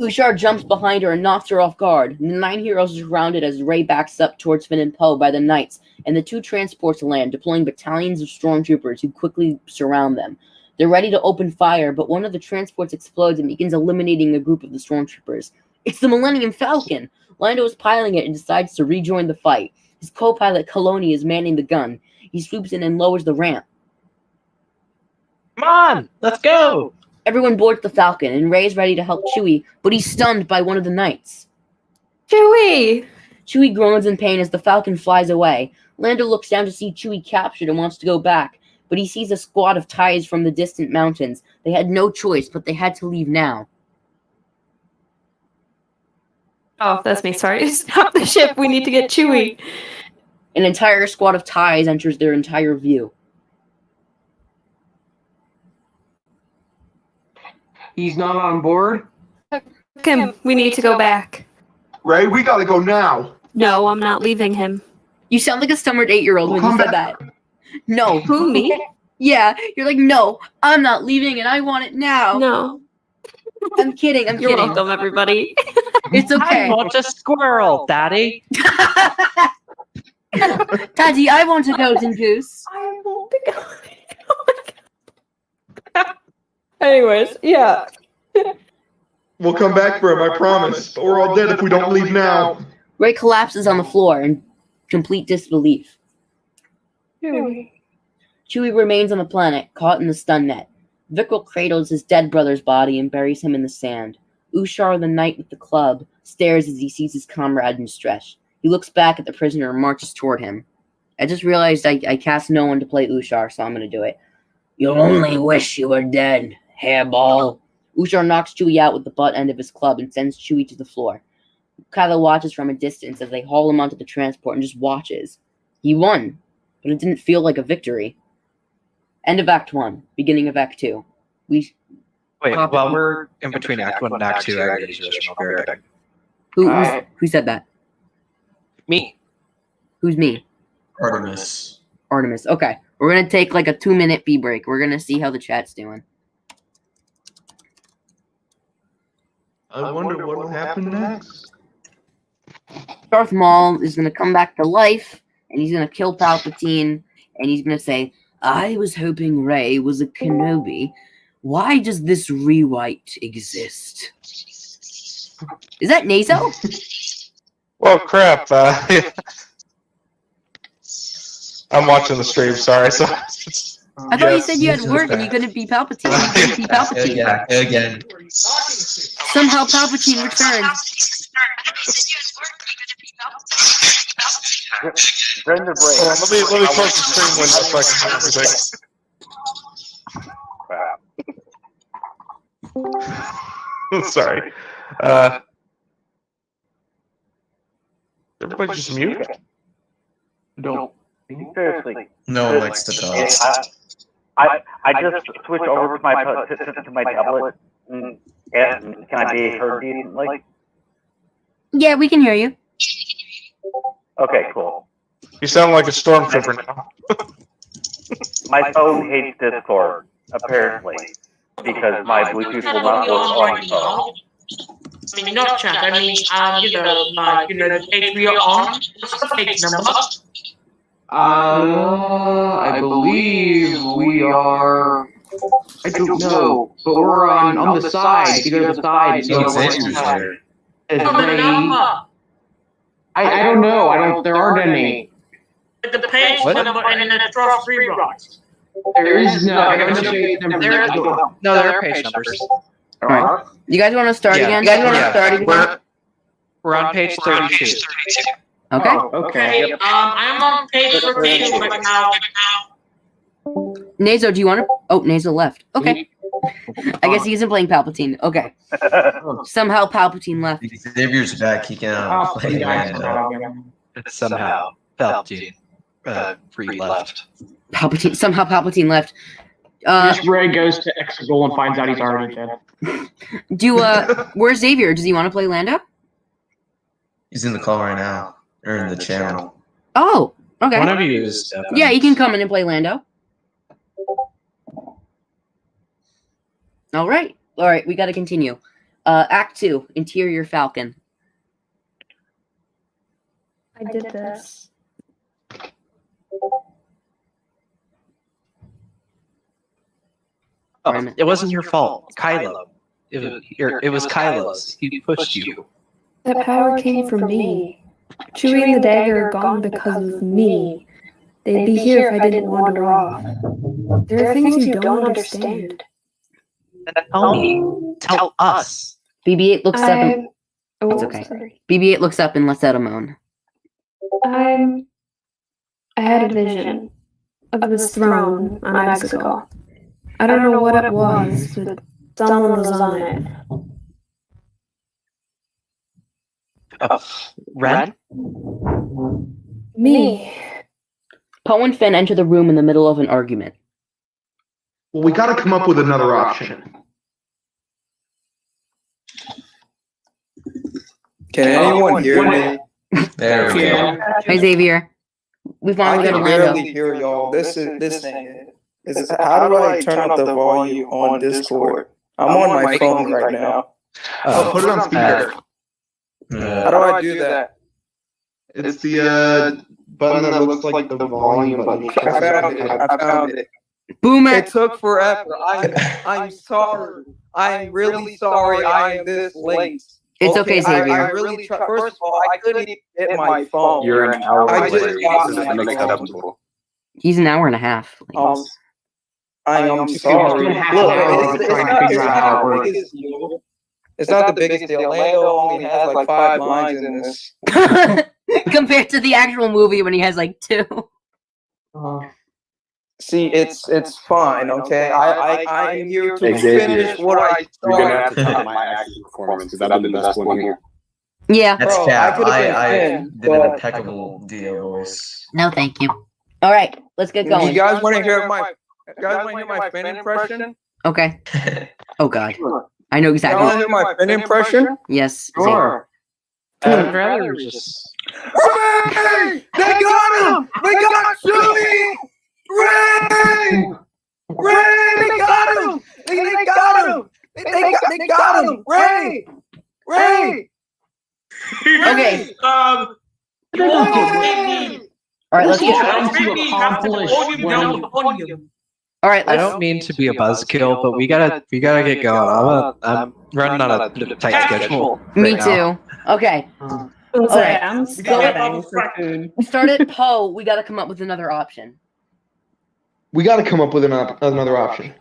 Ushar jumps behind her and knocks her off guard. The 9 heroes are surrounded as Rey backs up towards Finn and Poe by the Knights, and the 2 transports land, deploying battalions of stormtroopers who quickly surround them. They're ready to open fire, but one of the transports explodes and begins eliminating a group of the stormtroopers. It's the Millennium Falcon! Lando is piloting it and decides to rejoin the fight. His co-pilot Kaloni is manning the gun. He swoops in and lowers the ramp. Come on, let's go! Everyone boards the Falcon, and Rey's ready to help Chewie, but he's stunned by one of the Knights. Chewie! Chewie groans in pain as the Falcon flies away. Lando looks down to see Chewie captured and wants to go back, but he sees a squad of TIEs from the distant mountains. They had no choice, but they had to leave now. Oh, that's me. Sorry. Stop the ship. We need to get Chewie. An entire squad of TIEs enters their entire view. He's not on board? Kim, we need to go back. Rey, we gotta go now. No, I'm not leaving him. You sound like a stummered 8-year-old when you said that. No. Who, me? Yeah, you're like, no, I'm not leaving and I want it now. No. I'm kidding, I'm You're kidding. welcome, everybody. It's okay. I want a squirrel, Daddy. Daddy, I want a golden goose. I want to go. Anyways, yeah. We'll come back for him, I promise. But we're all dead if we don't leave now. Rey collapses on the floor in complete disbelief. Chewie remains on the planet, caught in the stun net. Vikral cradles his dead brother's body and buries him in the sand. Ushar, the knight with the club, stares as he sees his comrade in distress. He looks back at the prisoner and marches toward him. I just realized I cast no one to play Ushar, so I'm going to do it. You'll only wish you were dead, hairball. Ushar knocks Chewie out with the butt end of his club and sends Chewie to the floor. Kylo watches from a distance as they haul him onto the transport and just watches. He won, but it didn't feel like a victory. End of Act 1, beginning of Act 2. Wait, while we're in between Act 1 and Act 2, I gotta use your I'll be right back. Who said that? Me. Who's me? Artemis. Artemis. Okay. We're going to take like a 2-minute pee break. We're going to see how the chat's doing. I wonder what will happen next. Darth Maul is going to come back to life, and he's going to kill Palpatine, and he's going to say, I was hoping Rey was a Kenobi. Why does this rewrite exist? Is that Nazo? Well, crap. I'm watching the stream, sorry. So, I thought you said you had work and you couldn't be Palpatine. You couldn't be Palpatine. Again. Somehow Palpatine returned. During the break. let me close the stream window so I can hear everything. Sorry. Everybody just mute? No. Seriously. No one likes to talk. I just switched over to my tablet. And can I be heard decently? Yeah, we can hear you. Okay, cool. You sound like a stormtrooper now. My phone hates Discord, apparently, because my Bluetooth will not work on my phone. I mean, not chat. I mean, the page we are on. What's the page number? I believe we are. I don't know, but we're on the side. You go to the side. I don't know. There aren't any. The page number and the draw rewrites. There is no. No, there are page numbers. All right. You guys want to start again? You guys want to start again? We're on page 32. Okay. Okay. I'm on page 32 right now. Nazo, do you want to? Oh, Nazo left. Okay. I guess he isn't playing Palpatine. Okay. Somehow Palpatine left. Xavier's back. He can play Lando. Somehow Palpatine left. Somehow Palpatine left. Just Rey goes to Exegol and finds out he's already dead. Where's Xavier? Does he want to play Lando? He's in the call right now. Or in the channel. Oh, okay. One of you is yeah, he can come in and play Lando. All right, we got to continue. Act 2, Interior Falcon. I did this. Oh, it wasn't your fault, Kylo. It was Kylo's. He pushed you. That power came from me. Chewie and the dagger are gone because of me. They'd be here if I didn't wander off. There are things you don't understand. Tell me. Tell us. BB-8 looks up and... Oh, It's okay. sorry. BB-8 looks up and lets out a moan. I had a vision of this throne on Exegol. I don't know what it was, but someone was on it. Ren? Me. Poe and Finn enter the room in the middle of an argument. Well, we gotta come up with another option. Can anyone hear me? There we go. Hi, Xavier. We finally got a I can Lando. barely hear y'all. This thing is how do I turn up the volume on Discord? I'm on my phone right now. Put it on speaker. How do I do that? It's the button that looks like the volume button. I found it. Boom it took forever. I'm sorry. I'm really sorry I am this late. It's okay, Xavier. I really tried. First of all, I couldn't even get my phone. You're an hour I late. just got This my doesn't make phone. sense. He's an hour and a half. I am sorry. Look, it's not the biggest deal. Lando only has like 5 lines in this. Compared to the actual movie when he has like 2. See, it's fine, okay? I am here to Xavier, finish what I you're gonna have started. to top my acting performance because I've been the best one here. Yeah. That's Bro, cap. I could've been I Finn, did an but- impeccable Dio voice. No, thank you. All right, let's get going. You guys want to hear my Finn impression? Okay. Oh God, I know You exactly. want to hear my Finn impression? Yes. Sure. I'd rather just. Ray! They got him! They got Chewie! Ray! Ray! They got him! They got him! They got him! Ray! Ray! Okay. All right, let's get. All right, I let's. don't mean to be a buzzkill, but we gotta get going. I'm running on a tight schedule. Me right too. now. Okay. All right. I'm starving for food. We started Poe. We got to come up with another option. We gotta come up with another option.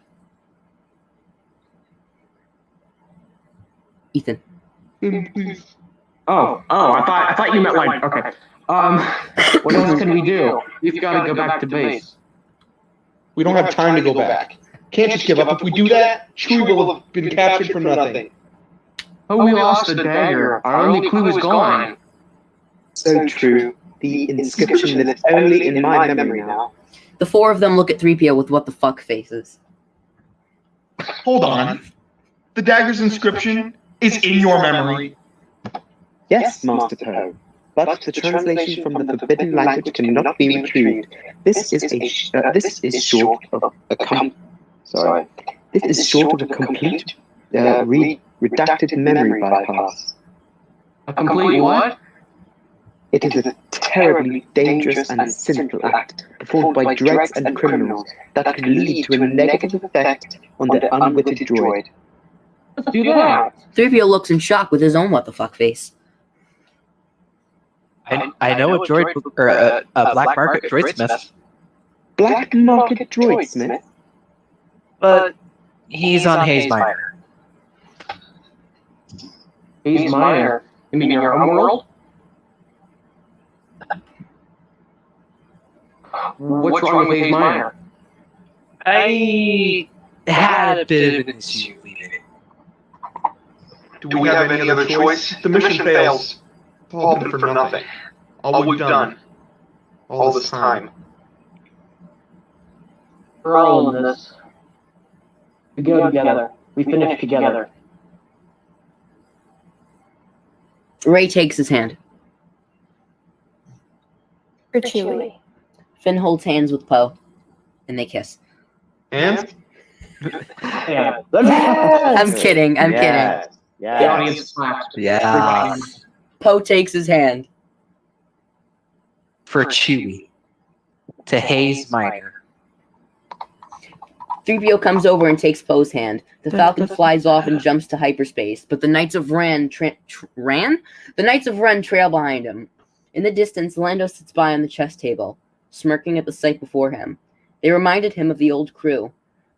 Ethan. Oh, I thought you meant like, okay. What else can we do? We've got to go back to base. We don't have time to go back. Can't just give up. If we do that, Chewie will have been captured for nothing. Oh, we lost the dagger. Our only clue is gone. So true. The inscription lives only in my memory now. The 4 of them look at 3PO with what the fuck faces. Hold on. The dagger's inscription is in your memory. Yes, Master Poe. But the translation from the forbidden language cannot be retrieved. This is short of a complete redacted memory bypass. A complete what? It is a terribly dangerous and sinful act performed by dregs and criminals that could lead to a negative effect on the unwitted droid. Let's do that. 3PO looks in shock with his own what the fuck face. I know a droid or a black market droidsmith, Black market droidsmith? but he's on Hayes Minor. He's minor. You mean your home world? What's wrong with Hayes Minor? I had a bit of an issue leaving it. Do we have any other choice? The mission fails. It's all been for nothing. All we've done. All this time. We're all in this. We go together. We finish together. Ray takes his hand. For Chewie. Finn holds hands with Poe, and they kiss. And? Yeah. I'm kidding. I'm kidding. Yeah. The audience clapped. Yeah. Poe takes his hand. For Chewie. To Hayes Minor. 3PO comes over and takes Poe's hand. The Falcon flies off and jumps to hyperspace, but the Knights of Ren The Knights of Ren trail behind him. In the distance, Lando sits by on the chess table, smirking at the sight before him. They reminded him of the old crew.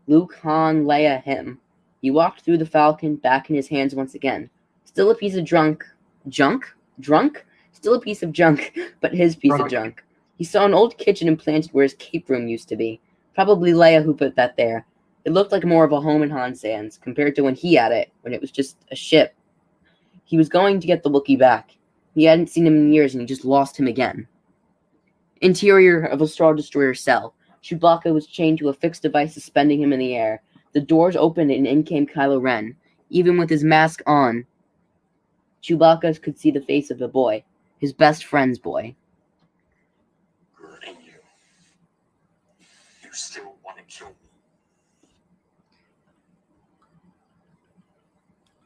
Luke, Han, Leia, him. He walked through the Falcon, back in his hands once again. Still a piece of junk? Still a piece of junk, but his piece of junk. He saw an old kitchen implanted where his cape room used to be. Probably Leia who put that there. It looked like more of a home in Han's hands, compared to when he had it, when it was just a ship. He was going to get the Wookiee back. He hadn't seen him in years, and he just lost him again. Interior of a Star Destroyer cell. Chewbacca was chained to a fixed device suspending him in the air. The doors opened and in came Kylo Ren. Even with his mask on, Chewbacca could see the face of the boy. His best friend's boy. Good in you. You still want to kill me?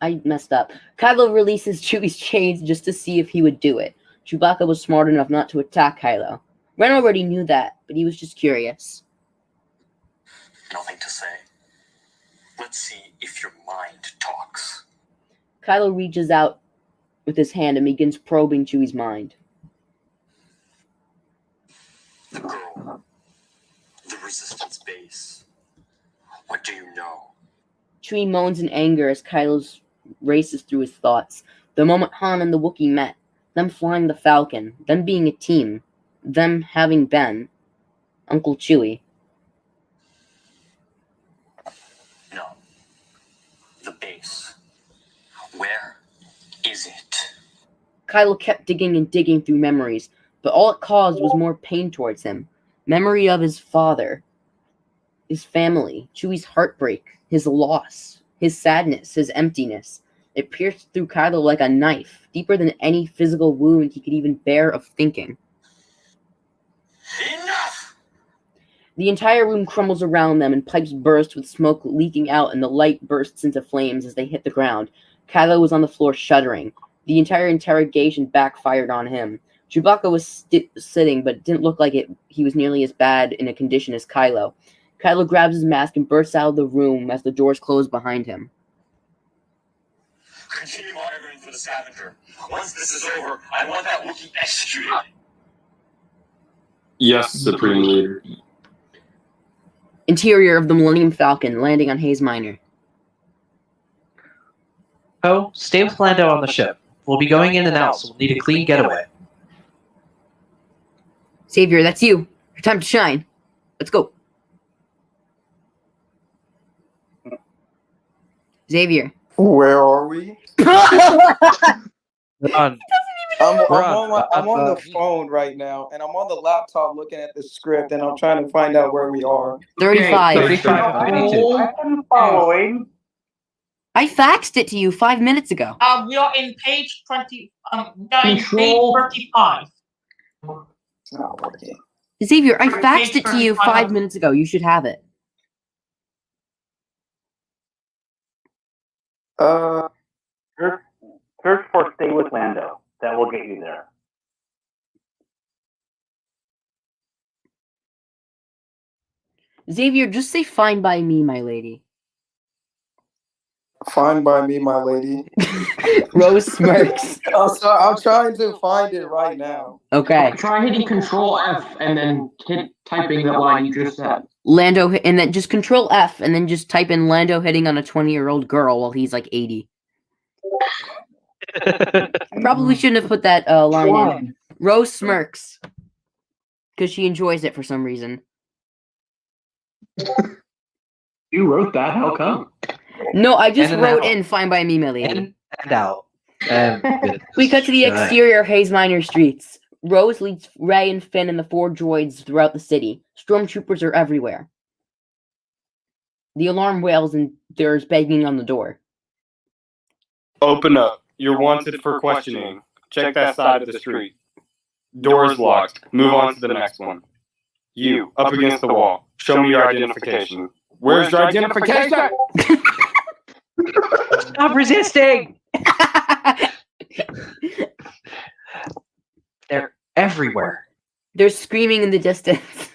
I messed up. Kylo releases Chewie's chains just to see if he would do it. Chewbacca was smart enough not to attack Kylo. Ren already knew that, but he was just curious. Nothing to say. Let's see if your mind talks. Kylo reaches out with his hand and begins probing Chewie's mind. The girl. The Resistance base. What do you know? Chewie moans in anger as Kylo races through his thoughts. The moment Han and the Wookiee met, them flying the Falcon, them being a team, them having been Uncle Chewie. No. The base. Where is it? Kylo kept digging and digging through memories, but all it caused was more pain towards him. Memory of his father, his family, Chewie's heartbreak, his loss, his sadness, his emptiness. It pierced through Kylo like a knife, deeper than any physical wound he could even bear of thinking. Enough! The entire room crumbles around them and pipes burst with smoke leaking out and the light bursts into flames as they hit the ground. Kylo was on the floor shuddering. The entire interrogation backfired on him. Chewbacca was sitting, but it didn't look like he was nearly as bad in a condition as Kylo. Kylo grabs his mask and bursts out of the room as the doors close behind him. Continue monitoring for the scavenger. Once this is over, I want that Wookiee executed. Yes, Supreme Leader. Interior of the Millennium Falcon, landing on Hayes Minor. Poe, stay with Lando on the ship. We'll be going in and out, so we'll need a clean getaway. Xavier, that's you. Your time to shine. Let's go. Xavier. Where are we? Run. I'm on the phone right now, and I'm on the laptop looking at the script, and I'm trying to find out where we are. 35. 35. I'm following. I faxed it to you 5 minutes ago. We are in page 20. We are in page Control. 35. It's not working. Xavier, I faxed it to you 5 minutes ago. You should have it. Search for Stay with Lando. That will get you there. Xavier, just say fine by me, my lady. Fine by me, my lady. Rose smirks. I'm trying to find it right now. Okay. Try hitting Control F and then typing that line you just said. Lando, and then just Control F, and then just type in Lando hitting on a 20-year-old girl while he's like 80. Probably shouldn't have put that line in. Rose smirks. Because she enjoys it for some reason. You wrote that? How come? No, I just And wrote out. in fine by me, my lady. In and out. And We cut to the exterior of Hayes Minor streets. Rose leads Rey and Finn and the 4 droids throughout the city. Stormtroopers are everywhere. The alarm wails and there's banging on the door. Open up. You're wanted for questioning. Check that side of the street. Door's locked. Move on to the next one. You, up against the wall. Show me your identification. Where's your identification? Stop resisting! They're everywhere. They're screaming in the distance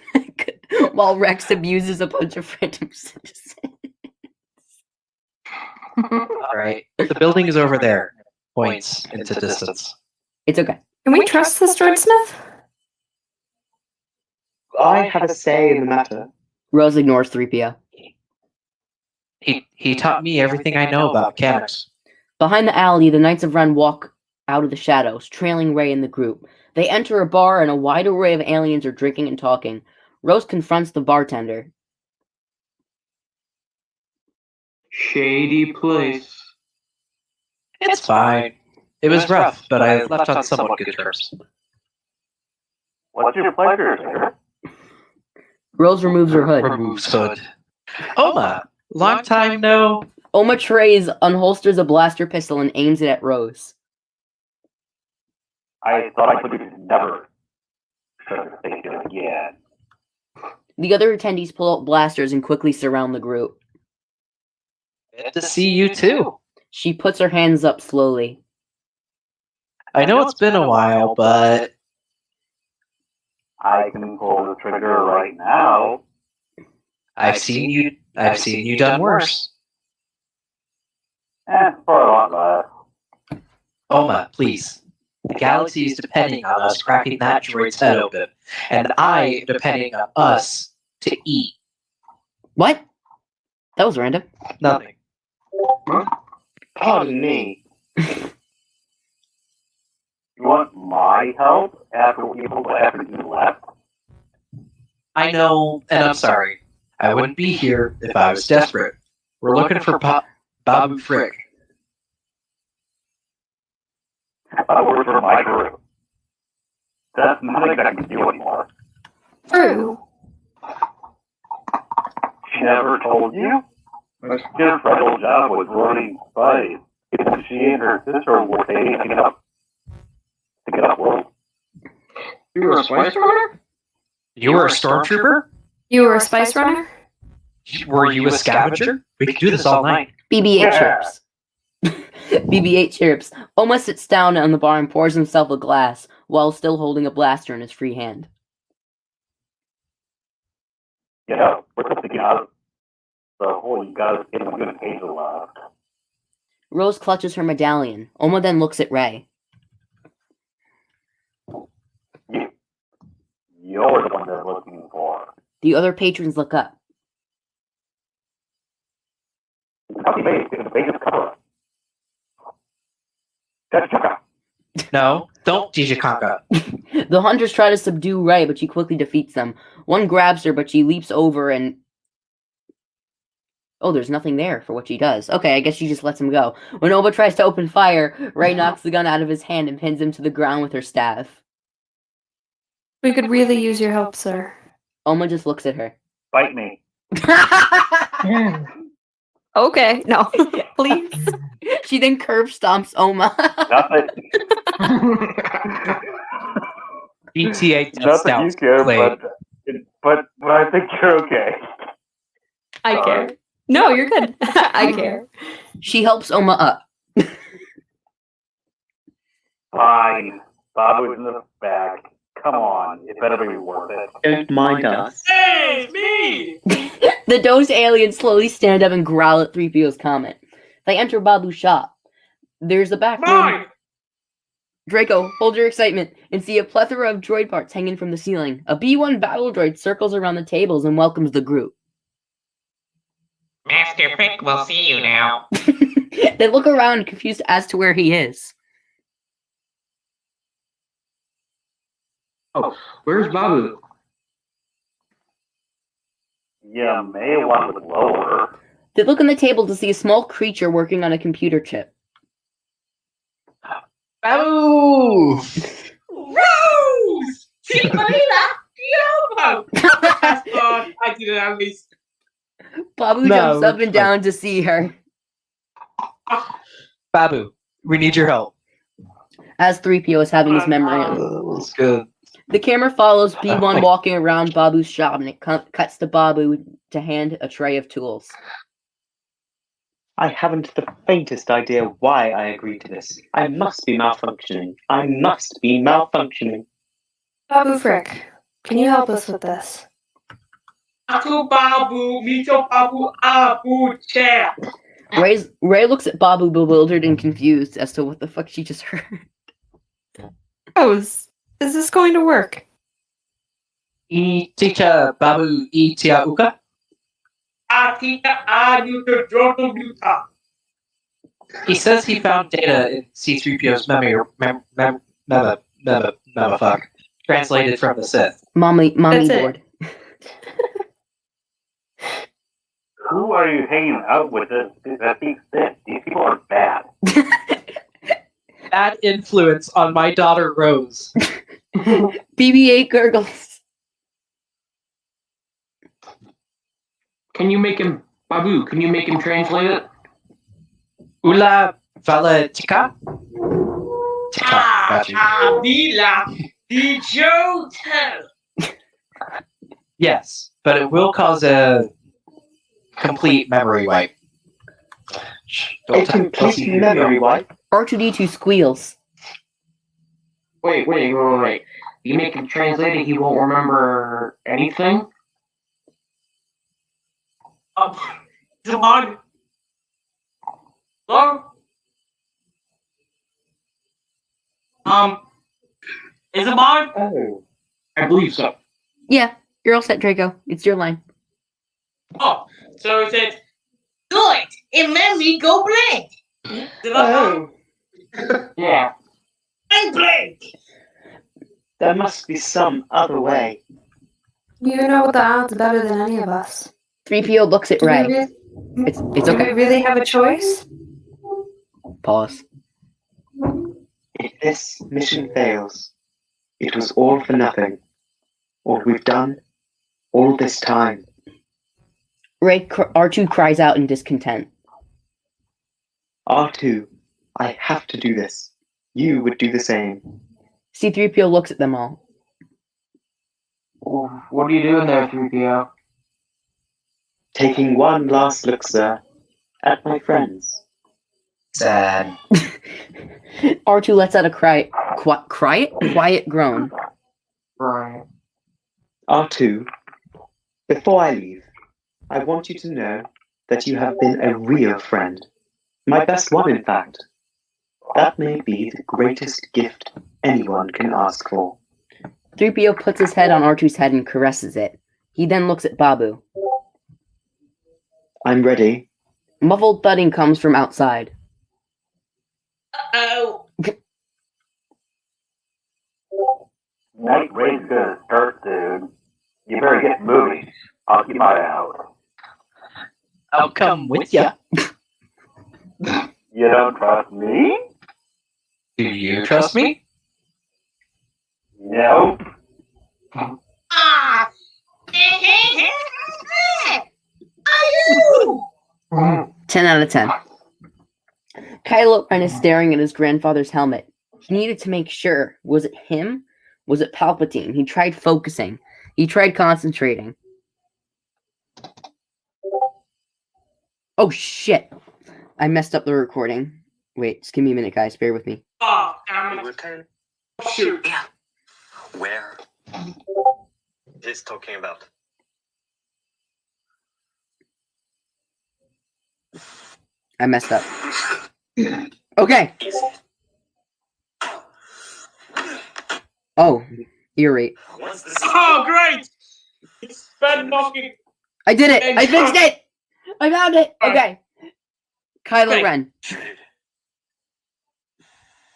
while Rex abuses a bunch of random citizens. All right. The building is over there. Points into distance. It's okay. Can we trust this droidsmith? I have a say in the matter. Rose ignores 3PO. He taught me everything I know about mechanics. Behind the alley, the Knights of Ren walk out of the shadows, trailing Rey and the group. They enter a bar and a wide array of aliens are drinking and talking. Rose confronts the bartender. Shady place. It's fine. It was rough, but I left on somewhat good terms. What's your pleasure, sir? Rose removes her hood. Removes hood. Oma, long time no. Oma Tres unholsters a blaster pistol and aims it at Rose. I thought I could never think it again. The other attendees pull out blasters and quickly surround the group. Good to see you too. She puts her hands up slowly. I know it's been a while, but I can pull the trigger right now. I've seen you done worse. For a lot less. Oma, please. The galaxy is depending on us cracking that droid's head open, and I am depending on us to eat. What? That was random. Nothing. Pardon me. You want my help after you left? I know, and I'm sorry. I wouldn't be here if I was desperate. We're looking for Babu Frik. I work for my group. That's nothing I can do anymore. True. She never told you? His real job was running spies. She and her sister were taking up to get up world. You were a spice runner? You were a stormtrooper? You were a spice runner? Were you a scavenger? We could do this all night. BB-8 chirps. BB-8 chirps. Oma sits down on the bar and pours himself a glass while still holding a blaster in his free hand. Yeah, we're thinking out of the hole. You gotta get a good page alive. Rose clutches her medallion. Oma then looks at Rey. You're the one they're looking for. The other patrons look up. The biggest cover. No, don't Dijakanka. The hunters try to subdue Rey, but she quickly defeats them. One grabs her, but she leaps over and... Oh, there's nothing there for what she does. Okay, I guess she just lets him go. When Oma tries to open fire, Rey knocks the gun out of his hand and pins him to the ground with her staff. We could really use your help, sir. Oma just looks at her. Bite me. Okay, no, please. She then curb stomps Oma. BTA Not that you care, but I think you're okay. I care. No, you're good. I care. She helps Oma up. Fine. Babu's in the back. Come on, it better be worth it. Don't mind us. Hey, me! The dosed aliens slowly stand up and growl at 3PO's comment. They enter Babu's shop. There's a back room. Draco, hold your excitement and see a plethora of droid parts hanging from the ceiling. A B-1 battle droid circles around the tables and welcomes the group. Master Frik will see you now. They look around confused as to where he is. Oh, where's Babu? Yeah, may want to lower. They look on the table to see a small creature working on a computer chip. Babu! Rose! I did it at least. Babu jumps up and down to see her. Babu, we need your help. As 3PO is having his memory on. That's good. The camera follows B1 walking around Babu's shop and it cuts to Babu to hand a tray of tools. I haven't the faintest idea why I agreed to this. I must be malfunctioning. I must be malfunctioning. Babu Frik, can you help us with this? Aku Babu, Mito Babu, Abu Chair. Ray looks at Babu bewildered and confused as to what the fuck she just heard. Is this going to work? Teacher Babu Itia Uka? He says he found data in C-3PO's fuck, translated from the Sith. Mommy board. Who are you hanging out with that thinks this? These people are bad. Bad influence on my daughter Rose. BB-8 gurgles. Can you make him, Babu, can you make him translate it? Ula Vala Tika? Got you. Abila, the Jotel. Yes, but it will cause a complete memory wipe. A complete memory wipe? R2-D2 squeals. Wait. You make him translate it, he won't remember anything? Zaman. Hello? Is it mine? Oh, I believe so. Yeah, you're all set, Draco. It's your line. Oh, so it said, good, it made me go blank. Oh. Yeah. I'm blank. There must be some other way. You know the odds better than any of us. 3PO looks at Ray. It's Do okay. we really have a choice? Pause. If this mission fails, it was all for nothing. All we've done, all this time. R2 cries out in discontent. R2, I have to do this. You would do the same. C-3PO looks at them all. What are you doing there, 3PO? Taking one last look, sir, at my friends. Sad. R2 lets out a quiet groan. Right. R2, before I leave, I want you to know that you have been a real friend. My best one, in fact. That may be the greatest gift anyone can ask for. 3PO puts his head on R2's head and caresses it. He then looks at Babu. I'm ready. Muffled thudding comes from outside. Oh. Night raid's gonna start soon. You better get moving. I'll keep my eye out. I'll come with ya. You don't trust me? Do you trust me? No. Ah. 10 out of 10. Kylo Ren is staring at his grandfather's helmet. He needed to make sure. Was it him? Was it Palpatine? He tried focusing. He tried concentrating. Oh, shit. I messed up the recording. Wait, just give me a minute, guys. Bear with me. Oh, damn it. Shoot. Where? He's talking about. I messed up. Okay. Oh, ear rape. Oh, great! It's bad knocking. I did it! I fixed it! I found it! Okay. Kylo Okay. Ren.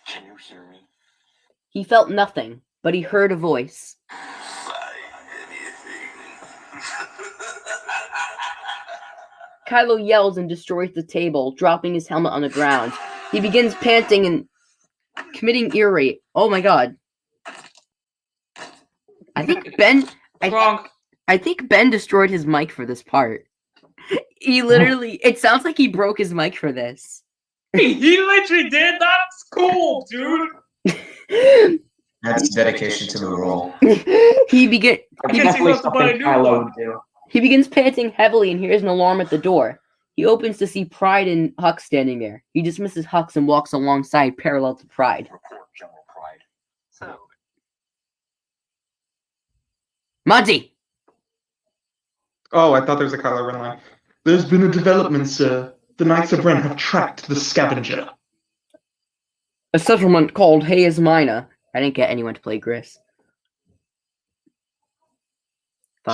Can you hear me? He felt nothing, but he heard a voice. Kylo yells and destroys the table, dropping his helmet on the ground. He begins panting and committing ear rape. Oh my god. I think Ben destroyed his mic for this part. He literally, it sounds like he broke his mic for this. He literally did. That's cool, dude. That's dedication to the role. He begins Definitely something Kylo would do. He begins panting heavily and hears an alarm at the door. He opens to see Pryde and Hux standing there. He dismisses Hux and walks alongside, parallel to Pryde. Report, General Pryde. So, Monty! Oh, I thought there was a Kylo Ren line. There's been a development, sir. The Knights of Ren have tracked the scavenger. A settlement called Hayes Minor. I didn't get anyone to play Gris.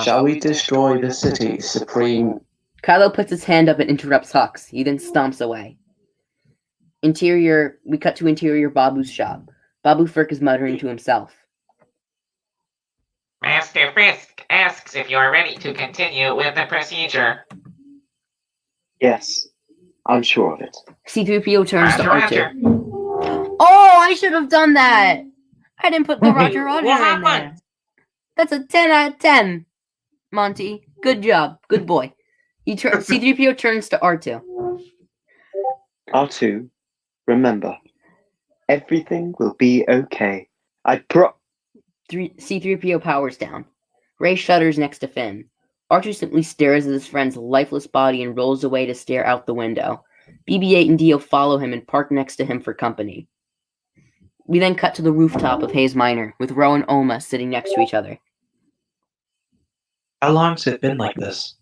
Shall we destroy the city, Supreme? Kylo puts his hand up and interrupts Hux. He then stomps away. We cut to interior Babu's shop. Babu Frik is muttering to himself. Master Frisk asks if you are ready to continue with the procedure. Yes, I'm sure of it. C-3PO turns to Roger, R2. Oh, I should have done that! I didn't put the Roger What in there. happened? That's a 10 out of 10. Monty, good job. Good boy. C-3PO turns to R2. R2, remember, everything will be okay. C-3PO powers down. Rey shudders next to Finn. R2 simply stares at his friend's lifeless body and rolls away to stare out the window. BB-8 and Dio follow him and park next to him for company. We then cut to the rooftop of Hayes Minor, with Ro and Oma sitting next to each other. How long's it been like this?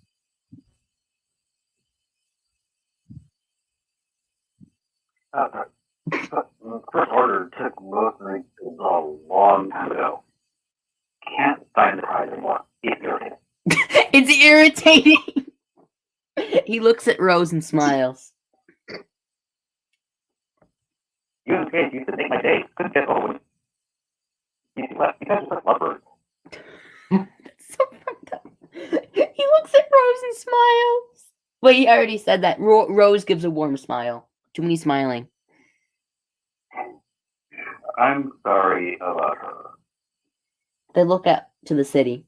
First order took most of it a long time ago. Can't find the prize anymore. It's irritating. It's irritating! He looks at Rose and smiles. You guys used to make my day. Couldn't get over it. You guys are such lovebirds. He looks at Rose and smiles. Wait, I already said that. Rose gives a warm smile. Too many smiling. I'm sorry about her. They look out to the city.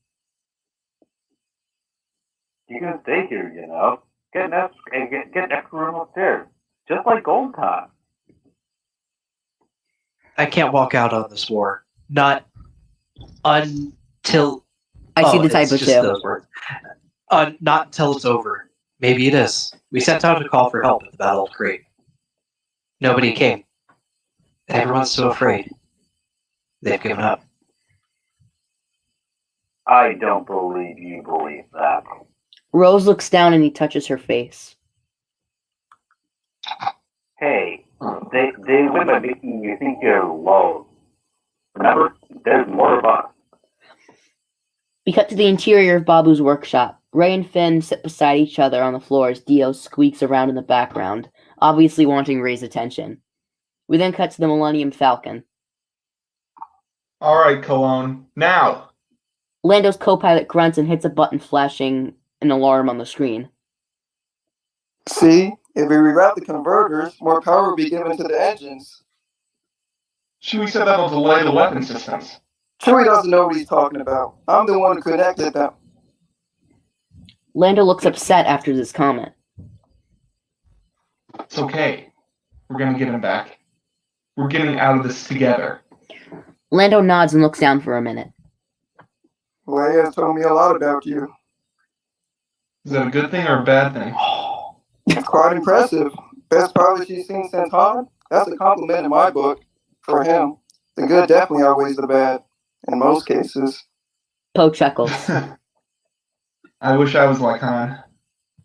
You can stay here, you know. Get an extra room upstairs. Just like old times. I can't walk out on this war. Not until... I see the typo it's just too. those words. Not until it's over. Maybe it is. We sent out a call for help at the Battle of Crete. Nobody came. Everyone's so afraid. They've given up. I don't believe you believe that. Rose looks down and he touches her face. Hey, they win by making you think you're low. Remember, there's more of us. We cut to the interior of Babu's workshop. Rey and Finn sit beside each other on the floor as Dio squeaks around in the background, obviously wanting Rey's attention. We then cut to the Millennium Falcon. Alright, Cologne. Now! Lando's co-pilot grunts and hits a button flashing an alarm on the screen. See, if we reroute the converters, more power will be given to the engines. Chewie said that'll delay the weapon systems. Chewie doesn't know what he's talking about. I'm the one who connected them. Lando looks upset after this comment. It's okay. We're gonna get him back. We're getting out of this together. Lando nods and looks down for a minute. Leia has told me a lot about you. Is that a good thing or a bad thing? It's quite impressive. Best pilot she's seen since Han? That's a compliment in my book. For him. The good definitely outweighs the bad. In most cases. Poe chuckles. I wish I was like Han.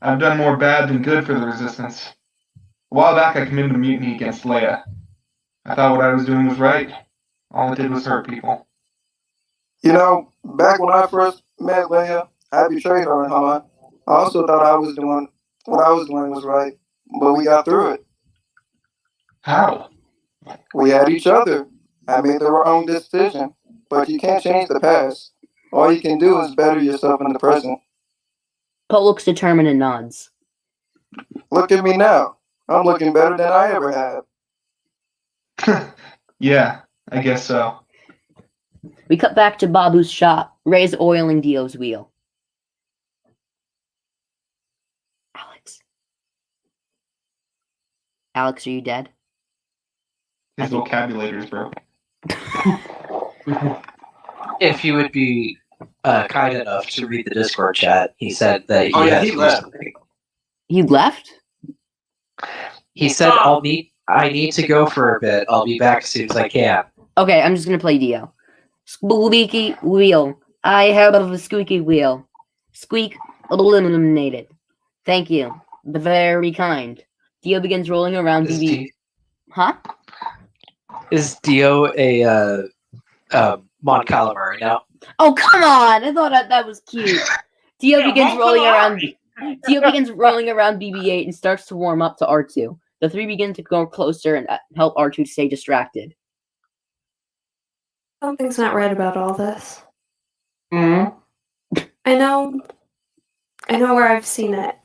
I've done more bad than good for the Resistance. A while back I committed a mutiny against Leia. I thought what I was doing was right. All it did was hurt people. You know, back when I first met Leia, I betrayed her and Han. I also thought I was doing what I was doing was right, but we got through it. How? We had each other. I made the wrong decision, but you can't change the past. All you can do is better yourself in the present. Poe looks determined and nods. Look at me now. I'm looking better than I ever have. Yeah, I guess so. We cut back to Babu's shop. Rey's oiling Dio's wheel. Alex, are you dead? His vocabulary's broken. If you would be kind enough to read the Discord chat, he said that he he left. He left? He said I need to go for a bit. I'll be back as soon as I can. Okay, I'm just gonna play Dio. Squeaky wheel. I have a squeaky wheel. Squeak eliminated. Thank you. Very kind. Dio begins rolling around BB. Huh? Is Dio a Mon Calamari now? Oh, come on! I thought that was cute. Dio begins rolling around. Dio begins rolling around BB-8 and starts to warm up to R2. The three begin to go closer and help R2 to stay distracted. Something's not right about all this. Hmm? I know where I've seen it.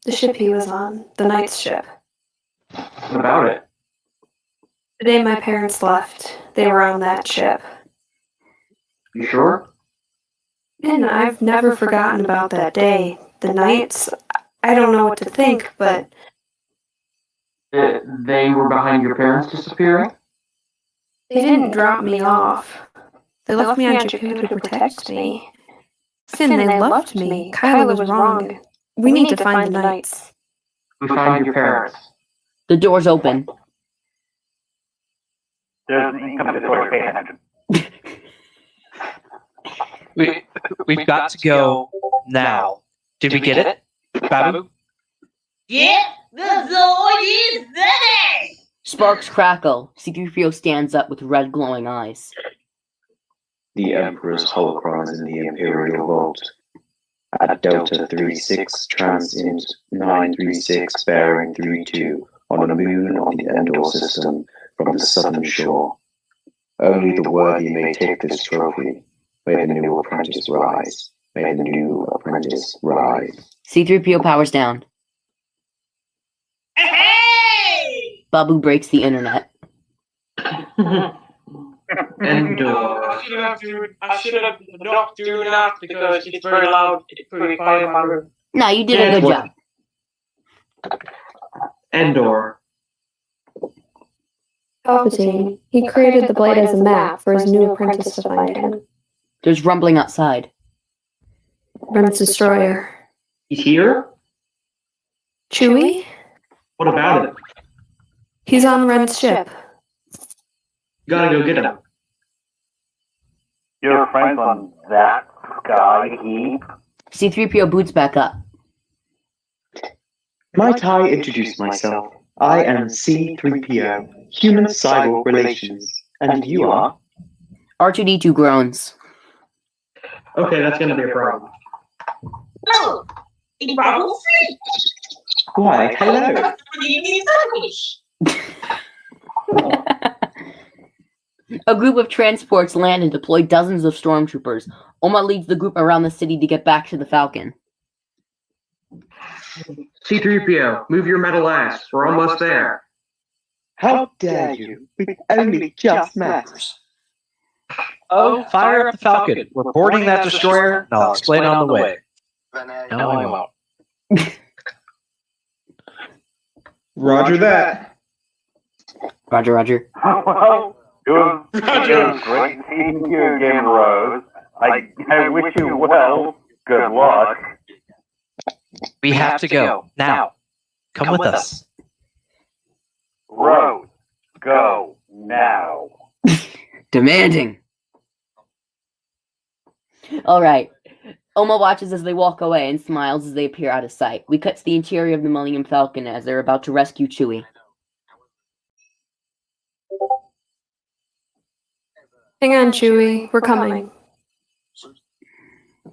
The ship he was on, the Knight's ship. What about it? The day my parents left, they were on that ship. You sure? And I've never forgotten about that day. The Knights, I don't know what to think, but... They were behind your parents disappearing? They didn't drop me off. They left me on Jakku to protect me. Finn, they loved me. Kylo was wrong. We need to find the Knights. We find your parents. The door's open. There's an incoming destroyer. Pay attention. We've got to go now. Did we get it, Babu? Yeah, the Zoid is there! Sparks crackle. C-3PO stands up with red glowing eyes. The Emperor's holocron is in the Imperial Vault. At Delta 36, Transint 936, bearing 32, on a moon on the Endor system from the southern shore. Only the worthy may take this trophy. May the new apprentice rise. May the new apprentice rise. C-3PO powers down. Hey! Babu breaks the internet. Endor. I should have not doing that because it's very loud. It's pretty quiet in my room. No, you did a good job. Endor. Palpatine. He created the blade as a map for his new apprentice to find him. There's rumbling outside. Ren's destroyer. He's here? Chewie? What about it? He's on Ren's ship. You gotta go get him. Your friends on that sky heap? C-3PO boots back up. Might I introduce myself? I am C-3PO, human-cyborg relations. And you are? R2-D2 groans. Okay, that's gonna be a problem. Oh, it's Babu Frik! Why, hello. A group of transports land and deploy dozens of stormtroopers. Oma leads the group around the city to get back to the Falcon. C-3PO, move your metal ass. We're almost there. How dare you? We've only just met. Oh, fire up the Falcon. We're boarding that destroyer, and I'll explain on the way. No, I won't. Roger that. Roger, roger. Well, it was great seeing you again, Rose. I wish you well. Good luck. We have to go. Now. Come with us. Rose, go now. Demanding. All right. Oma watches as they walk away and smiles as they appear out of sight. We cut to the interior of the Millennium Falcon as they're about to rescue Chewie. Hang on, Chewie. We're coming.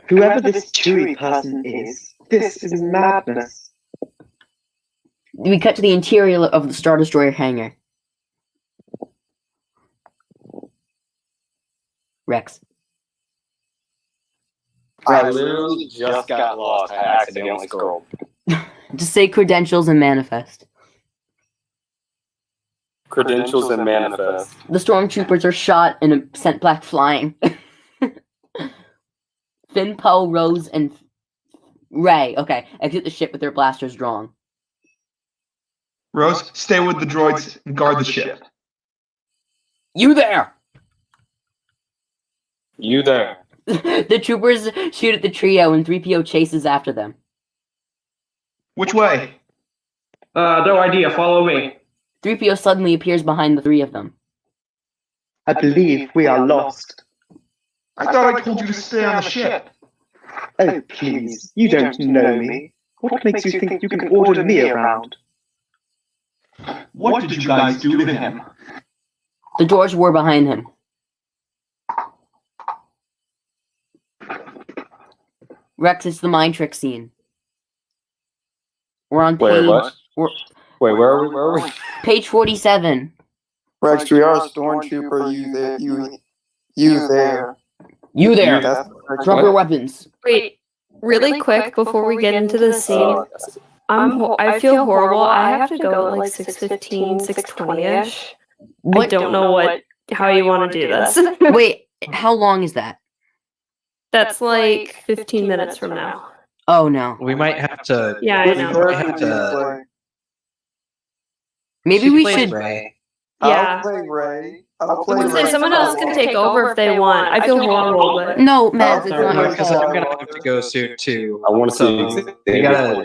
Whoever this Chewie person is, this is madness. We cut to the interior of the Star Destroyer hangar. Rex. I literally just got lost. I accidentally scrolled. Just say credentials and manifest. Credentials and manifest. The stormtroopers are shot and sent back flying. Finn, Poe, Rose, and Rey. Okay, exit the ship with their blasters drawn. Rose, stay with the droids and guard the ship. You there! You there. The troopers shoot at the trio and 3PO chases after them. Which way? No idea. Follow me. 3PO suddenly appears behind the three of them. I believe we are lost. I thought I told you to stay on the ship. Oh, please. You don't know me. What makes you think you can order me around? What did you guys do to him? The doors were behind him. Rex, it's the mind trick scene. We're on page. Wait, what? Wait, where are we? Page 47. Rex, we are a stormtrooper. You there. You there. That's Drop your weapons. Wait, really quick before we get into the scene. I feel horrible. I have to go at like 6:15, 6:20ish. I don't know how you want to do this. Wait, how long is that? That's like 15 minutes from now. Oh no. We might have to. Yeah, I know. We might have to. Maybe we should. Ray. Yeah. I'll play Ray. Someone else can take over if they want. I feel horrible, but no, Mads, it's not your Because fault. I'm gonna have to go soon too. I want to see. We gotta.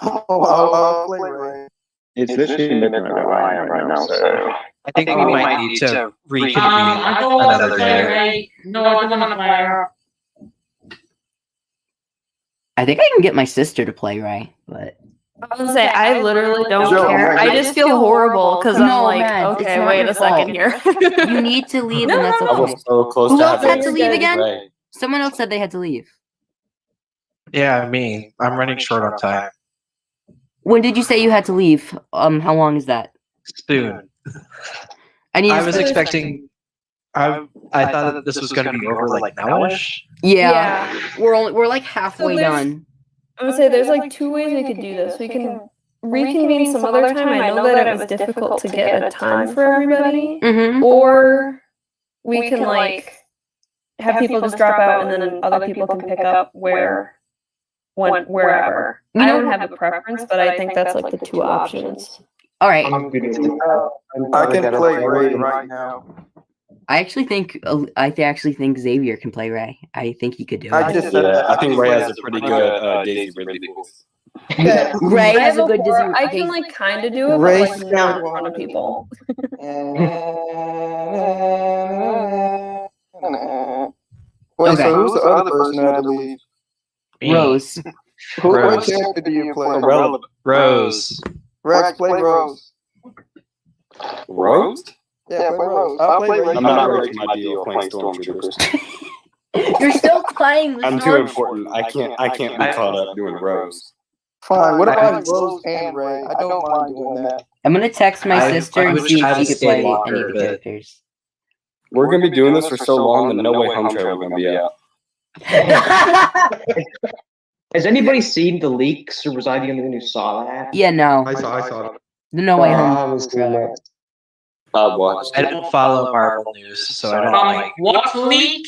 I'll play Ray. It's literally midnight where I am right now, so. I think we might need to reconvene I don't want to another play day. Ray. No, I don't want to play her. I think I can get my sister to play Ray, but I was gonna say I literally don't Joe, care. I just feel horrible because I'm No, like, Mads, it's okay, not wait your a second here. you need to leave, and that's I okay. was so close Who to else had having to leave again? Ray. Someone else said they had to leave. Yeah, me. I'm running short on time. When did you say you had to leave? How long is that? Soon. I was expecting. I thought that this was going to be over like nowish. Yeah. We're like halfway done. I'm gonna say there's like two ways we could do this. We can reconvene some other time. I know that it was difficult to get a time for everybody, or we can like have people just drop out and then other people can pick up wherever. I don't have a preference, but I think that's like the two options. All right. I can play Ray right now. I actually think Xavier can play Ray. I think he could do it. I think Ray has a pretty good Daisy Ridley voice. Ray has a good Daisy. I can like kind of do it, Ray but like not in front of people. Wait, so who's the other person that had to leave? Rose. What character do you play? Rose. Rex, play Rose. Rose? Yeah, play Rose. I'll play Ray. I'm not ready for my deal playing Stormtroopers. You're still playing the I'm too important. I can't be caught up doing Rose. Fine. What about Rose and Ray? I don't mind doing that. I'm gonna text my sister and see if she could play any of the characters. We're gonna be doing this for so long that No Way Home trailer is gonna be out. Has anybody seen the leaks, or was I the only one who saw that? Yeah, no. I saw it. The No Way Home. I watched. I don't follow Marvel news, so I don't like. What leak?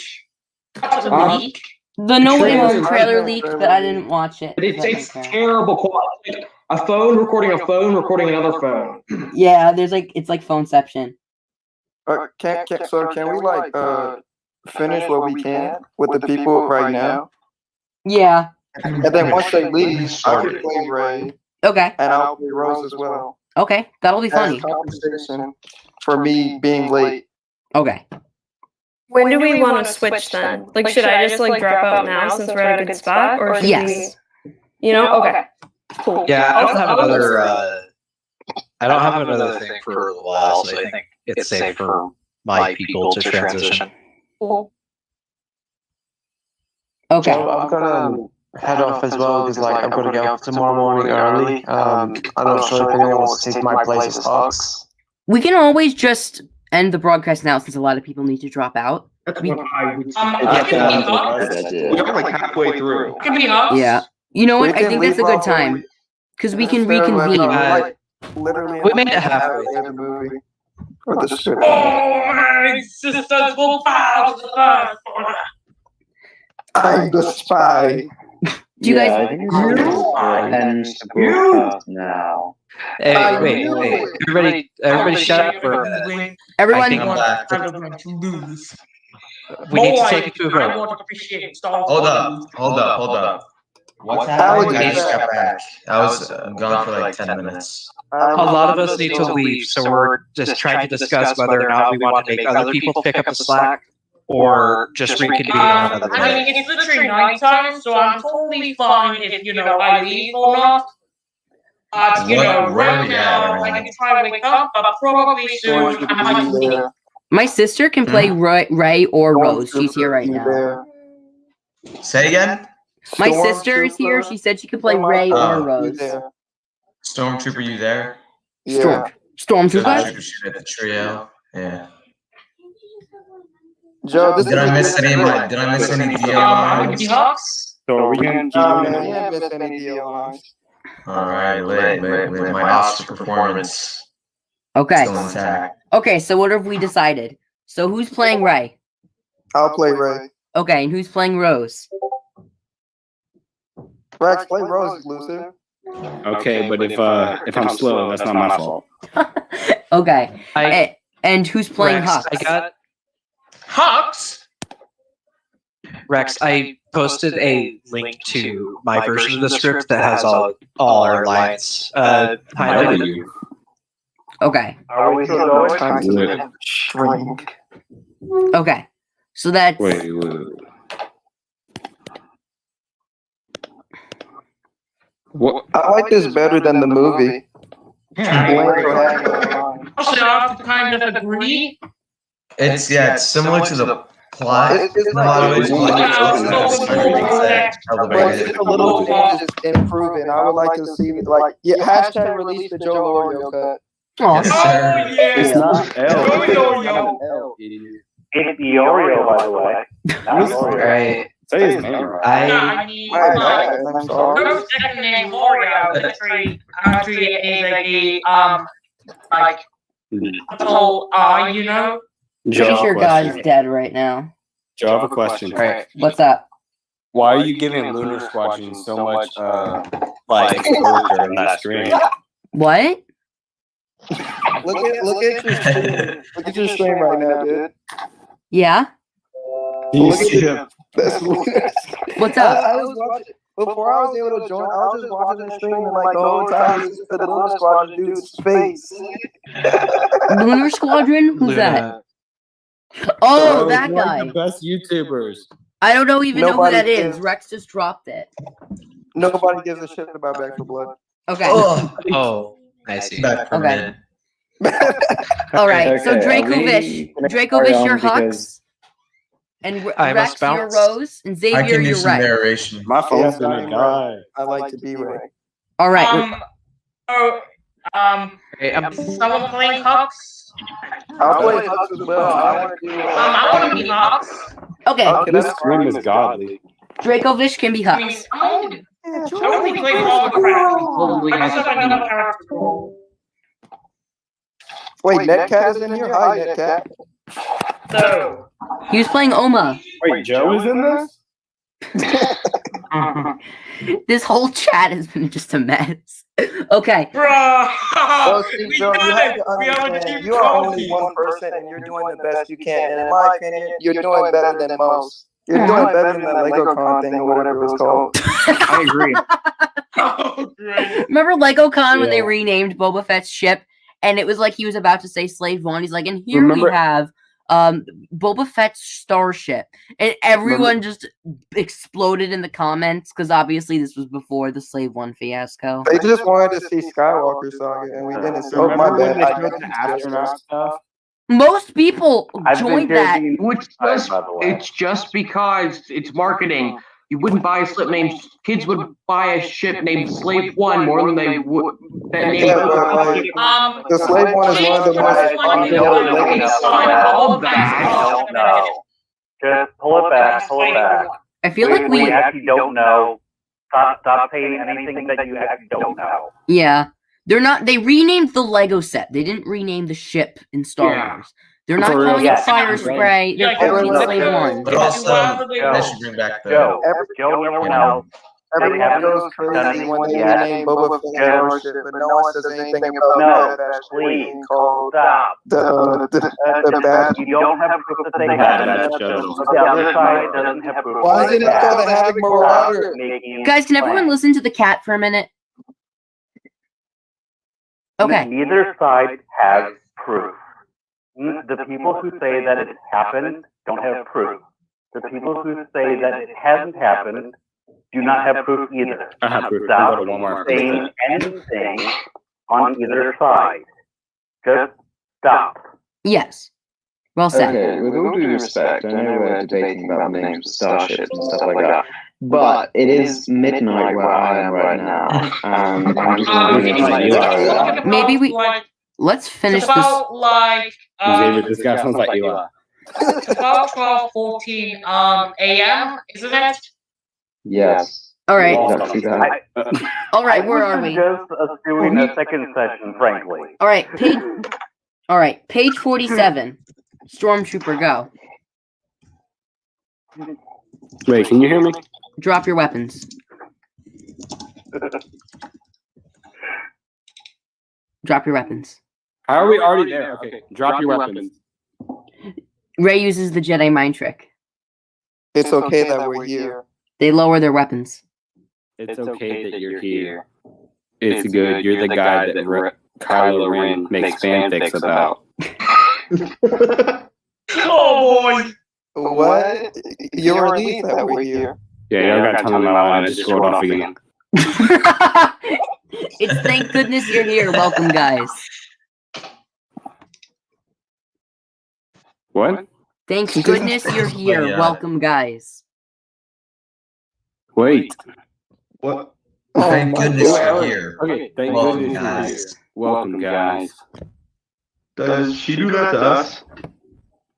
What's a leak? The No Way Home trailer leaked, but I didn't watch it. But it's terrible quality. Like a phone recording another phone. Yeah, it's like phoneception. Can we like finish what we can with the people right now? Yeah. And then once they leave, I can play Ray. Okay. And I'll play Rose as well. Okay, that'll be funny. As compensation for me being late. Okay. When do we want to switch then? Like, should I just like drop out now since we're at a good spot, or should Yes. we? You know? Okay. Cool. Yeah, I don't have another. I don't have another thing for a while, so I think it's safe for my people to transition. Cool. Okay. So I'm gonna head off as well because like I'm gonna get up tomorrow morning early. I'm not sure if anyone wants to take my place as Hux. We can always just end the broadcast now since a lot of people need to drop out. That's what I would I can be Hux. We're like halfway through. I can be Hux. Yeah. You know what? We I can think that's a leave good off time. Because we can Instead of reconvene. literally We made it halfway. the movie. Or the script. Oh, my sisters will bow to the earth. I'm the spy. Do you guys? I think it's ends the broadcast now. Hey, wait. Everybody shut up for a minute. Everyone. I think I'm back. I'm going to lose. We need to take it to a I vote. want to appreciate Star Wars. Hold up. What's happening? I just got back. I was gone for like 10 minutes. A lot of us need to leave, so we're just trying to discuss whether or not we want to make other people pick up the slack or just reconvene on another day. I mean, it's literally nighttime, so I'm totally fine if, I leave or not. Right now, I can try to wake up, but probably soon I might leave. My sister can play Ray or Rose. She's here right now. Say again? My sister is here. She said she could play Ray or Rose. Stormtrooper, you there? Stormtrooper? Stormtrooper shoot at the trio. Yeah. Joe, did I miss any deal lines? So are we gonna can't miss any deal lines. Alright, lit. My Oscar performance. Okay. Still intact. Okay, so what have we decided? So who's playing Ray? I'll play Ray. Okay, and who's playing Rose? Rex, play Rose exclusive. Okay, but if I'm slow, that's not my fault. Okay. And who's playing Rex, Hux? I got Hux? Rex, I posted a link to my version of the script that has all our lines highlighted. Okay. Are we still going? Time to shrink. Okay. So that's... Wait. What? I like this better than the movie. Also, I have to kind of agree. It's similar to the plot. It's a little just improving. I would like to see hashtag release the Joe Lorio cut. It's not L. It's the Oreo, by the way. Right. Say his name right. No second name L'Oreal. Literally, actually is like whole Pretty sure God's dead right now. Joe, I have a question. Right. What's up? Why are you giving Lunar Squadron so much exposure in that stream? What? Look at your stream right now, dude. Yeah? What's up? I was watching, before I was able to join, I was just watching the stream and the whole time the Lunar Squadron dude's face. Lunar Squadron? Who's that? Oh, that guy. The best YouTubers. I don't know who that is. Rex just dropped it. Nobody gives a shit about Back 4 Blood. Okay. Oh, I see. Okay. All right. So Dracovish, your Hux, and Rex, your Rose, and Xavier, your Ray. Narration. My phone's gonna die. I like to be Ray. All right. Someone playing Hux? I'll play Hux as well. I want to be Hux. Okay. This stream is godly. Dracovish can be Hux. I only play all the crap. Wait, Netcat is in here? Hi, Netcat. So. He was playing Oma. Wait, Joe is in this? This whole chat has been just a mess. Okay. Bro, you are only one person and you're doing the best you can. And in my opinion, you're doing better than most. You're doing better than the LegoCon thing or whatever it was called. I agree. Remember LegoCon when they renamed Boba Fett's ship? And it was like he was about to say Slave One. He's like, and here we have Boba Fett's starship. And everyone just exploded in the comments because obviously this was before the Slave One fiasco. They just wanted to see Skywalker saga and we didn't. So my bad. Most people joined that. It's just because it's marketing. You wouldn't buy a ship named kids would buy a ship named Slave One more than they would that name. The Slave One is one of the most Just pull it back. I feel like we actually don't know. Stop saying anything that you actually don't know. Yeah. They're not. They renamed the Lego set. They didn't rename the ship in Star Wars. They're not calling it Fire Spray. They're calling it Slave One. But also, they should bring back the Joe never knows. Everyone goes crazy when they name Boba Fett hero shit, but no one says anything about that queen called the bad. You don't have proof that they had that shows. But the other side doesn't have proof. Why isn't it called the Havoc Marauder? Guys, can everyone listen to the cat for a minute? Okay. Neither side has proof. The people who say that it happened don't have proof. The people who say that it hasn't happened do not have proof either. I have proof. Stop saying anything on either side. Just stop. Yes. Well said. Okay, with all due respect, I know we're debating about the names of starships and stuff like that, but it is midnight where I am right now, and I'm just wondering Maybe we... Let's finish this. About like this guy sounds like Eli. about 12:14 a.m. Isn't it? Yes. All right. All right, where are we? Just doing a second session, frankly. All right, page 47. Stormtrooper, go. Wait, can you hear me? Drop your weapons. Drop your weapons. How are we already there? Okay, drop your weapons. Rey uses the Jedi mind trick. It's okay that we're here. They lower their weapons. It's okay that you're here. It's good. You're the guy that Kylo Ren makes fanfics about. Oh boy! What? You're relieved that we're here. Yeah, y'all got to tell me my line. I just scrolled off again. It's thank goodness you're here. Welcome, guys. What? Thank goodness you're here. Yeah. Welcome, guys. Wait. What? Oh, Thank goodness you're here. Okay, thank Welcome, goodness you're guys. here. Welcome, guys. Does she do that to us?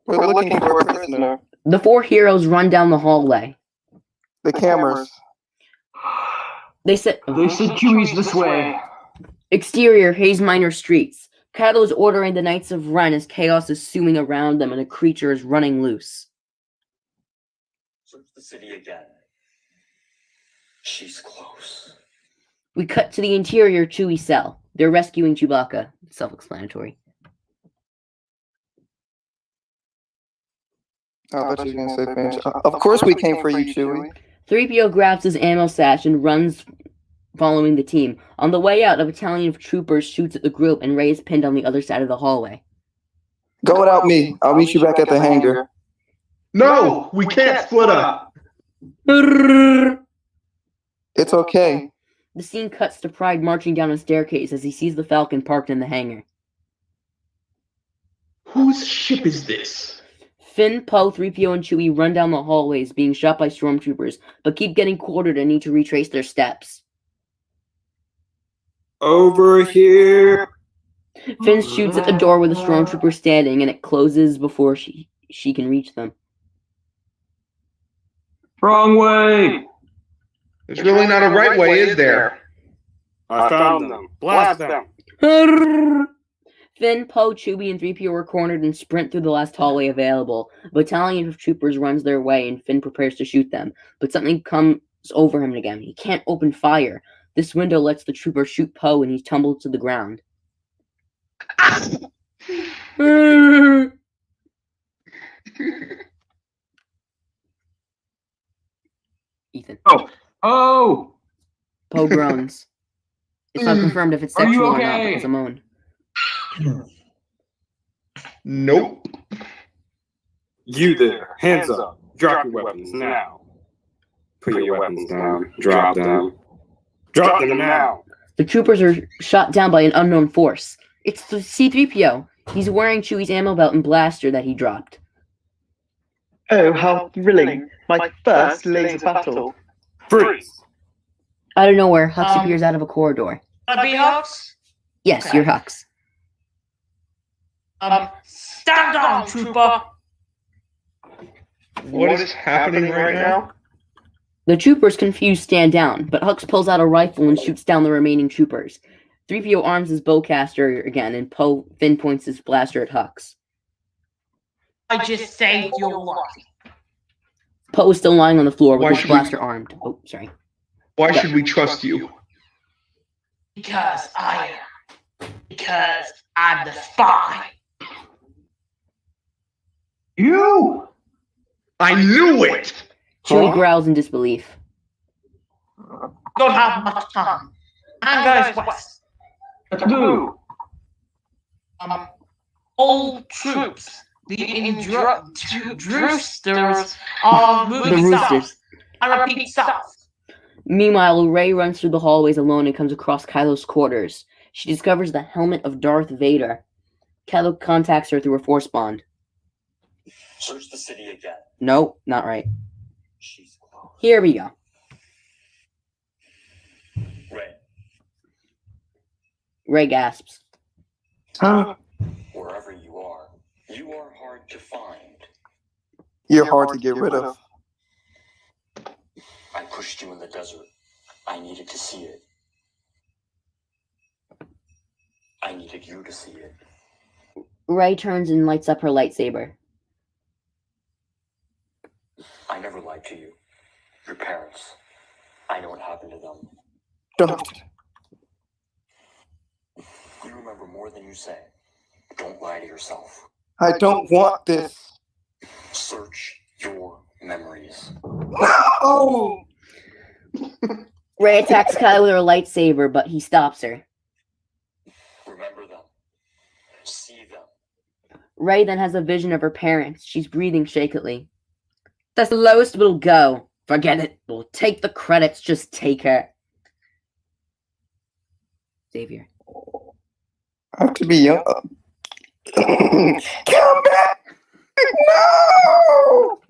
We're looking for a prisoner. The four heroes run down the hallway. The cameras. They said Chewie's this way. Exterior, Hayes Minor streets. Kylo is ordering the Knights of Ren as chaos is sewing around them and a creature is running loose. Search the city again. She's close. We cut to the interior Chewie cell. They're rescuing Chewbacca. Self-explanatory. I thought you were going to say finish. Of course we came for you, Chewie. 3PO grabs his ammo sash and runs following the team. On the way out, a battalion of troopers shoots at the group and Rey is pinned on the other side of the hallway. Go without me. I'll meet you back at the hangar. No, we can't split up. It's okay. The scene cuts to Pryde marching down a staircase as he sees the Falcon parked in the hangar. Whose ship is this? Finn, Poe, 3PO, and Chewie run down the hallways, being shot by stormtroopers, but keep getting quartered and need to retrace their steps. Over here. Finn shoots at the door with a stormtrooper standing, and it closes before she can reach them. Wrong way! There's really not a right way, is there? I found them. Blast them. Finn, Poe, Chewie, and 3PO are cornered and sprint through the last hallway available. A battalion of troopers runs their way, and Finn prepares to shoot them, but something comes over him again. He can't open fire. This window lets the trooper shoot Poe, and he tumbles to the ground. Ethan. Oh! Poe groans. It's not confirmed if it's Are you sexual or not, okay? but it's a moan. Nope. You there. Hands up. Drop your weapons now. Put your weapons down. Drop them. Drop them now. The troopers are shot down by an unknown force. It's the C-3PO. He's wearing Chewie's ammo belt and blaster that he dropped. Oh, how thrilling. My first laser battle. Freeze! Out of nowhere, Hux appears out of a corridor. Wanna be Hux? Yes, Okay. you're Hux. Stand down, trooper. What is happening right now? The troopers confused stand down, but Hux pulls out a rifle and shoots down the remaining troopers. 3PO arms his bowcaster again, and Finn points his blaster at Hux. I just saved your life. Poe is still lying on the floor with Why his should we- blaster armed. Oh, sorry. Why should we trust you? Because I'm the spy. You! I knew it! Chewie growls in disbelief. Don't have much time. And goes west. Let's move. All troops, the Drewsters are moving The south. Roosters. I repeat, south. Meanwhile, Rey runs through the hallways alone and comes across Kylo's quarters. She discovers the helmet of Darth Vader. Kylo contacts her through a force bond. Search the city again. Nope, not right. Here we go. Rey gasps. Huh? Wherever you are hard to find. You're hard to get rid of. I pushed you in the desert. I needed to see it. I needed you to see it. Rey turns and lights up her lightsaber. I never lied to you. Your parents. I know what happened to them. Don't. You remember more than you say. Don't lie to yourself. I don't want this. Search your memories. No! Rey attacks Kylo with her lightsaber, but he stops her. Remember them. See them. Rey then has a vision of her parents. She's breathing shakily. That's the lowest we'll go. Forget it. We'll take the credits. Just take her. Xavier. I have to be young. Come back! No!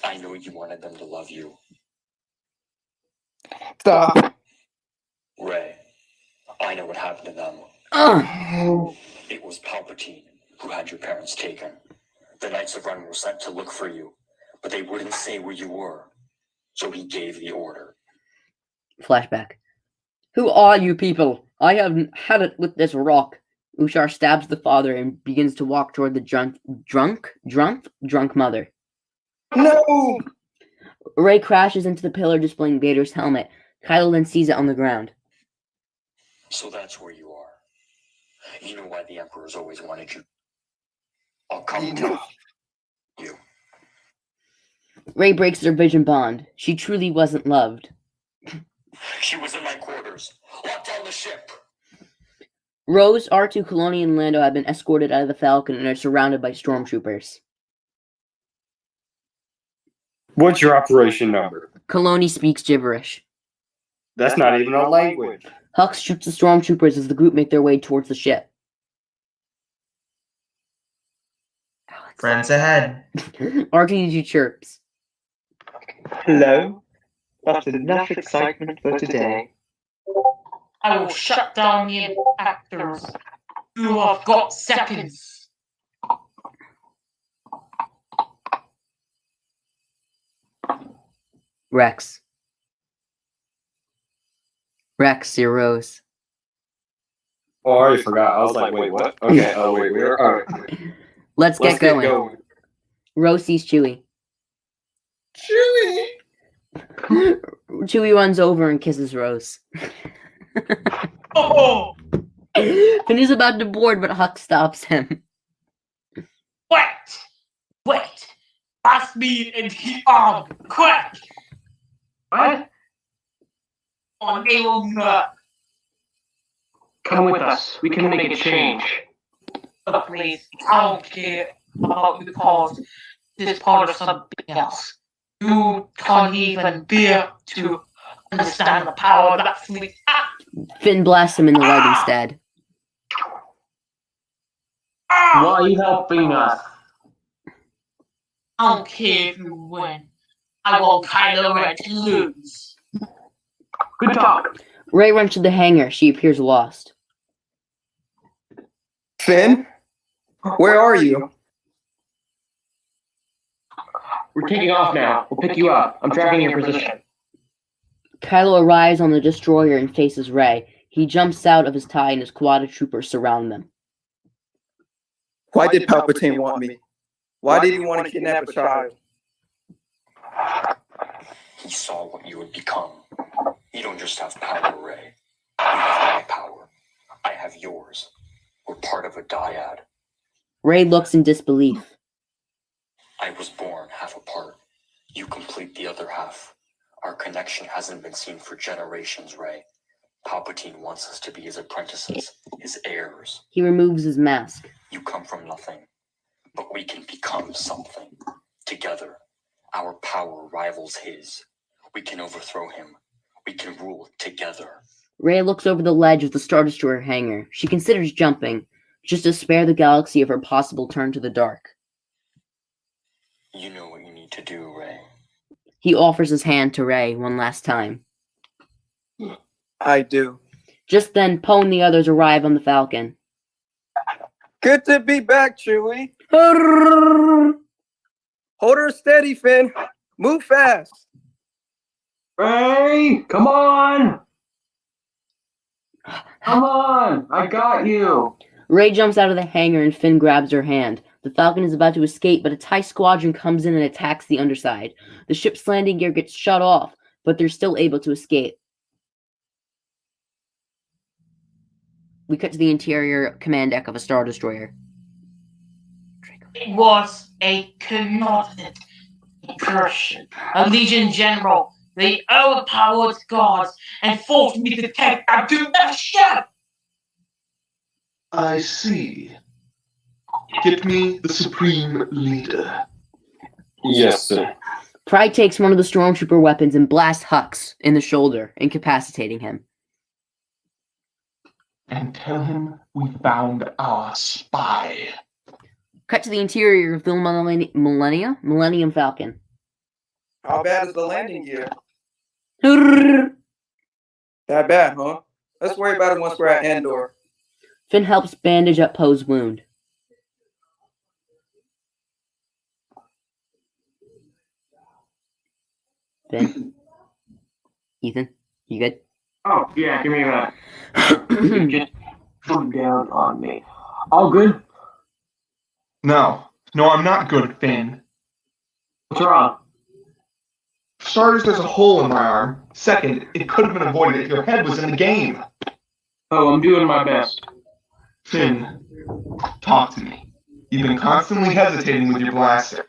I know you wanted them to love you. Stop. Rey, I know what happened to them. It was Palpatine who had your parents taken. The Knights of Ren were sent to look for you, but they wouldn't say where you were. So he gave the order. Flashback. Who are you people? I have had it with this rock. Ushar stabs the father and begins to walk toward the drunk mother. No! Rey crashes into the pillar displaying Vader's helmet. Kylo then sees it on the ground. So that's where you are. You know why the Emperor's always wanted you. I'll come to you. Rey breaks their vision bond. She truly wasn't loved. She was in my quarters. Lock down the ship. Rose, R2, Kaloni, and Lando have been escorted out of the Falcon and are surrounded by stormtroopers. What's your operation number? Kaloni speaks gibberish. That's not even a language. Hux shoots the stormtroopers as the group make their way towards the ship. Friends ahead. R2D2 chirps. Hello? That's enough excitement for today. I will shut down the actors. You have got seconds. Rex, your Rose. Oh, I already forgot. I was like, wait, what? Okay, oh, wait, we're all right. Let's get going. Rose sees Chewie. Chewie runs over and kisses Rose. Oh! Finn is about to board, but Hux stops him. Wait! Pass me and the arm, quick! What? On Aelona. Come with us. We can make a change. Oh, please, I don't care about the cause. This part of something else. You can't even bear to understand the power of that fleet. Finn blasts him in the leg instead. Why are you helping us? I don't care if you win. I want Kylo Ren to lose. Good talk. Rey runs to the hangar. She appears lost. Finn? Where are you? We're taking off now. We'll pick you up. I'm tracking your position. Kylo arrives on the destroyer and faces Rey. He jumps out of his tie and his quad of troopers surround them. Why did Palpatine want me? Why did he want to kidnap a child? He saw what you would become. You don't just have power, Rey. You have my power. I have yours. We're part of a dyad. Rey looks in disbelief. I was born half apart. You complete the other half. Our connection hasn't been seen for generations, Rey. Palpatine wants us to be his apprentices, his heirs. He removes his mask. You come from nothing, but we can become something. Together, our power rivals his. We can overthrow him. We can rule together. Rey looks over the ledge of the Star Destroyer hangar. She considers jumping, just to spare the galaxy of her possible turn to the dark. You know what you need to do, Rey. He offers his hand to Rey one last time. I do. Just then, Poe and the others arrive on the Falcon. Good to be back, Chewie. Hold her steady, Finn. Move fast. Rey, come on! Come on! I got you! Rey jumps out of the hangar and Finn grabs her hand. The Falcon is about to escape, but a TIE squadron comes in and attacks the underside. The ship's landing gear gets shut off, but they're still able to escape. We cut to the interior command deck of a Star Destroyer. It was a coordinate incursion. A Legion General. They overpowered guards and forced me to take out to the ship. I see. Get me the Supreme Leader. Yes, sir. Pryde takes one of the Stormtrooper weapons and blasts Hux in the shoulder, incapacitating him. And tell him we found our spy. Cut to the interior of the Millennium Falcon. How bad is the landing gear? That bad, huh? Let's worry about it once we're at Endor. Finn helps bandage up Poe's wound. Finn? Ethan? You good? Oh, yeah, give me that. Just come down on me. All good? No, I'm not good, Finn. What's wrong? For starters, there's a hole in my arm. Second, it could have been avoided if your head was in the game. Oh, I'm doing my best. Finn, talk to me. You've been constantly hesitating with your blaster.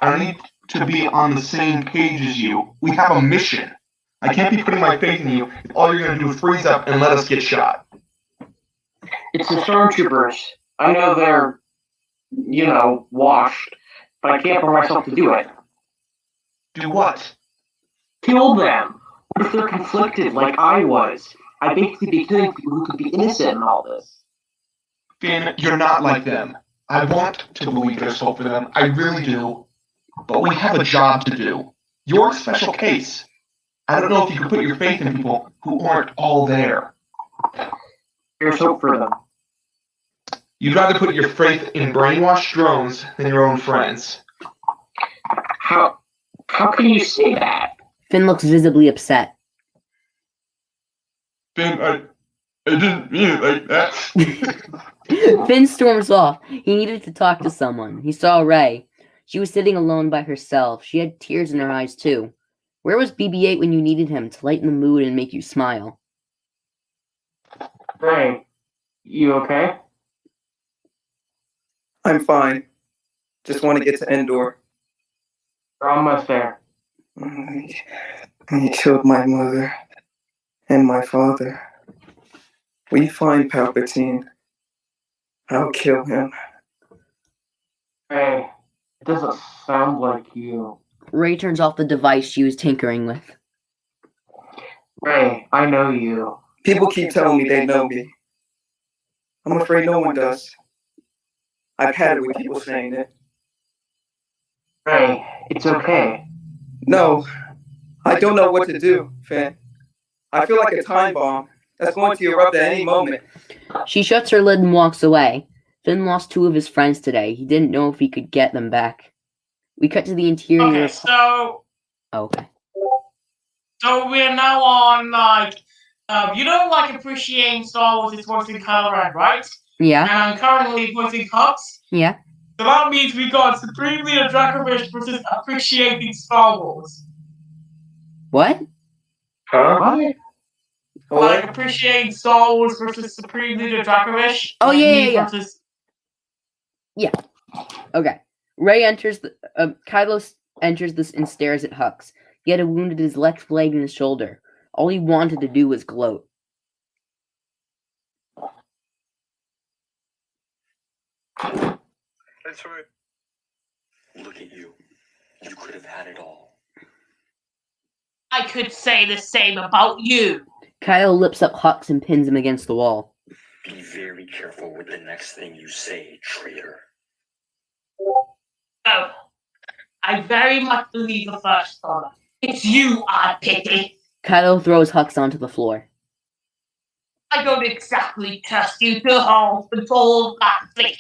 I need to be on the same page as you. We have a mission. I can't be putting my faith in you if all you're going to do is freeze up and let us get shot. It's the Stormtroopers. I know they're, washed, but I can't bring myself to do it. Do what? Kill them. What if they're conflicted like I was? I basically be killing people who could be innocent in all this. Finn, you're not like them. I want to believe there's hope for them. I really do. But we have a job to do. You're a special case. I don't know if you can put your faith in people who aren't all there. There's hope for them. You'd rather put your faith in brainwashed drones than your own friends. How can you say that? Finn looks visibly upset. Finn, I didn't mean it like that. Finn storms off. He needed to talk to someone. He saw Rey. She was sitting alone by herself. She had tears in her eyes, too. Where was BB-8 when you needed him to lighten the mood and make you smile? Rey, you okay? I'm fine. Just want to get to Endor. We're almost there. He killed my mother and my father. We find Palpatine. I'll kill him. Rey, it doesn't sound like you. Rey turns off the device she was tinkering with. Rey, I know you. People keep telling me they know me. I'm afraid no one does. I've had it with people saying it. Rey, it's okay. No, I don't know what to do, Finn. I feel like a time bomb that's going to erupt at any moment. She shuts her lid and walks away. Finn lost 2 of his friends today. He didn't know if he could get them back. We cut to the interior. Okay, so... Okay. So we're now on, you don't like appreciating Star Wars is voicing Kylo Ren, right? Yeah. And I'm currently voicing Hux. Yeah. So that means we got Supreme Leader Dracovish versus appreciating Star Wars. What? Huh? Like appreciating Star Wars versus Supreme Leader Dracovish. Oh, Like yeah, me yeah. versus- Yeah. Okay. Rey enters the. Kylo enters this and stares at Hux. He had a wound at his left leg and his shoulder. All he wanted to do was gloat. That's right. Look at you. You could have had it all. I could say the same about you. Kylo lifts up Hux and pins him against the wall. Be very careful with the next thing you say, traitor. Oh, I very much believe the first one. It's you I pity. Kylo throws Hux onto the floor. I don't exactly trust you to hold control of that fleet.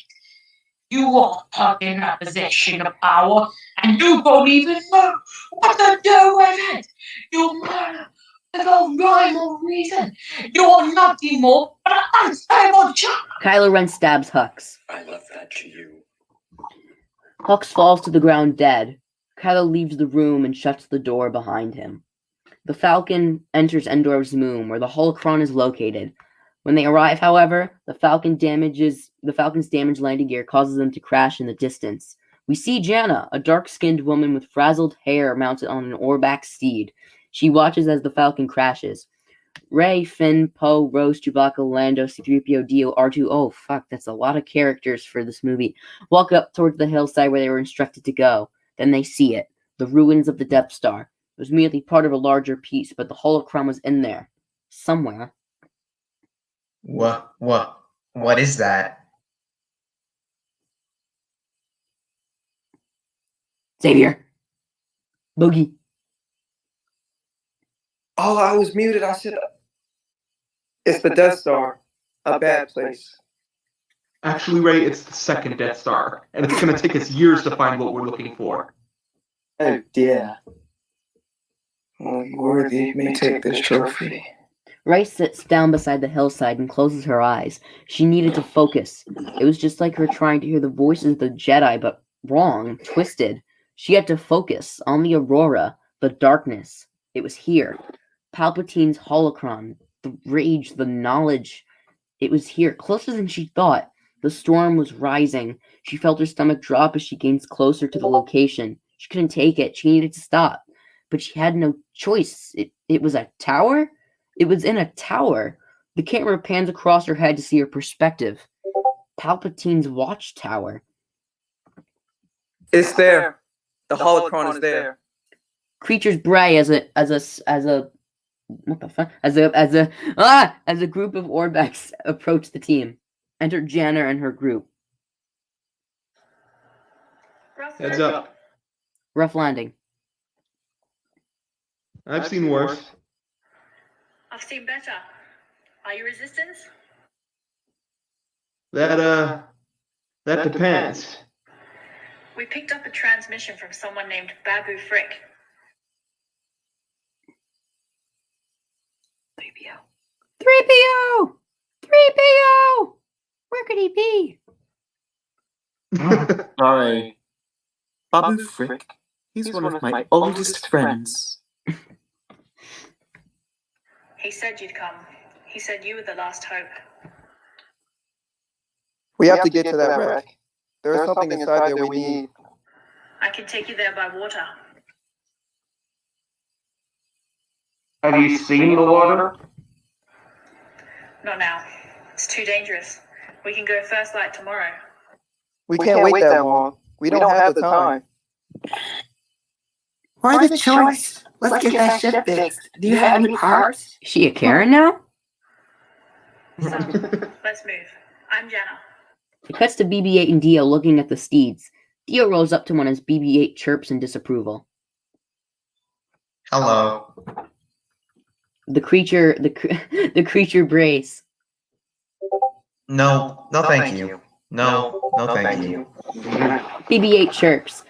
You are put in a position of power, and you don't even know what to do with it. You murder without rhyme or reason. You're nothing more but an unstable child. Kylo Ren stabs Hux. I left that to you. Hux falls to the ground dead. Kylo leaves the room and shuts the door behind him. The Falcon enters Endor's moon, where the holocron is located. When they arrive, however, the Falcon's damaged landing gear causes them to crash in the distance. We see Jannah, a dark-skinned woman with frazzled hair mounted on an oarback steed. She watches as the Falcon crashes. Rey, Finn, Poe, Rose, Chewbacca, Lando, C-3PO, D-O, R2, oh fuck, that's a lot of characters for this movie, walk up towards the hillside where they were instructed to go. Then they see it, the ruins of the Death Star. It was merely part of a larger piece, but the holocron was in there. Somewhere. What is that? Xavier. Boogie. Oh, I was muted. I said, it's the Death Star. A bad place. Actually, Ray, it's the second Death Star, and it's going to take us years to find what we're looking for. Oh dear. Only worthy may take this trophy. Rey sits down beside the hillside and closes her eyes. She needed to focus. It was just like her trying to hear the voices of the Jedi, but wrong, twisted. She had to focus on the aurora, the darkness. It was here. Palpatine's holocron, the rage, the knowledge. It was here, closer than she thought. The storm was rising. She felt her stomach drop as she gained closer to the location. She couldn't take it. She needed to stop. But she had no choice. It was a tower? It was in a tower. The camera pans across her head to see her perspective. Palpatine's watchtower. It's there. The holocron is there. Creatures bray as a what the fuck? As a group of Orbaks approach the team. Enter Jannah and her group. Heads up. Rough landing. I've seen worse. I've seen better. Are you resistance? That depends. We picked up a transmission from someone named Babu Frik. 3PO! 3PO! Where could he be? Sorry. Babu Frik. He's one of my oldest friends. He said you'd come. He said you were the last hope. We have to get to that wreck. There's something inside there we need. I can take you there by water. Have you seen the water? Not now. It's too dangerous. We can go first light tomorrow. We can't wait that long. We don't have the time. Why the choice? Let's get that ship fixed. Do you have any parts? Is she a Karen now? So, let's move. I'm Jannah. It cuts to BB-8 and Dio looking at the steeds. Dio rolls up to one as BB-8 chirps in disapproval. Hello. The creature brace. No, thank you. No, thank you. BB-8 chirps.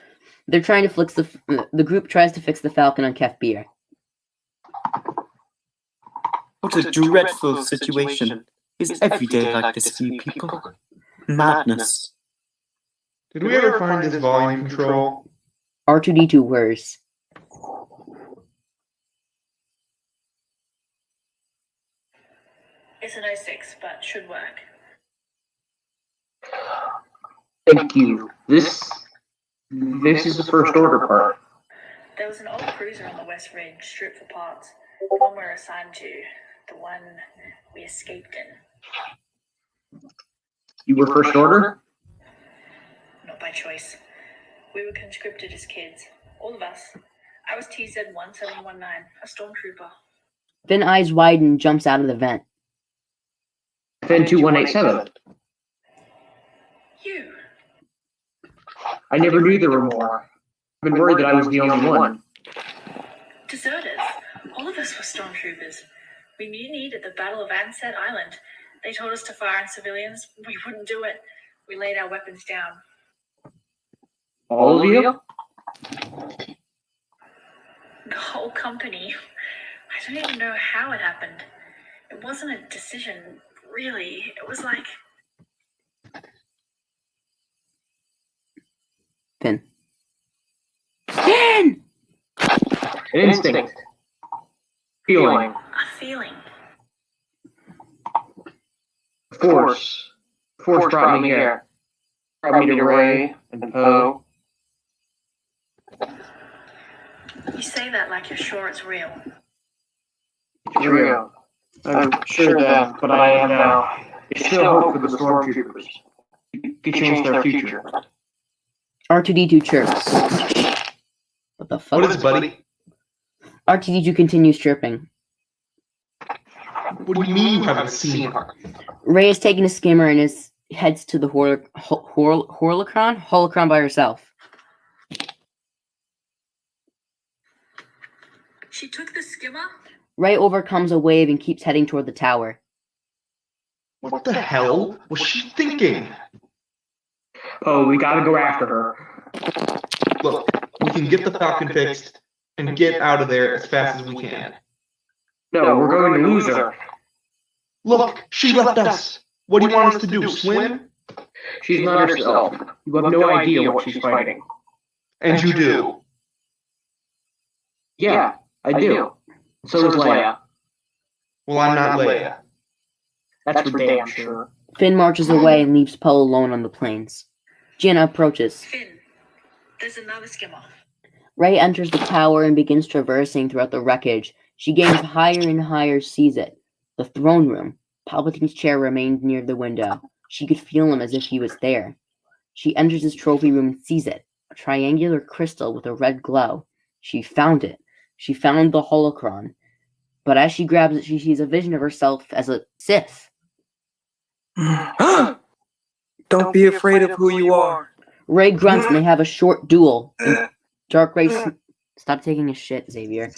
They're trying to fix the group tries to fix the Falcon on Kef Bir. What a dreadful situation. Is every day like this for you people? Madness. Did we ever find this volume control? R2-D2 whirs. It's an 06, but should work. Thank you. This is the first order part. There was an old cruiser on the West Ridge, stripped for parts. The one we're assigned to. The one we escaped in. You were first order? Not by choice. We were conscripted as kids. All of us. I was TZ-1719, a stormtrooper. Finn eyes widen and jumps out of the vent. Finn 2187. You. I never knew there were more. I've been worried that I was the only one. Deserters. All of us were stormtroopers. We mutinied at the Battle of Ansett Island. They told us to fire on civilians. We wouldn't do it. We laid our weapons down. All of you? The whole company. I don't even know how it happened. It wasn't a decision, really. It was like... Finn. Finn! Instinct. Feeling. A feeling. Force. Force brought me here. Brought me to Rey and Poe. You say that like you're sure it's real. It's real. I'm sure that, but I am now. There's still hope for the Stormtroopers. You could change their future. R2-D2 chirps. What the fuck? What is buddy? R2-D2 continues chirping. What do you mean you haven't seen her? Rey is taking a skimmer and heads to the holocron by herself. She took the skimmer? Rey overcomes a wave and keeps heading toward the tower. What the hell was she thinking? Oh, we gotta go after her. Look, we can get the Falcon fixed and get out of there as fast as we can. No, we're going to lose her. Look, she left us. What do you want us to do, swim? She's not herself. You have no idea what she's fighting. And you do? Yeah, I do. So does Leia. Well, I'm not Leia. That's for damn sure. Finn marches away and leaves Poe alone on the plains. Jannah approaches. Finn, there's another skimmer. Rey enters the tower and begins traversing throughout the wreckage. She gains higher and higher, sees it. The throne room. Palpatine's chair remained near the window. She could feel him as if he was there. She enters his trophy room and sees it. A triangular crystal with a red glow. She found it. She found the holocron. But as she grabs it, she sees a vision of herself as a Sith. Don't be afraid of who you are. Rey grunts and they have a short duel. Dark Rey... Stop taking a shit, Xavier.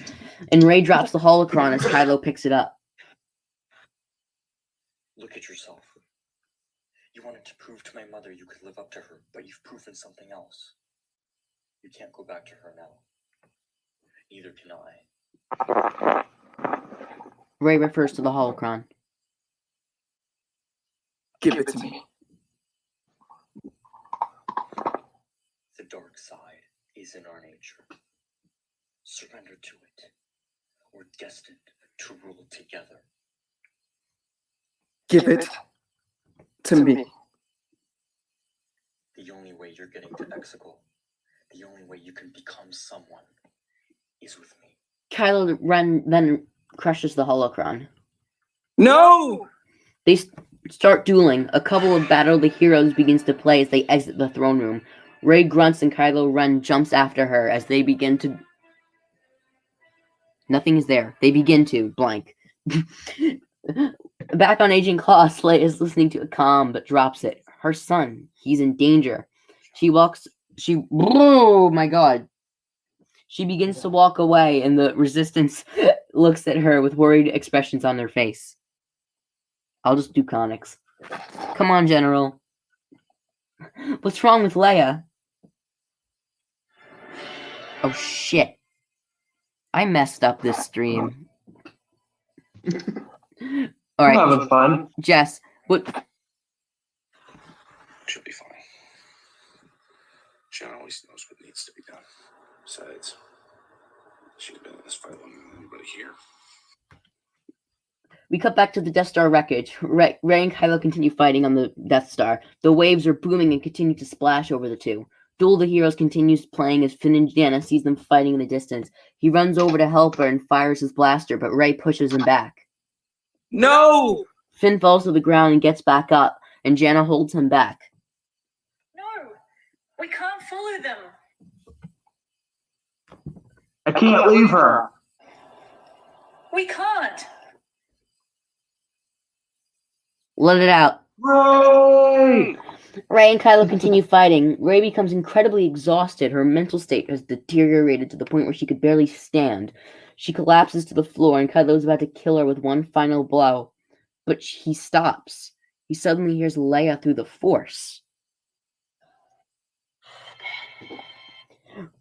And Rey drops the holocron as Kylo picks it up. Look at yourself. You wanted to prove to my mother you could live up to her, but you've proven something else. You can't go back to her now. Neither can I. Rey refers to the holocron. Give it to me. The dark side is in our nature. Surrender to it. We're destined to rule together. Give it to me. The only way you're getting to Exegol, the only way you can become someone, is with me. Kylo Ren then crushes the holocron. No! They start dueling. A couple of Battle of the Heroes begins to play as they exit the throne room. Rey grunts and Kylo Ren jumps after her as they begin to... Nothing is there. They begin to blank. Back on Agent Claw, Leia is listening to a comm but drops it. Her son, he's in danger. Oh my god. She begins to walk away and the Resistance looks at her with worried expressions on their face. I'll just do conics. Come on, General. What's wrong with Leia? Oh shit. I messed up this stream. Alright. I'm having fun. Jess, what... She'll be fine. Jannah always knows what needs to be done. Besides, she's been in this fight longer than anybody here. We cut back to the Death Star wreckage. Rey and Kylo continue fighting on the Death Star. The waves are booming and continue to splash over the two. Duel of the Heroes continues playing as Finn and Jannah sees them fighting in the distance. He runs over to help her and fires his blaster, but Rey pushes him back. No! Finn falls to the ground and gets back up, and Jannah holds him back. No! We can't follow them! I can't leave her. We can't! Let it out. Rey! Rey and Kylo continue fighting. Rey becomes incredibly exhausted. Her mental state has deteriorated to the point where she could barely stand. She collapses to the floor, and Kylo is about to kill her with one final blow. But he stops. He suddenly hears Leia through the Force.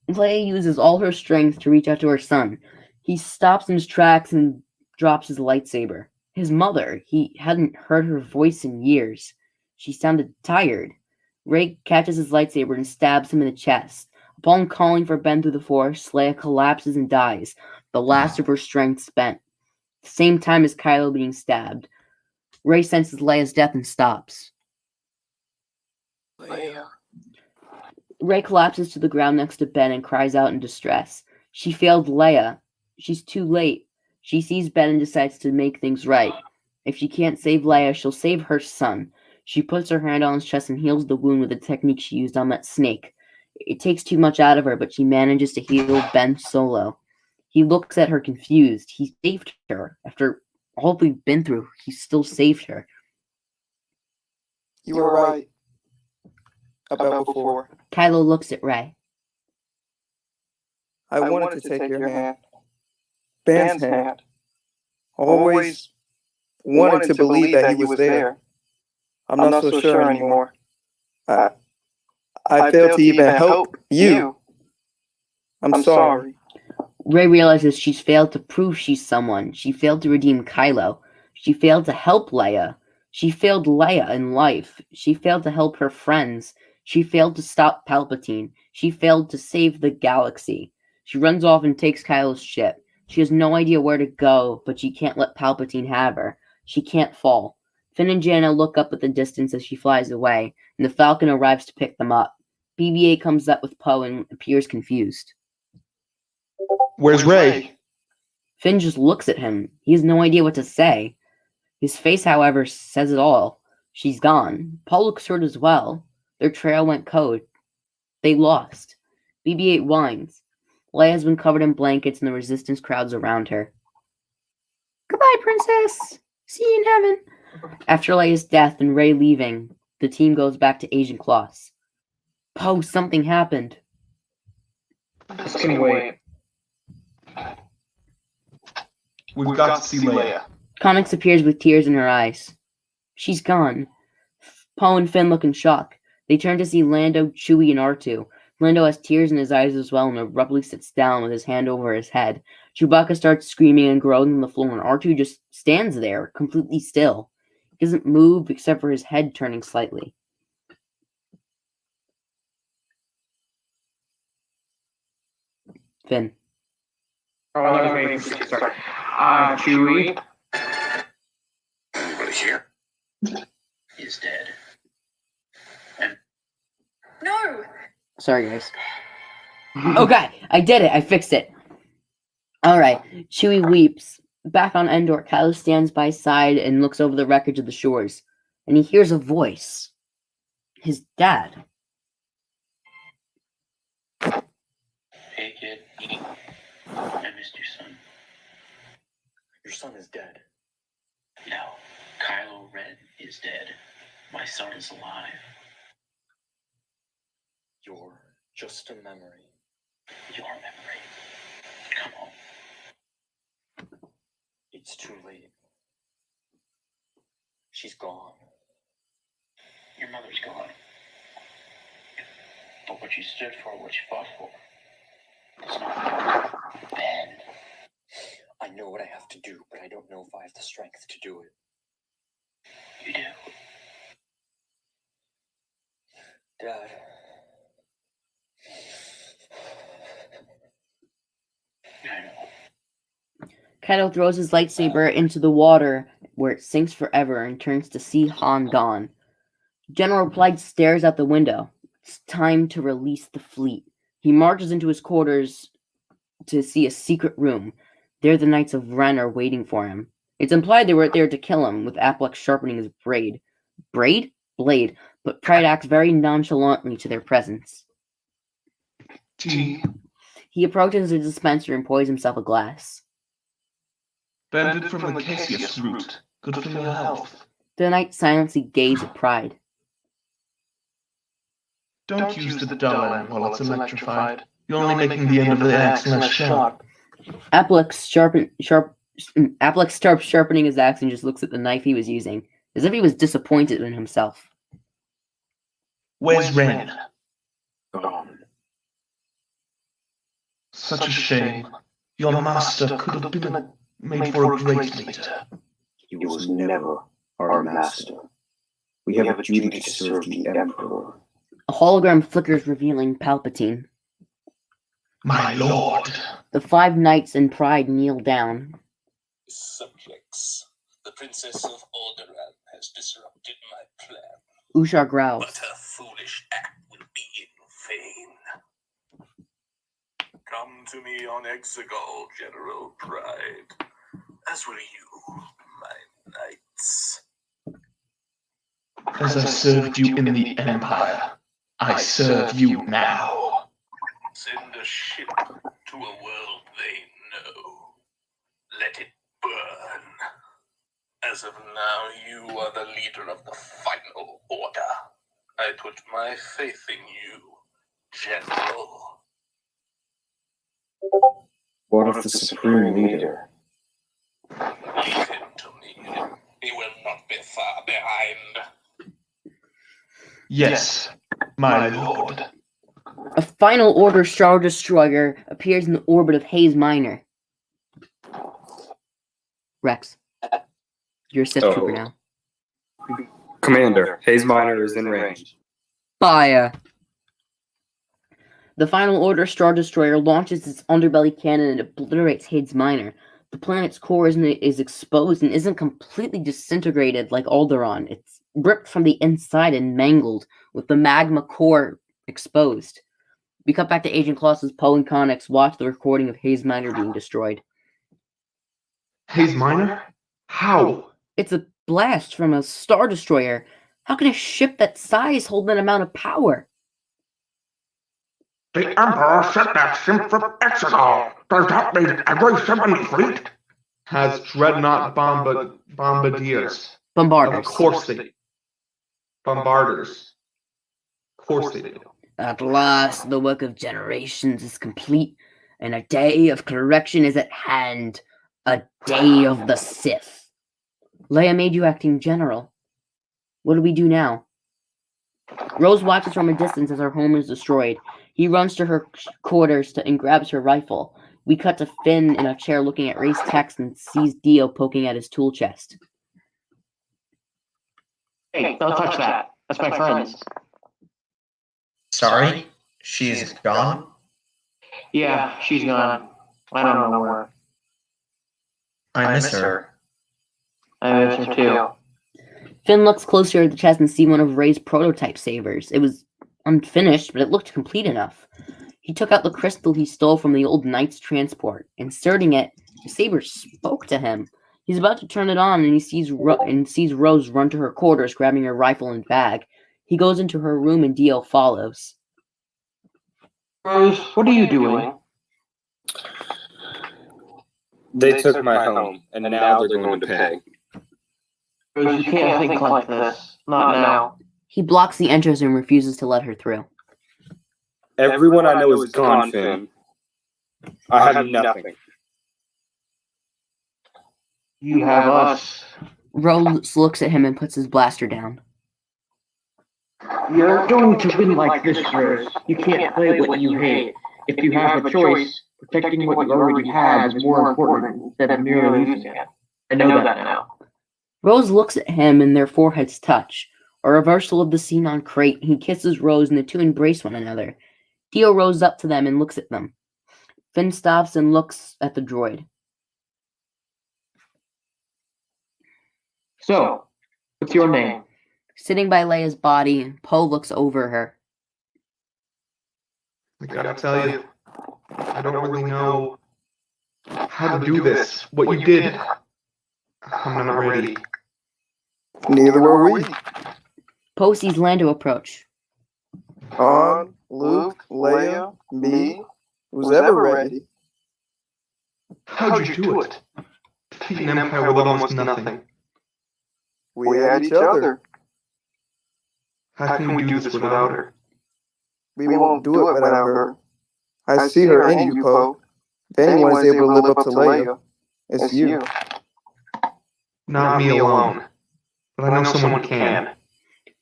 Leia uses all her strength to reach out to her son. He stops in his tracks and drops his lightsaber. His mother, he hadn't heard her voice in years. She sounded tired. Rey catches his lightsaber and stabs him in the chest. Upon calling for Ben through the Force, Leia collapses and dies, the last of her strength spent. At the same time as Kylo being stabbed, Rey senses Leia's death and stops. Leia. Rey collapses to the ground next to Ben and cries out in distress. She failed Leia. She's too late. She sees Ben and decides to make things right. If she can't save Leia, she'll save her son. She puts her hand on his chest and heals the wound with the technique she used on that snake. It takes too much out of her, but she manages to heal Ben solo. He looks at her confused. He saved her. After all we've been through, he still saved her. You were right about before. Kylo looks at Rey. I wanted to take your hand. Ben's hand. Always wanted to believe that he was there. I'm not so sure anymore. I failed to even help you. I'm sorry. Rey realizes she's failed to prove she's someone. She failed to redeem Kylo. She failed to help Leia. She failed Leia in life. She failed to help her friends. She failed to stop Palpatine. She failed to save the galaxy. She runs off and takes Kylo's ship. She has no idea where to go, but she can't let Palpatine have her. She can't fall. Finn and Jannah look up at the distance as she flies away, and the Falcon arrives to pick them up. BB-8 comes up with Poe and appears confused. Where's Rey? Finn just looks at him. He has no idea what to say. His face, however, says it all. She's gone. Paul looks hurt as well. Their trail went cold. They lost. BB-8 whines. Leia has been covered in blankets and the Resistance crowds around her. Goodbye, Princess. See you in heaven. After Leia's death and Rey leaving, the team goes back to Agent Kloss. Poe, something happened. This can wait. We've got to see Leia. Comics appears with tears in her eyes. She's gone. Poe and Finn look in shock. They turn to see Lando, Chewie, and R2. Lando has tears in his eyes as well and abruptly sits down with his hand over his head. Chewbacca starts screaming and groaning on the floor, and R2 just stands there, completely still. He doesn't move except for his head turning slightly. Finn. Chewie. Anybody here? Is dead. No! Sorry, guys. Okay, I did it. I fixed it. Alright, Chewie weeps. Back on Endor, Kylo stands by his side and looks over the wreckage of the shores. And he hears a voice. His dad. Hey, kid. I missed your son. Your son is dead. No, Kylo Ren is dead. My son is alive. You're just a memory. Your memory. Come on. It's too late. She's gone. Your mother's gone. But what you stood for, what you fought for, it's not Ben. I know what I have to do, but I don't know if I have the strength to do it. You do. Dad. Kylo throws his lightsaber into the water, where it sinks forever and turns to see Han gone. General Pryde stares out the window. It's time to release the fleet. He marches into his quarters to see a secret room. There the Knights of Ren are waiting for him. It's implied they were there to kill him, with Aplex sharpening his blade, but Pryde acts very nonchalantly to their presence. Tea. He approaches the dispenser and pours himself a glass. Blended from the caseous root. Good for your health. The Knights silently gaze at Pryde. Don't use the dull end while it's electrified. You're only making the end of the axe less sharp. Aplex starts sharpening his axe and just looks at the knife he was using, as if he was disappointed in himself. Where's Ren? Gone. Such a shame. Your master could have been made for a great leader. He was never our master. We have a duty to serve the Emperor. A hologram flickers, revealing Palpatine. My lord. The 5 knights in Pryde kneel down. Subjects, the Princess of Alderaan has disrupted my plan. Ushar growls. But her foolish act will be in vain. Come to me on Exegol, General Pryde. As will you, my knights. As I served you in the Empire, I serve you now. Send a ship to a world they know. Let it burn. As of now, you are the leader of the final order. I put my faith in you, General. What of the Supreme Leader? Leave him to me. He will not be far behind. Yes, my lord. A Final Order Star Destroyer appears in the orbit of Hayes Minor. Rex, you're a Sith Trooper now. Commander, Hayes Minor is in range. Fire! The Final Order Star Destroyer launches its underbelly cannon and obliterates Hayes Minor. The planet's core is exposed and isn't completely disintegrated like Alderaan. It's ripped from the inside and mangled, with the magma core exposed. We cut back to Agent Claus as Poe and Connix watch the recording of Hayes Minor being destroyed. Hayes Minor? How? It's a blast from a Star Destroyer. How can a ship that size hold that amount of power? The Emperor sent that ship from Exegol. Does that mean every ship in the fleet has dreadnought bombardiers? Bombarders. Of course they do. Bombarders. Of course they do. At last, the work of generations is complete, and a day of correction is at hand. A day of the Sith. Leia made you acting general. What do we do now? Rose watches from a distance as her home is destroyed. He runs to her quarters and grabs her rifle. We cut to Finn in a chair looking at Ray's text and sees Dio poking at his tool chest. Hey, don't touch that. That's my friend's. Sorry? She's gone? Yeah, she's gone. I don't know where. I miss her. I miss her too. Finn looks closer at the chest and sees one of Ray's prototype sabers. It was unfinished, but it looked complete enough. He took out the crystal he stole from the old knight's transport. Inserting it, the saber spoke to him. He's about to turn it on, and he sees Rose run to her quarters, grabbing her rifle and bag. He goes into her room, and Dio follows. Rose, what are you doing? They took my home, and now they're going to pay. Rose, you can't think like this. Not now. He blocks the entrance and refuses to let her through. Everyone I know is gone, Finn. I have nothing. You have us. Rose looks at him and puts his blaster down. You're going to win like this, Rose. You can't play what you hate. If you have a choice, protecting what you already have is more important than merely losing it. I know that now. Rose looks at him and their foreheads touch. A reversal of the scene on Crate. He kisses Rose and the two embrace one another. Dio rose up to them and looks at them. Finn stops and looks at the droid. So, what's your name? Sitting by Leia's body, Poe looks over her. I gotta tell you, I don't really know how to do this. What you did, I'm not ready. Neither were we. Poe sees Lando approach. Han, Luke, Leia, me, who's ever ready. How'd you do it? Defeat an empire with almost nothing. We had each other. How can we do this without her? We won't do it without her. I see her in you, Poe. If anyone's able to live up to Leia, it's you. Not me alone, but I know someone can.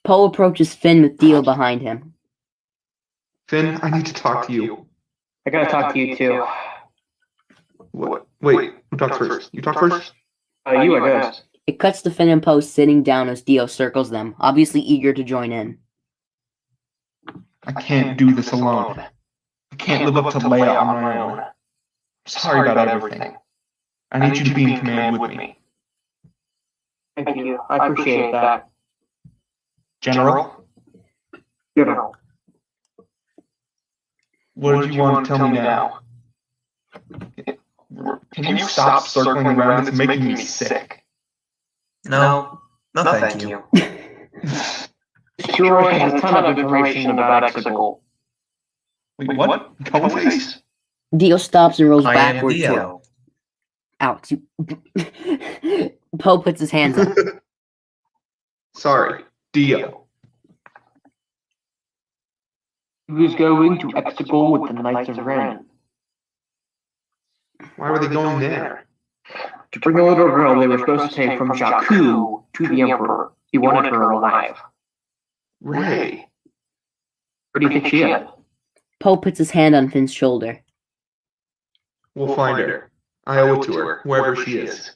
Poe approaches Finn with Dio behind him. Finn, I need to talk to you. I gotta talk to you too. What? Wait, who talks first? You talk first? You, I guess. It cuts to Finn and Poe sitting down as Dio circles them, obviously eager to join in. I can't do this alone. I can't live up to Leia on my own. I'm sorry about everything. I need you to be in command with me. Thank you. I appreciate that. General? General. What did you want to tell me now? Can you stop circling around? It's making me sick. No, thank you. Sure has a ton of information about Exegol. Wait, what? Colorface? Dio stops and rolls I am backward Dio. Alex, Poe puts his hands up. Sorry, Dio. Who's going to Exegol with the Knights of Ren? Why were they going there? To bring a little girl they were supposed to take from Jakku to the Emperor. He wanted her alive. Rey. Where do you think she is? Poe puts his hand on Finn's shoulder. We'll find her. I owe it to her, wherever she is.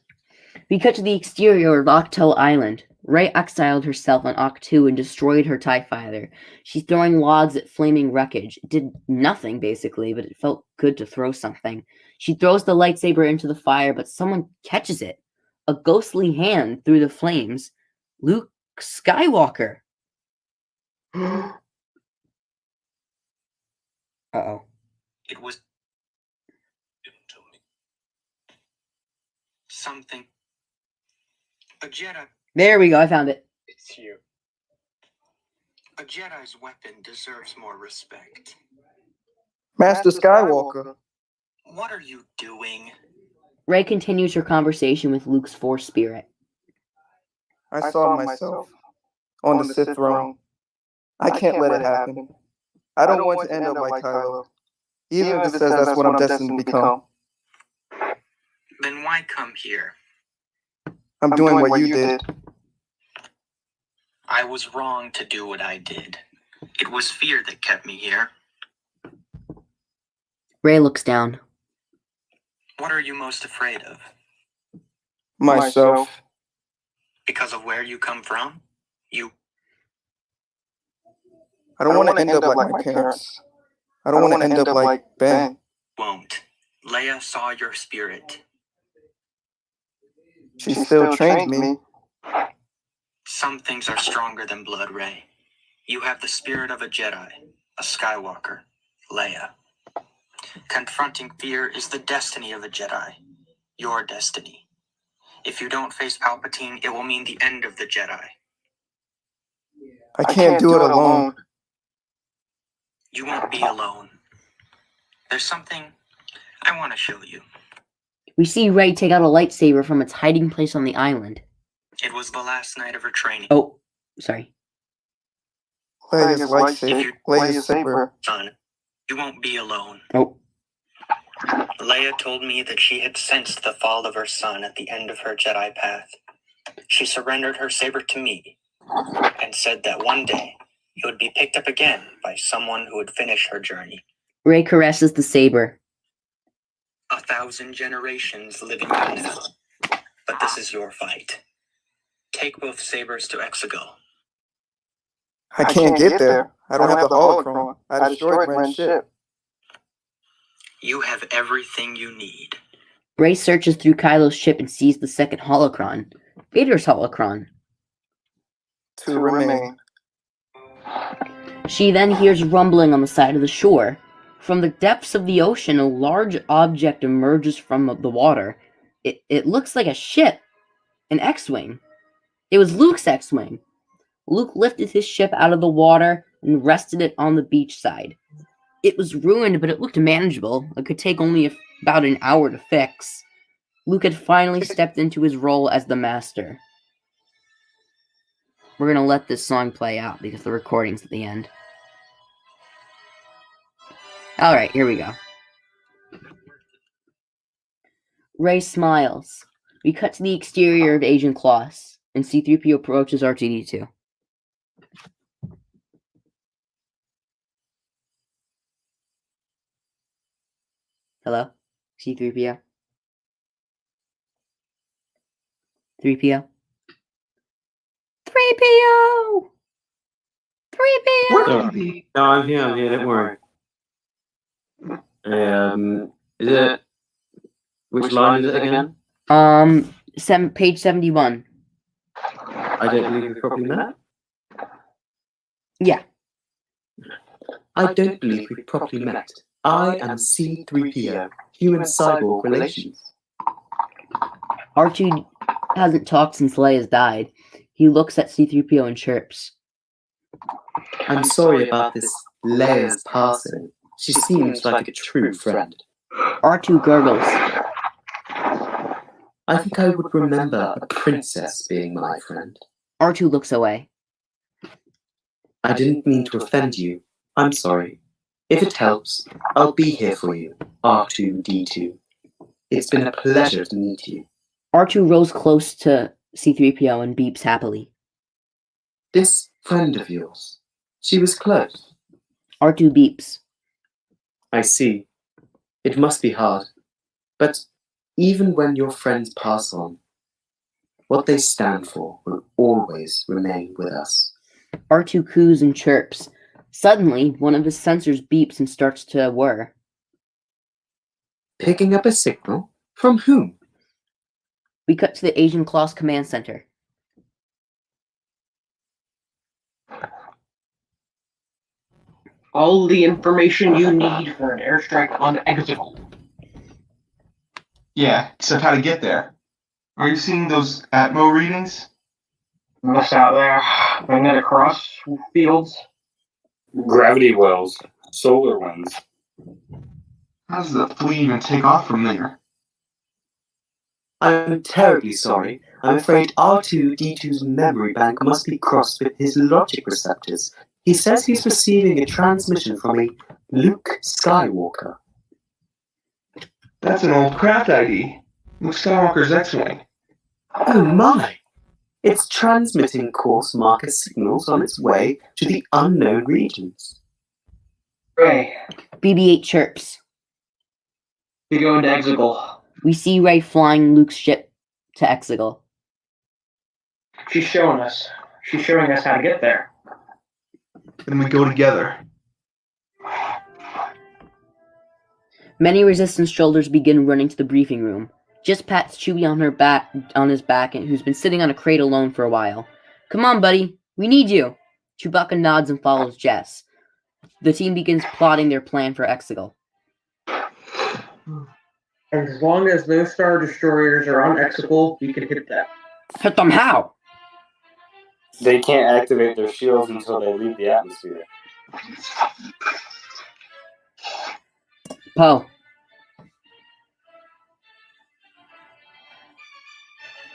We cut to the exterior of Octo Island. Rey exiled herself on Octu and destroyed her TIE fighter. She's throwing logs at flaming wreckage. It did nothing, basically, but it felt good to throw something. She throws the lightsaber into the fire, but someone catches it. A ghostly hand through the flames. Luke Skywalker. Uh-oh. It was something. A Jedi. There we go, I found it. It's you. A Jedi's weapon deserves more respect. Master Skywalker. What are you doing? Rey continues her conversation with Luke's Force spirit. I saw myself on the Sith throne. I can't let it happen. I don't want to end up like Kylo, even if it says that's what I'm destined to become. Then why come here? I'm doing what you did. I was wrong to do what I did. It was fear that kept me here. Rey looks down. What are you most afraid of? Myself. Because of where you come from? I don't want to end up like my parents. I don't want to end up like Ben. Won't. Leia saw your spirit. She still trained me. Some things are stronger than blood, Rey. You have the spirit of a Jedi, a Skywalker, Leia. Confronting fear is the destiny of a Jedi. Your destiny. If you don't face Palpatine, it will mean the end of the Jedi. I can't do it alone. You won't be alone. There's something I want to show you. We see Rey take out a lightsaber from its hiding place on the island. It was the last night of her training. Oh, sorry. Leia's lightsaber. Leia's saber. Son, you won't be alone. Oh. Leia told me that she had sensed the fall of her son at the end of her Jedi path. She surrendered her saber to me and said that one day it would be picked up again by someone who would finish her journey. Rey caresses the saber. 1,000 generations living on now. But this is your fight. Take both sabers to Exegol. I can't get there. I don't have the holocron. I destroyed Ren's ship. You have everything you need. Rey searches through Kylo's ship and sees the second holocron. Vader's holocron. To remain. She then hears rumbling on the side of the shore. From the depths of the ocean, a large object emerges from the water. It looks like a ship, an X-Wing. It was Luke's X-Wing. Luke lifted his ship out of the water and rested it on the beach side. It was ruined, but it looked manageable. It could take only about an hour to fix. Luke had finally stepped into his role as the master. We're going to let this song play out because the recording's at the end. Alright, here we go. Rey smiles. We cut to the exterior of Agent Kloss, and C-3PO approaches R2-D2. Hello? C-3PO? 3PO? 3PO! 3PO! No, I'm here, don't worry. Is it... Which line is it again? Page 71. I don't believe we properly met? Yeah. I don't believe we properly met. I am C-3PO, human-cyborg relations. R2 hasn't talked since Leia's died. He looks at C-3PO and chirps. I'm sorry about this Leia's passing. She seems like a true friend. R2 gurgles. I think I would remember a princess being my friend. R2 looks away. I didn't mean to offend you. I'm sorry. If it helps, I'll be here for you, R2-D2. It's been a pleasure to meet you. R2 rolls close to C-3PO and beeps happily. This friend of yours, she was close. R2 beeps. I see. It must be hard. But even when your friends pass on, what they stand for will always remain with us. R2 coos and chirps. Suddenly, one of his sensors beeps and starts to whir. Picking up a signal? From whom? We cut to the Agent Kloss command center. All the information you need for an airstrike on Exegol. Yeah, except how to get there. Are you seeing those Atmo readings? What's out there? Magnetic cross fields? Gravity wells, solar winds. How does the fleet even take off from there? I'm terribly sorry. I'm afraid R2-D2's memory bank must be crossed with his logic receptors. He says he's receiving a transmission from a Luke Skywalker. That's an old craft ID. Luke Skywalker's X-Wing. Oh my! It's transmitting course marker signals on its way to the unknown regions. Rey. BB-8 chirps. We go into Exegol. We see Rey flying Luke's ship to Exegol. She's showing us. She's showing us how to get there. Then we go together. Many Resistance soldiers begin running to the briefing room. Jess pats Chewie on his back, and who's been sitting on a crate alone for a while. Come on, buddy. We need you. Chewbacca nods and follows Jess. The team begins plotting their plan for Exegol. As long as no Star Destroyers are on Exegol, we can hit them. Hit them how? They can't activate their shields until they leave the atmosphere. Poe.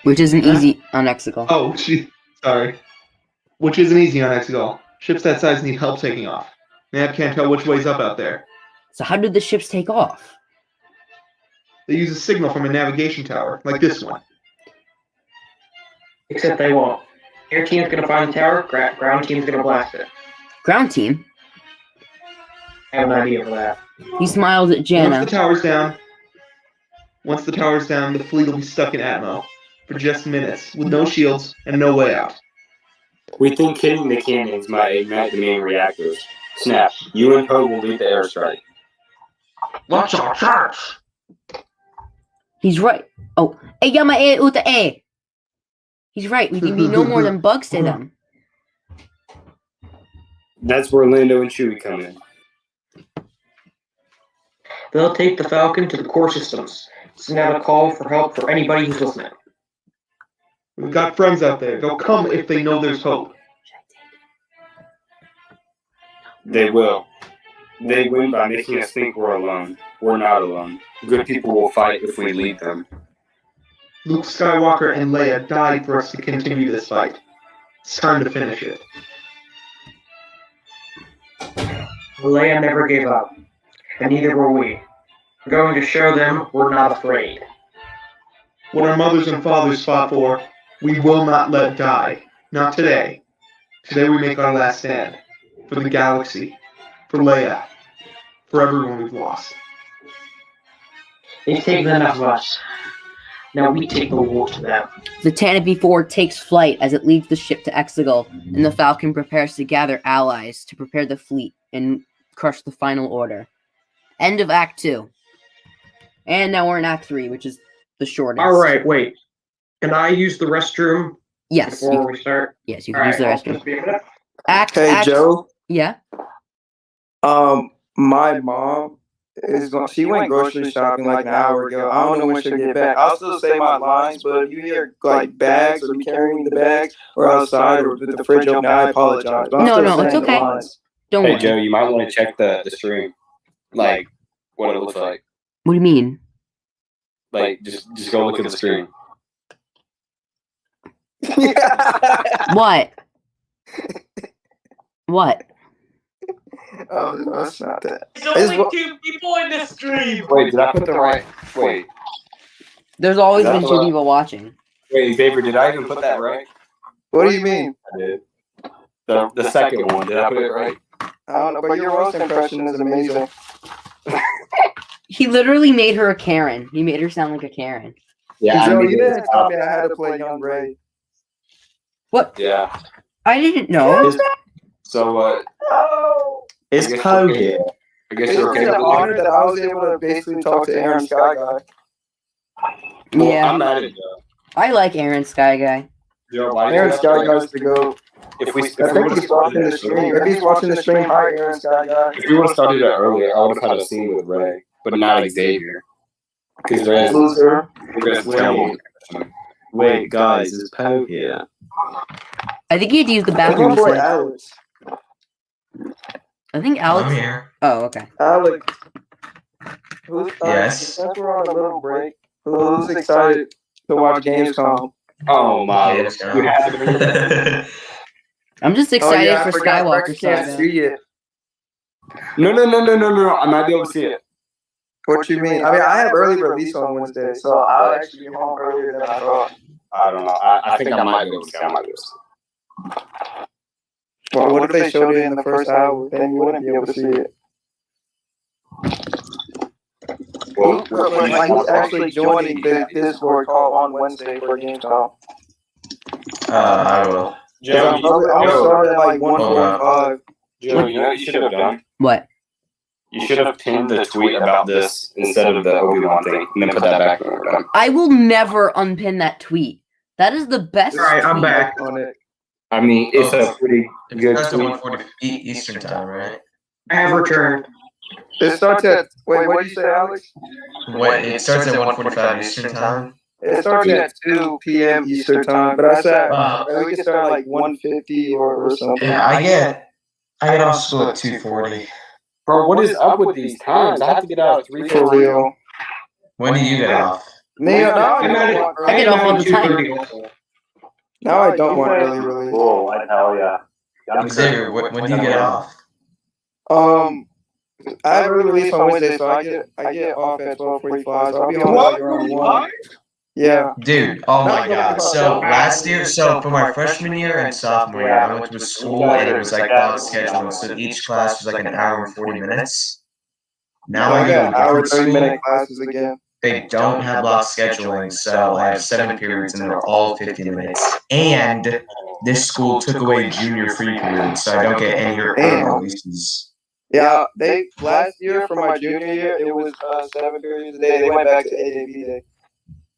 Which isn't easy on Exegol. Oh, sorry. Which isn't easy on Exegol. Ships that size need help taking off. Nav can't tell which way's up out there. So how did the ships take off? They use a signal from a navigation tower, like this one. Except they won't. Air team's gonna find the tower, ground team's gonna blast it. Ground team? I have an idea for that. He smiles at Jannah. Once the tower's down, the fleet will be stuck in Atmo for just minutes, with no shields and no way out. We think hitting the cannons might ignite the main reactors. Snap, you and Poe will lead the airstrike. What's our chance? He's right. Oh, yama uta He's right. We know more than bugs to them. That's where Lando and Chewie come in. They'll take the Falcon to the core systems. Send out a call for help for anybody who's listening. We've got friends out there. They'll come if they know there's hope. They will. They win by making us think we're alone. We're not alone. Good people will fight if we lead them. Luke Skywalker and Leia died for us to continue this fight. It's time to finish it. Leia never gave up, and neither will we. We're going to show them we're not afraid. What our mothers and fathers fought for, we will not let die. Not today. Today we make our last stand. For the galaxy. For Leia. For everyone we've lost. They've taken enough of us. Now we take the war to them. The Tantive 4 takes flight as it leads the ship to Exegol, and the Falcon prepares to gather allies to prepare the fleet and crush the Final Order. End of Act 2. And now we're in Act 3, which is the shortest. Alright, wait. Can I use the restroom Yes. before we start? Yes, you can use the restroom. Hey, Joe. Yeah? My mom is going. She went grocery shopping like an hour ago. I don't know when she'll get back. I'll still say my lines, but if you hear like bags or me carrying the bags or outside or with the fridge open, I apologize. But No, it's okay. Don't Hey, worry. Joe, you might want to check the stream. Like, what it looks like. What do you mean? Like, just go look at the stream. What? What? Oh, no, it's not that. There's only 2 people in the stream. Wait, did I put the right... Wait. There's always Is that been the 2 right- people watching. Wait, Xavier, did I even put that right? What do you mean? I did. The second one, did I put it right? I don't know, but your roast impression is amazing. He literally made her a Karen. He made her sound like a Karen. Yeah, Joe, I you mean, didn't tell me I had to play Young Ray. What? Yeah. I didn't know. So what? Is Poe here? I guess It's you're okay an with honor it. that I was able to basically talk to Aaron Sky Guy. Well, Yeah. I'm mad at Joe. I like Aaron Sky Guy. Joe, why did Aaron you Sky have Guy's the GOAT. If we I think he's watching the stream. If he's watching the stream, hi, Aaron Sky Guy. If we would have started it earlier, I would have had a scene with Ray, but not Xavier. Because Ray Loser. Wait, guys, is Poe here? I think he had to use the That's bathroom. my to boy sleep. Alex. I think Alex. I'm here. Oh, okay. Alex. Who's, Yes. Since we're on a little break, who's excited to watch Gamescom? Oh my! Yeah, let's go. You have to I'm just excited I for forgot Skywalker Rex can't Saga. see it. No! I might be able to see it. What you mean? I mean, I have early release on Wednesday, so I'll actually be home earlier than I thought. I don't know. I think I might be able to see it. I might be able to see it. Well, what if they showed it in the first hour? Then you wouldn't be able to see it. Well, Like, he's actually joining the Discord call on Wednesday for Gamescom. I will. Joe, I'm starting at like 1:45. Joe, you know what you should have done? What? You should have pinned the tweet about this instead of the Obi-Wan thing, and then put that back when we're done. I will never unpin that tweet. That is the best. Alright, I'm tweet. back. On it. I mean, it's a pretty good That's at tweet. 1:40 Eastern time, right? I have returned. It starts at, wait, what did you say, Alex? Wait, it starts at 1:45 Eastern time. It starts at 2 p.m. Eastern time, but I said we can start like 1:50 or something. Yeah, I get off school at 2:40. Bro, what is up with these times? I have to get out at 3 For real. When do you get off? Now I I get off all the time. Now I don't want early release. Cool, I tell ya. Xavier, when do you get off? I have early release on Wednesday, so I get off at 12:45. So I'll be home like around 1. Yeah. Dude, oh my god. So last year, for my freshman year and sophomore year, I went to a school and it was like block scheduling. So each class was like an hour and 40 minutes. Now I go to a hour different 30-minute school. classes again. They don't have block scheduling, so I have 7 periods and they're all 50 minutes. And this school took away junior free periods, so I don't get any early releases. Yeah, they last year for my junior year it was 7 periods a day. They went back to 8 AP day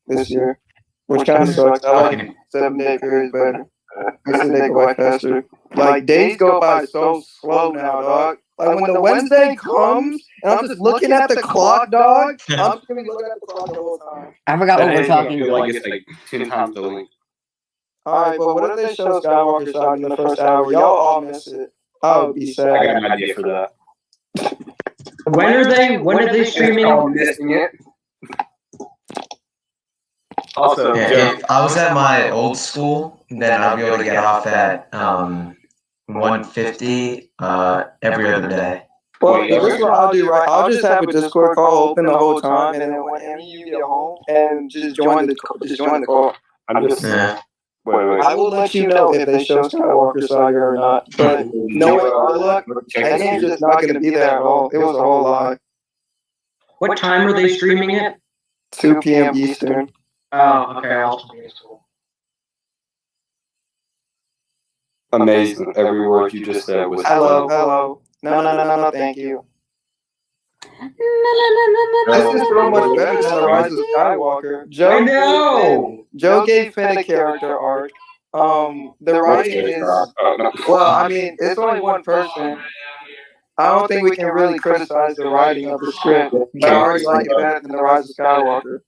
this year. which kind of sucks. I like 7-day periods better. I said they go by faster. Like, days go by so slow now, dog. Like, when the Wednesday comes, and I'm just looking at the clock, dog, I'm just going to be looking at the clock the whole time. I forgot what we're talking about. Like it's like 10 times the length. Alright, but what if they show Skywalker Saga in the first hour? Y'all all miss it. I would be sad. I got an idea for that. When are they streaming? Missing it. Also, Yeah, if I was at my old school, then I'd be able to get off at 1:50 every other day. Well, this is what I'll do, right? I'll just have a Discord call open the whole time, and then when any of you get home, and just join the call. I'm just. Wait. I will let you know if they show Skywalker Saga or not. But knowing our luck, that game's just not going to be there at all. It was a whole lie. What time are they streaming it? 2 p.m. Eastern. Oh, okay. Amazing. Every word you just said was. Hello. No, thank you. This is so much better than The Rise of Skywalker. Joe gave Finn a character arc. The writing is... Well, I mean, it's only one person. I don't think we can really criticize the writing of the script. But I already like it better than The Rise of Skywalker.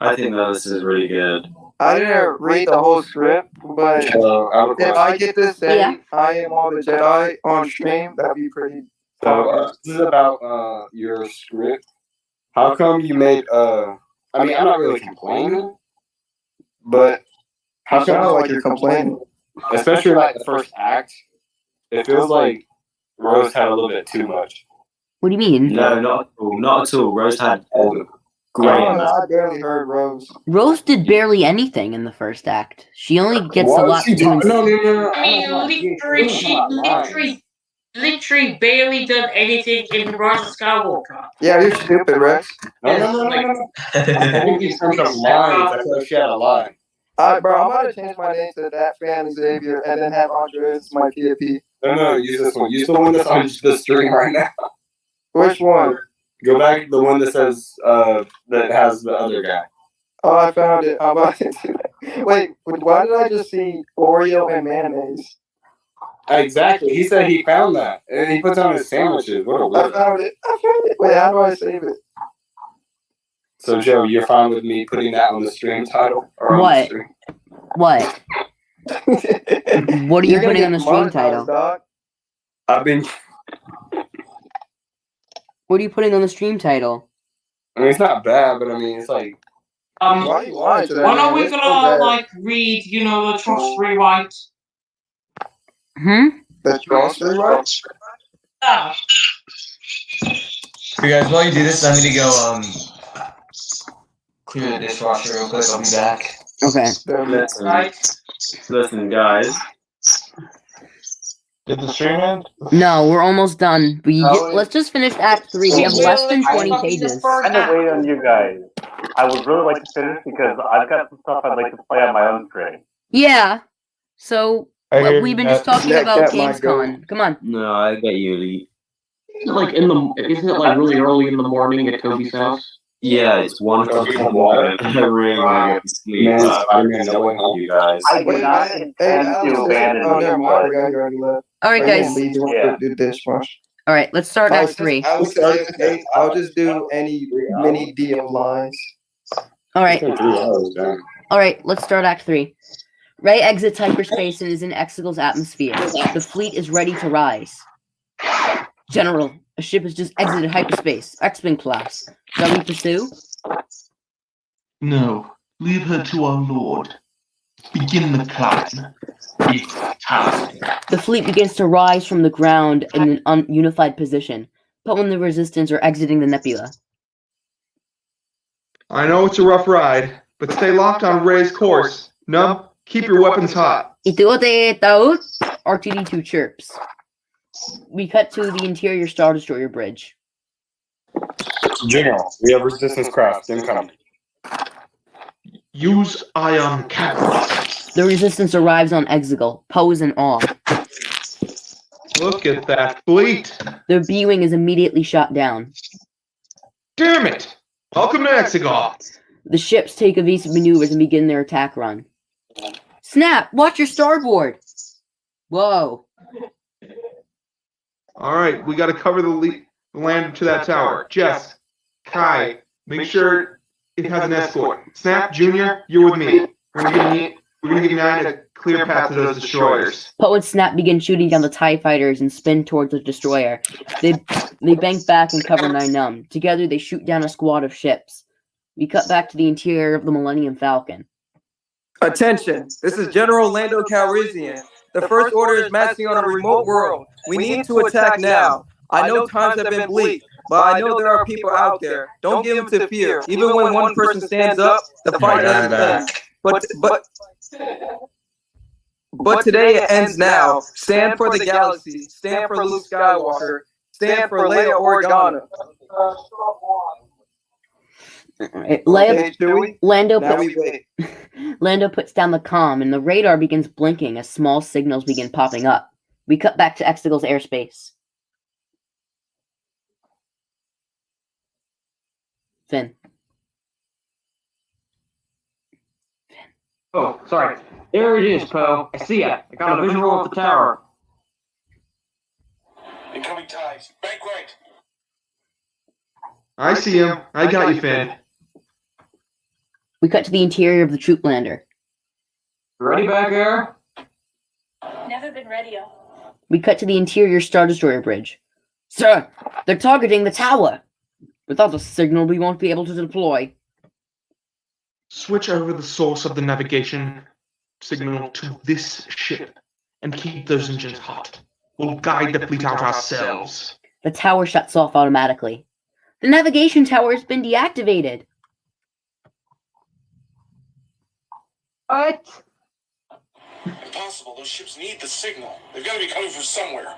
I think that this is really good. I didn't read the whole script, but if I get to say I am all the Jedi on stream, that'd be pretty... So, this is about your script. How come you made I mean, I'm not really complaining, but how come sounds like you're complaining? Especially like the first act, it feels like Rose had a little bit too much. What do you mean? No, not at all. Rose had great. I barely heard Rose. Rose did barely anything in the first act. She only gets a lot to do. No. I mean, she literally barely done anything in Rise of Skywalker. Yeah, you're stupid, Rex. No. I think in terms of lines, I feel like she had a line. Bro, I'm about to change my name to That Fan Xavier and then have Andres my PFP. No, use this one. Use the one that's on the stream right now. Which one? Go back to the one that says, that has the other guy. Oh, I found it. I'm about to do that. Wait, why did I just see Oreo and mayonnaise? Exactly. He said he found that. And he puts on his sandwiches. What a I weirdo. found it. Wait, how do I save it? So, Joe, you're fine with me putting that on the stream title? Or What? On the stream? What? What are you putting on the stream title? Dog. I've been... What are you putting on the stream title? I mean, it's not bad, but I mean, it's like... Why are you lying to that? When are man? we It's so gonna, bad. read, the trust rewrite? The Trust rewrite? Ah. So guys, while you do this, I'm gonna go clear the dishwasher real quick. I'll be back. Okay. Listen, guys. Did the stream end? No, we're almost done. Let's just finish Act 3. We have less than 20 pages. I'm gonna wait on you guys. I would really like to finish because I've got some stuff I'd like to play on my own screen. Yeah. So, we've been just talking about Gamescom. Come on. No, I get you, Elite. Isn't it like really early in the morning at Toby's house? Yeah, it's 1 o'clock in the morning. I really want to get to sleep. Man, Spider-Man, no one help you guys. I did not intend to abandon you. Alright, guys. Do dishwasher. Alright, let's start Act 3. I'll just do any mini deal lines. Alright. Alright, let's start Act 3. Rey exits hyperspace and is in Exegol's atmosphere. The fleet is ready to rise. General, a ship has just exited hyperspace. X-Wing class. Shall we pursue? No. Leave her to our lord. Begin the climb. It's time. The fleet begins to rise from the ground in an unified position. But when the resistance are exiting the nebula. I know it's a rough ride, but stay locked on Rey's course. No, keep your weapons hot. Ituote taut. RTD2 chirps. We cut to the interior Star Destroyer bridge. General, we have resistance craft. Incoming. Use ion cannon. The resistance arrives on Exegol. Poe is in awe. Look at that fleet. Their B-Wing is immediately shot down. Damn it! Welcome to Exegol. The ships take evasive maneuvers and begin their attack run. Snap! Watch your starboard! Whoa. Alright, we gotta cover the land to that tower. Jess, Kai, make sure it has an escort. Snap, Junior, you're with me. We're gonna give Nine a clear path to those destroyers. Poe and Snap begin shooting down the TIE fighters and spin towards the destroyer. They bank back and cover Nine Numb. Together, they shoot down a squad of ships. We cut back to the interior of the Millennium Falcon. Attention, this is General Lando Calrissian. The First Order is marching on a remote world. We need to attack now. I know times have been bleak, but I know there are people out there. Don't give them to fear. Even when one person stands up, the fight doesn't end. But today it ends now. Stand for the galaxy. Stand for Luke Skywalker. Stand for Leia Organa. Lando puts down the comm, and the radar begins blinking as small signals begin popping up. We cut back to Exegol's airspace. Finn. Oh, sorry. There it is, Poe. I see it. I got a visual of the tower. Incoming ties. Bank right. I see him. I got you, Finn. We cut to the interior of the troop lander. Ready back there? Never been readier. We cut to the interior Star Destroyer bridge. Sir, they're targeting the tower. Without the signal, we won't be able to deploy. Switch over the source of the navigation signal to this ship and keep those engines hot. We'll guide the fleet out ourselves. The tower shuts off automatically. The navigation tower has been deactivated. What? Impossible. Those ships need the signal. They've got to be coming from somewhere.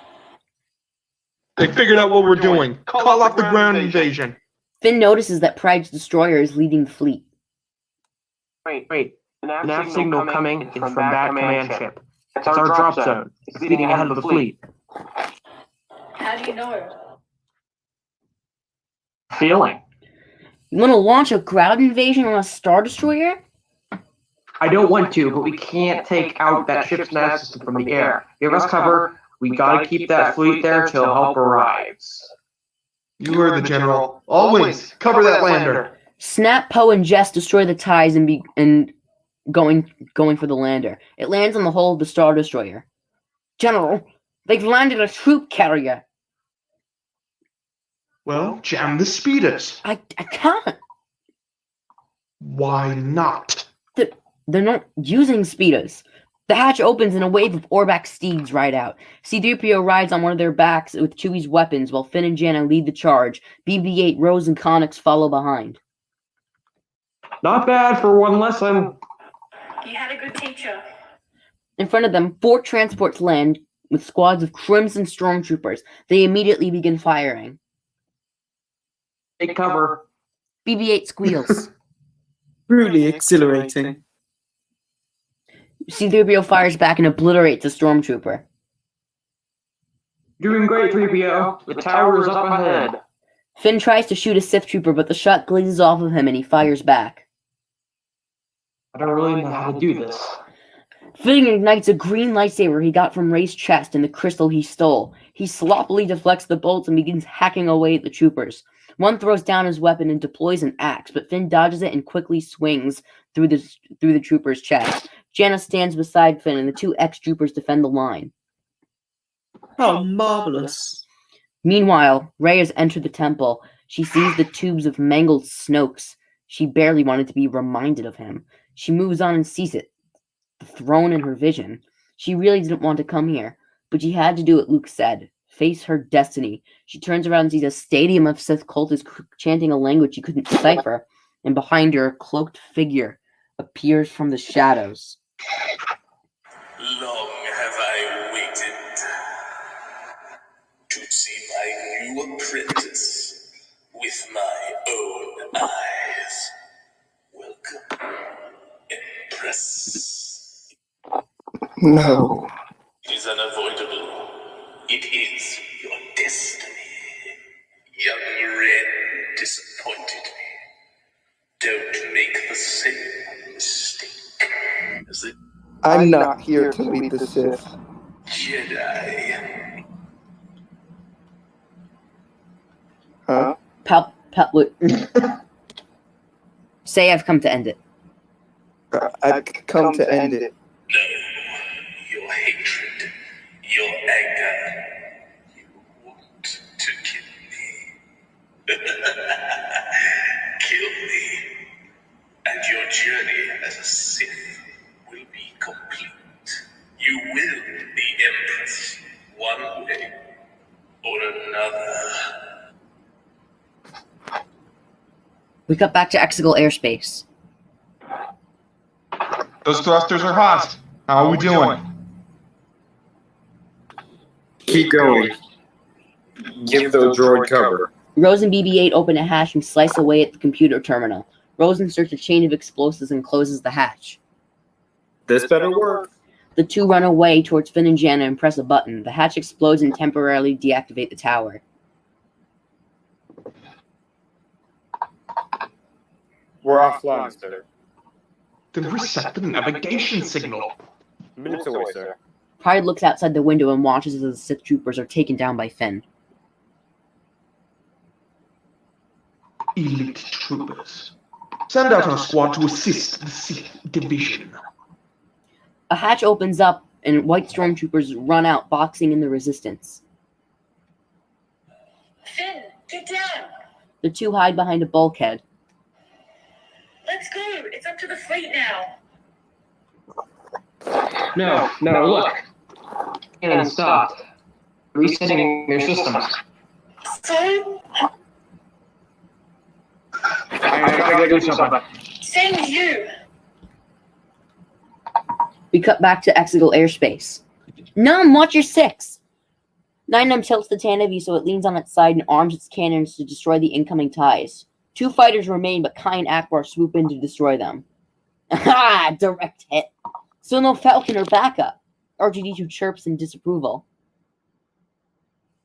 They figured out what we're doing. Call off the ground invasion. Finn notices that Pryde's destroyer is leading the fleet. Wait. The nav signal coming is from that command ship. It's our drop zone. It's leading ahead of the fleet. How do you know? Feeling. You want to launch a ground invasion on a Star Destroyer? I don't want to, but we can't take out that ship's nav system from the air. Give us cover. We gotta keep that fleet there till help arrives. You heard the General. All wings, cover that lander. Snap, Poe, and Jess destroy the ties and going for the lander. It lands on the hull of the Star Destroyer. General, they've landed a troop carrier. Well, jam the speeders. I can't. Why not? They're not using speeders. The hatch opens and a wave of Orbac steeds ride out. C-3PO rides on one of their backs with Chewie's weapons while Finn and Jannah lead the charge. BB-8, Rose, and Connix follow behind. Not bad for one lesson. You had a good teacher. In front of them, 4 transports land with squads of Crimson Stormtroopers. They immediately begin firing. Take cover. BB-8 squeals. Really exhilarating. C-3PO fires back and obliterates a Stormtrooper. Doing great, 3PO. The tower is up ahead. Finn tries to shoot a Sith Trooper, but the shot glazes off of him and he fires back. I don't really know how to do this. Finn ignites a green lightsaber he got from Rey's chest in the crystal he stole. He sloppily deflects the bolts and begins hacking away at the troopers. One throws down his weapon and deploys an axe, but Finn dodges it and quickly swings through the trooper's chest. Jannah stands beside Finn, and the 2 ex-troopers defend the line. How marvelous. Meanwhile, Rey has entered the temple. She sees the tubes of mangled Snokes. She barely wanted to be reminded of him. She moves on and sees it, the throne in her vision. She really didn't want to come here, but she had to do what Luke said. Face her destiny. She turns around and sees a stadium of Sith cultists chanting a language she couldn't decipher, and behind her, a cloaked figure appears from the shadows. Long have I waited to see my new apprentice with my own eyes. Welcome, Empress. No. It is unavoidable. It is your destiny. Young Ren disappointed me. Don't make I'm not here to lead the Sith. Jedi. Huh? Say I've come to end it. I've come to end it. No. Your hatred. Your anger. You want to kill me. Kill me. And your journey as a Sith will be complete. You will be Empress one way or another. We cut back to Exegol airspace. Those thrusters are hot. How are we doing? Keep going. Give the droid cover. Rose and BB-8 open a hatch and slice away at the computer terminal. Rose inserts a chain of explosives and closes the hatch. This better work. The two run away towards Finn and Jannah and press a button. The hatch explodes and temporarily deactivate the tower. We're offline, sir. Then reset the navigation signal. Minutes away, sir. Pryde looks outside the window and watches as the Sith troopers are taken down by Finn. Elite troopers. Send out our squad to assist the Sith division. A hatch opens up and white stormtroopers run out, boxing in the resistance. Finn, get down! The two hide behind a bulkhead. Let's go! It's up to the fleet now! No, look. Cannon stopped. Resetting their systems. So? I gotta do something. Send you! We cut back to Exegol airspace. Num, watch your six! 9-Num tilts the Tanavi so it leans on its side and arms its cannons to destroy the incoming ties. 2 fighters remain, but Kai and Akbar swoop in to destroy them. Ah, direct hit. Still no Falcon or backup. R2-D2 chirps in disapproval.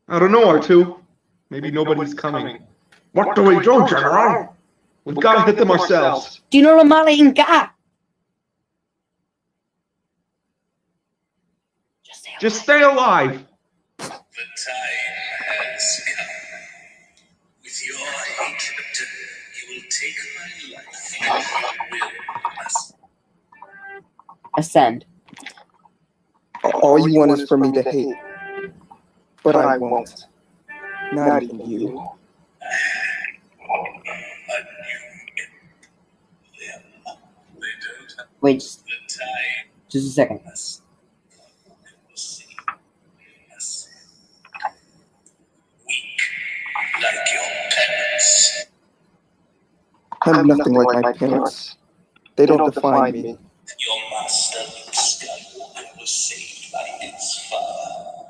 I don't know, R2. Maybe nobody's coming. What do we do, General? We've got to hit them ourselves. Do you know Ramala Inga? Just stay alive. The time has come. With your hatred, you will take my life and you will Ascend. All you want is for me to hate. But I won't. Not even you. Wait, just a second. Like your parents. I'm nothing like my parents. They don't define me. Your master, Luke Skywalker, was saved by his father.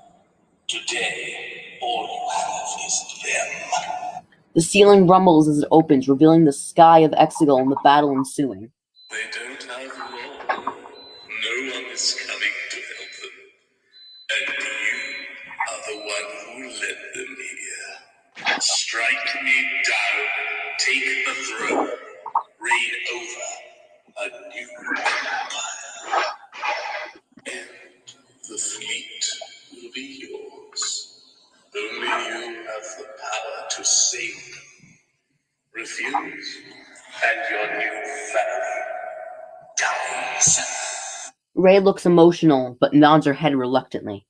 Today, all you have is them. The ceiling rumbles as it opens, revealing the sky of Exegol and the battle ensuing. They don't have long. No one is coming to help them. And you are the one who led them here. Strike me down, take the throne, reign over a new empire. And the fleet will be yours. Only you have the power to save them. Refuse, and your new family dies. Rey looks emotional, but nods her head reluctantly.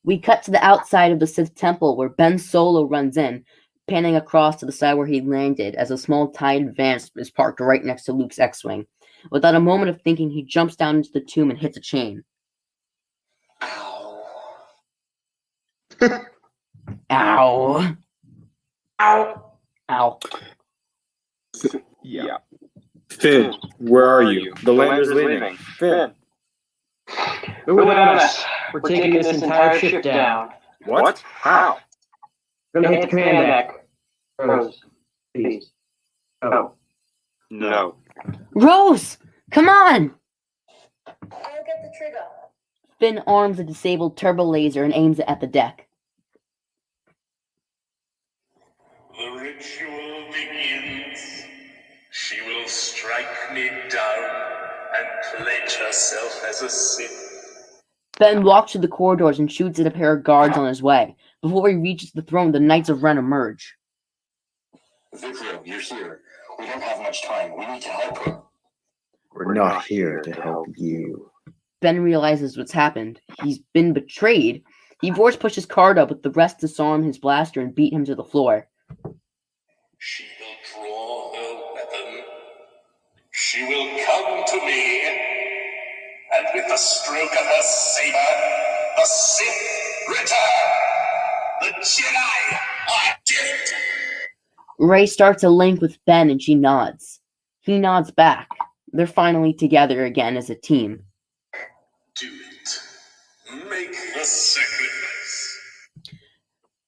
We cut to the outside of the Sith Temple, where Ben Solo runs in, panning across to the side where he landed, as a small TIE Advance is parked right next to Luke's X-Wing. Without a moment of thinking, he jumps down into the tomb and hits a chain. Ow. Ow. Ow. Yeah. Finn, where are you? The lander's leaving. Finn. Move without us. We're taking this entire ship down. What? How? We're gonna hit the command deck. Rose, please. Oh. No. Rose! Come on! I'll get the trigger. Finn arms a disabled turbo laser and aims it at the deck. The ritual begins. She will strike me down, Pledge yourself as a Sith. Ben walks through the corridors and shoots at a pair of guards on his way. Before he reaches the throne, the Knights of Ren emerge. Vikram, you're here. We don't have much time. We need to help her. We're not here to help you. Ben realizes what's happened. He's been betrayed. He force pushes Cardo, but the rest disarm his blaster and beat him to the floor. She will draw her weapon. She will come to me, and with the stroke of her saber, the Sith return. The Jedi are dead. Rey starts a link with Ben and she nods. He nods back. They're finally together again as a team. Do it. Make the sacrifice.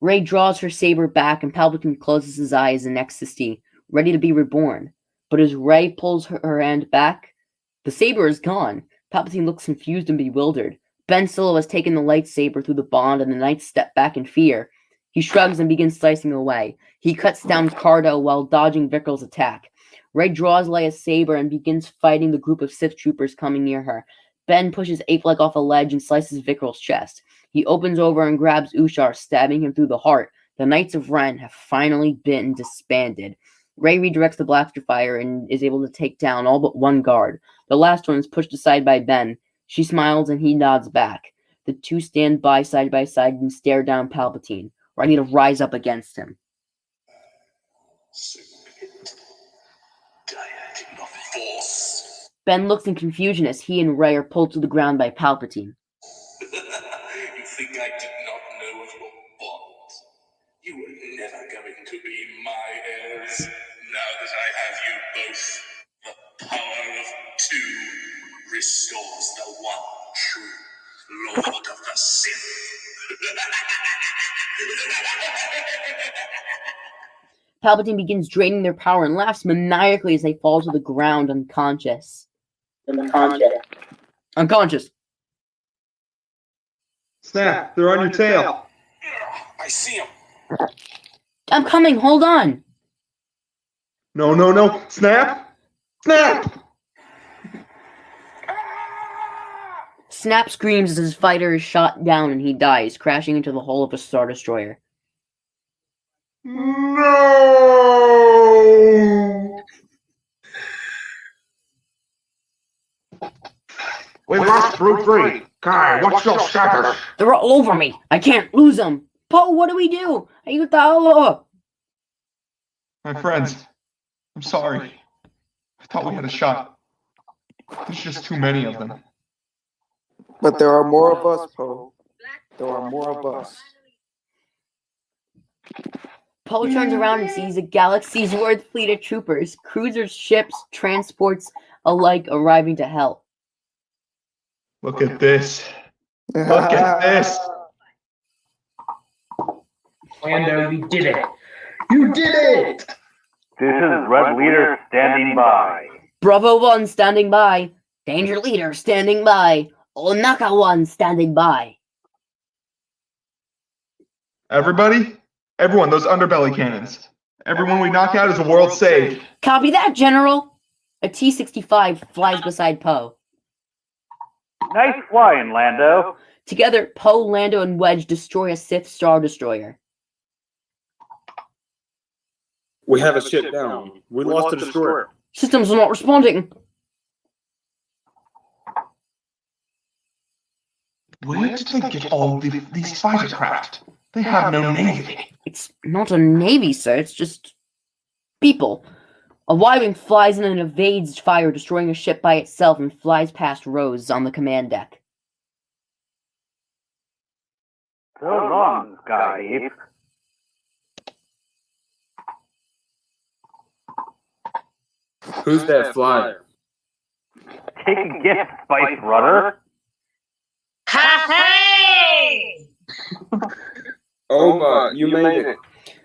Rey draws her saber back and Palpatine closes his eyes in ecstasy, ready to be reborn. But as Rey pulls her hand back, the saber is gone. Palpatine looks confused and bewildered. Ben Solo has taken the lightsaber through the bond and the Knights step back in fear. He shrugs and begins slicing away. He cuts down Cardo while dodging Vikral's attack. Rey draws Leia's saber and begins fighting the group of Sith troopers coming near her. Ben pushes Apeleg off a ledge and slices Vikral's chest. He opens over and grabs Ushar, stabbing him through the heart. The Knights of Ren have finally been disbanded. Rey redirects the blaster fire and is able to take down all but one guard. The last one is pushed aside by Ben. She smiles and he nods back. The two stand by side and stare down Palpatine, ready to rise up against him. Submit. Diet in the Force. Ben looks in confusion as he and Rey are pulled to the ground by Palpatine. You think I did not know of your bond? You were never going to be my heirs. Now that I have you both, the power of two restores the one true Lord of the Sith. Palpatine begins draining their power and laughs maniacally as they fall to the ground unconscious. Unconscious. Snap, they're on your tail. I see him. I'm coming, hold on. No. Snap! Snap! Snap screams as his fighter is shot down and he dies, crashing into the hull of a Star Destroyer. No! We lost through three. Kai, what's your status? They're all over me. I can't lose them. Poe, what do we do? Ayuda. My friends, I'm sorry. I thought we had a shot. There's just too many of them. But there are more of us, Poe. There are more of us. Poe turns around and sees a galaxy's worth fleet of troopers, cruisers, ships, transports alike arriving to help. Look at this. Look at this. Lando, you did it. You did it! This is Red Leader standing by. Bravo 1 standing by. Danger Leader standing by. Onaka 1 standing by. Everybody? Everyone, those underbelly cannons. Everyone we knock out is a world saved. Copy that, General. A T-65 flies beside Poe. Nice flying, Lando. Together, Poe, Lando, and Wedge destroy a Sith Star Destroyer. We have a ship down. We lost a destroyer. Systems are not responding. Where did they get all these fighter craft? They have no navy. It's not a navy, sir. It's just people. A Y-wing flies in and evades fire, destroying a ship by itself and flies past Rose on the command deck. So long, Sky. Who's that flyer? Take a gift, Spice Rudder. Hey! Oma, you made it.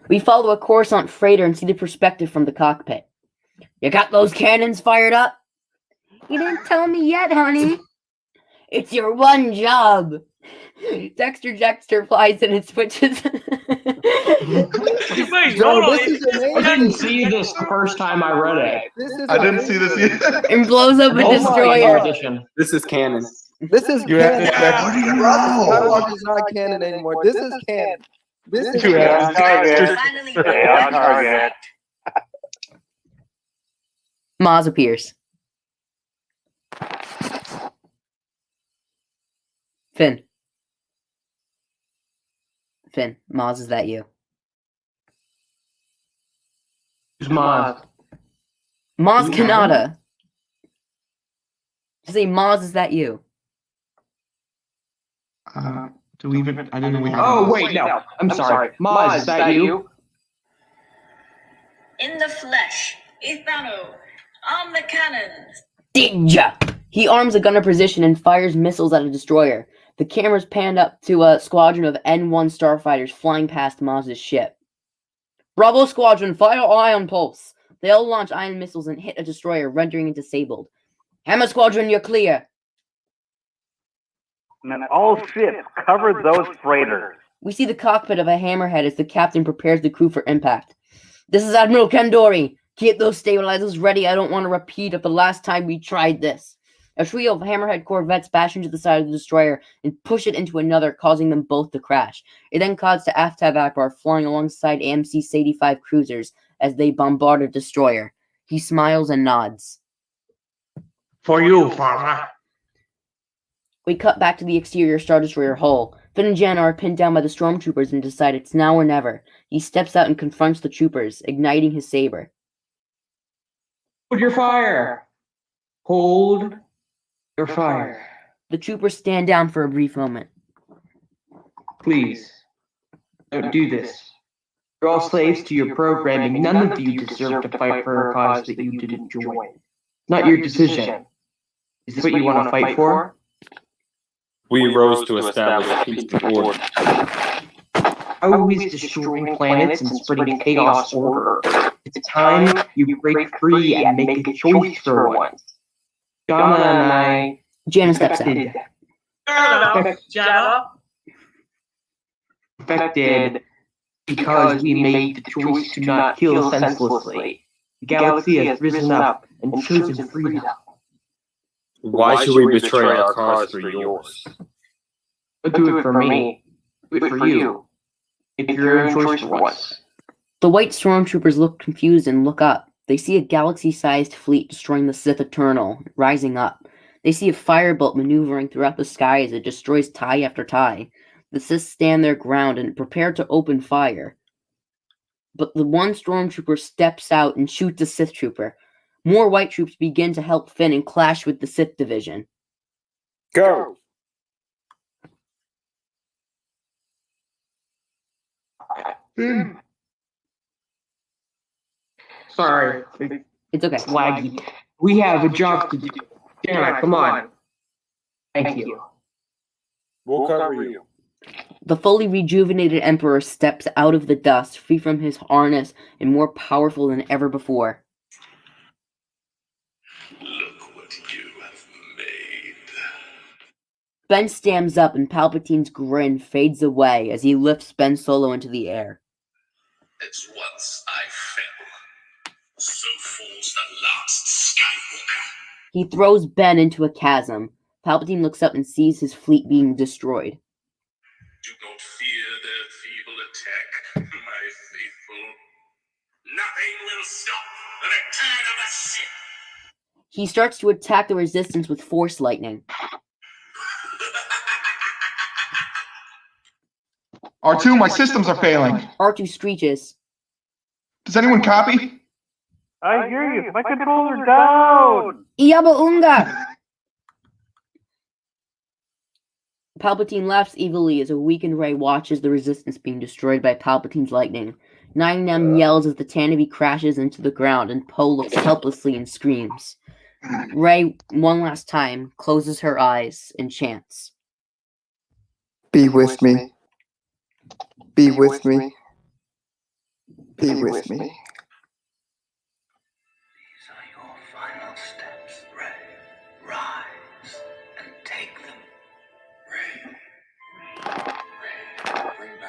We follow a Coruscant freighter and see the perspective from the cockpit. You got those cannons fired up? You didn't tell me yet, honey. It's your one job. Dexter flies in and switches. Wait, Joe, hold on. this is I amazing. didn't see this the first time I read it. This is I didn't see this either. And blows up a Oh my destroyer. God. This is canon. This is You canon. have- Rise of Skywalker is not canon anymore. This is canon. This is You have- canon. Stay on target. Maz appears. Finn, Maz, is that you? Who's Maz? Maz Kanata. Say, Maz, is that you? Do we even? I didn't know we had. Oh, wait, no. I'm sorry. Maz, is that you? In the flesh, Ithano, on the cannons. Ninja! He arms a gunner position and fires missiles at a destroyer. The cameras pan up to a squadron of N1 starfighters flying past Maz's ship. Bravo Squadron, fire ion pulse. They all launch ion missiles and hit a destroyer, rendering it disabled. Hammer Squadron, you're clear. And all ships cover those freighters. We see the cockpit of a hammerhead as the captain prepares the crew for impact. This is Admiral Kandori. Keep those stabilizers ready. I don't want to repeat of the last time we tried this. A trio of hammerhead corvettes bash into the side of the destroyer and push it into another, causing them both to crash. It then cuts to Aftab Akbar flying alongside AMC 85 cruisers as they bombard a destroyer. He smiles and nods. For you, Farmer. We cut back to the exterior Star Destroyer hull. Finn and Jannah are pinned down by the Stormtroopers and decide it's now or never. He steps out and confronts the troopers, igniting his saber. Hold your fire. Hold your fire. The troopers stand down for a brief moment. Please, don't do this. You're all slaves to your programming. None of you deserve to fight for a cause that you didn't join. Not your decision. Is this what you want to fight for? We rose to establish peace and order. Always destroying planets and spreading chaos order. It's time you break free and make a choice for once. Jannah and I... Jannah steps out. Affected because we made the choice to not kill senselessly. The galaxy has risen up and chosen freedom. Why should we betray our cause for yours? Don't do it for me. Do it for you. Make your own choice for once. The white stormtroopers look confused and look up. They see a galaxy-sized fleet destroying the Sith Eternal, rising up. They see a firebolt maneuvering throughout the sky as it destroys tie after tie. The Sith stand their ground and prepare to open fire. But the one stormtrooper steps out and shoots a Sith trooper. More white troops begin to help Finn and clash with the Sith division. Go! Sorry. It's okay. Laggy. We have a job to do. Jannah, come on. Thank you. We'll cover you. The fully rejuvenated Emperor steps out of the dust, free from his harness and more powerful than ever before. Look what you have made. Ben stands up and Palpatine's grin fades away as he lifts Ben Solo into the air. As once I fell, so falls the last Skywalker. He throws Ben into a chasm. Palpatine looks up and sees his fleet being destroyed. Do not fear their feeble attack, my faithful. Nothing will stop the return of the Sith. He starts to attack the Resistance with Force Lightning. R2, my systems are failing. R2 screeches. Does anyone copy? I hear you. My controls are down. Iyaba Unga! Palpatine laughs evilly as a weakened Rey watches the Resistance being destroyed by Palpatine's lightning. Nine Nem yells as the Tanabe crashes into the ground and Poe looks helplessly and screams. Rey, one last time, closes her eyes and chants. Be with me. Be with me. Be with me. These are your final steps, Rey. Rise and take them. Rey.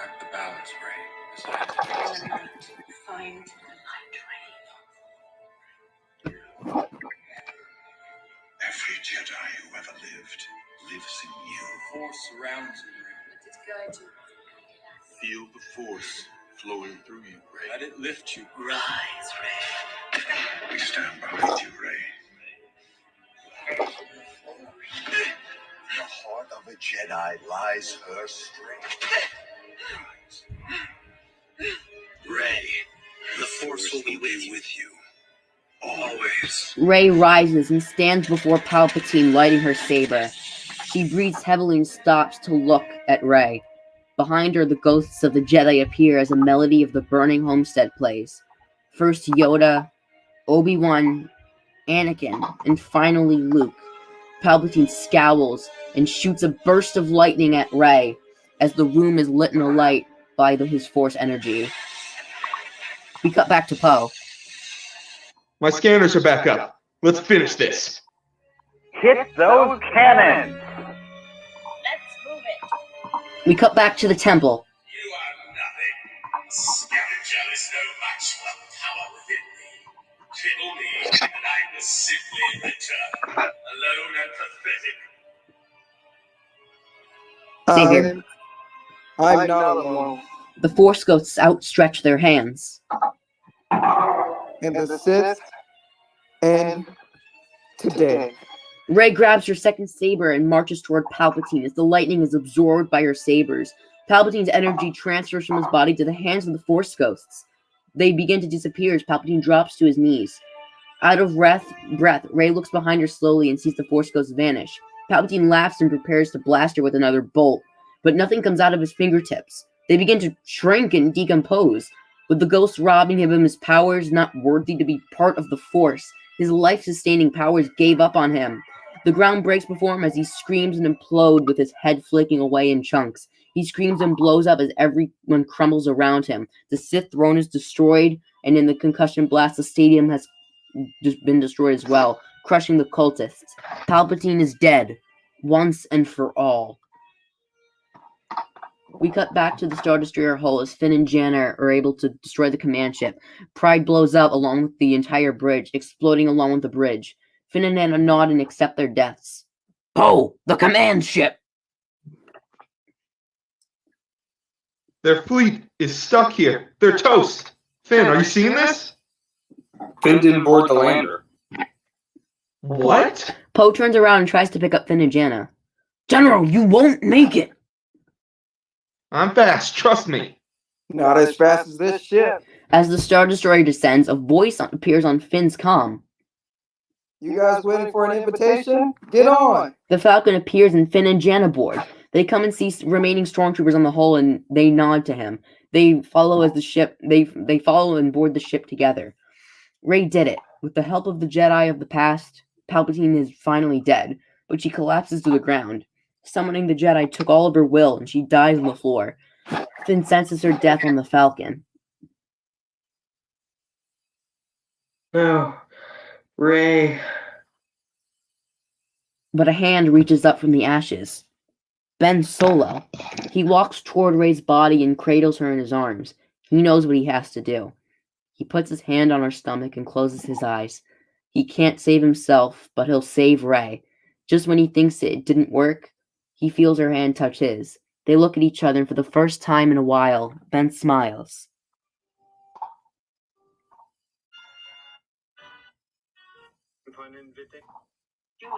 Strike the balance, Rey, as I intend to Light. Find the light, Every Jedi who ever lived lives in you. The Force surrounds you. Let it guide you. Feel the Force flowing through you, Rey. Let it lift you. Rise, Rey. We stand behind you, Rey. In the heart of a Jedi lies her strength. Rey, the Force will be with you. Always. Rey rises and stands before Palpatine, lighting her saber. She breathes heavily and stops to look at Rey. Behind her, the ghosts of the Jedi appear as a melody of the burning homestead plays. First Yoda, Obi-Wan, Anakin, and finally Luke. Palpatine scowls and shoots a burst of lightning at Rey as the room is lit in alight by his Force energy. We cut back to Poe. My scanners are back up. Let's finish this. Hit those cannons! Let's move it. We cut back to the temple. You are nothing. Scavenger is no match for the power within me. Triple me, and I will simply return, alone and pathetic. Figure. I'm not alone. The Force ghosts outstretch their hands. And the Sith end today. Rey grabs her second saber and marches toward Palpatine as the lightning is absorbed by her sabers. Palpatine's energy transfers from his body to the hands of the Force ghosts. They begin to disappear as Palpatine drops to his knees. Out of breath, Rey looks behind her slowly and sees the Force ghosts vanish. Palpatine laughs and prepares to blast her with another bolt, but nothing comes out of his fingertips. They begin to shrink and decompose, with the ghosts robbing him of his powers, not worthy to be part of the Force. His life-sustaining powers gave up on him. The ground breaks before him as he screams and implodes with his head flicking away in chunks. He screams and blows up as everyone crumbles around him. The Sith throne is destroyed, and in the concussion blast, the stadium has been destroyed as well, crushing the cultists. Palpatine is dead, once and for all. We cut back to the Star Destroyer hull as Finn and Jannah are able to destroy the command ship. Pryde blows up along with the entire bridge, exploding along with the bridge. Finn and Jannah nod and accept their deaths. Poe, the command ship! Their fleet is stuck here. They're toast. Finn, are you seeing this? Finn didn't board the lander. What? Poe turns around and tries to pick up Finn and Jannah. General, you won't make it! I'm fast, trust me. Not as fast as this ship. As the Star Destroyer descends, a voice appears on Finn's comm. You guys waiting for an invitation? Get on! The Falcon appears and Finn and Jannah board. They come and see remaining stormtroopers on the hull and they nod to him. They follow as the ship they follow and board the ship together. Rey did it. With the help of the Jedi of the past, Palpatine is finally dead, but she collapses to the ground. Summoning the Jedi took all of her will, and she dies on the floor. Finn senses her death on the Falcon. Oh, Rey. But a hand reaches up from the ashes. Ben Solo. He walks toward Rey's body and cradles her in his arms. He knows what he has to do. He puts his hand on her stomach and closes his eyes. He can't save himself, but he'll save Rey. Just when he thinks it didn't work, he feels her hand touch his. They look at each other, and for the first time in a while, Ben smiles. For an invitation? You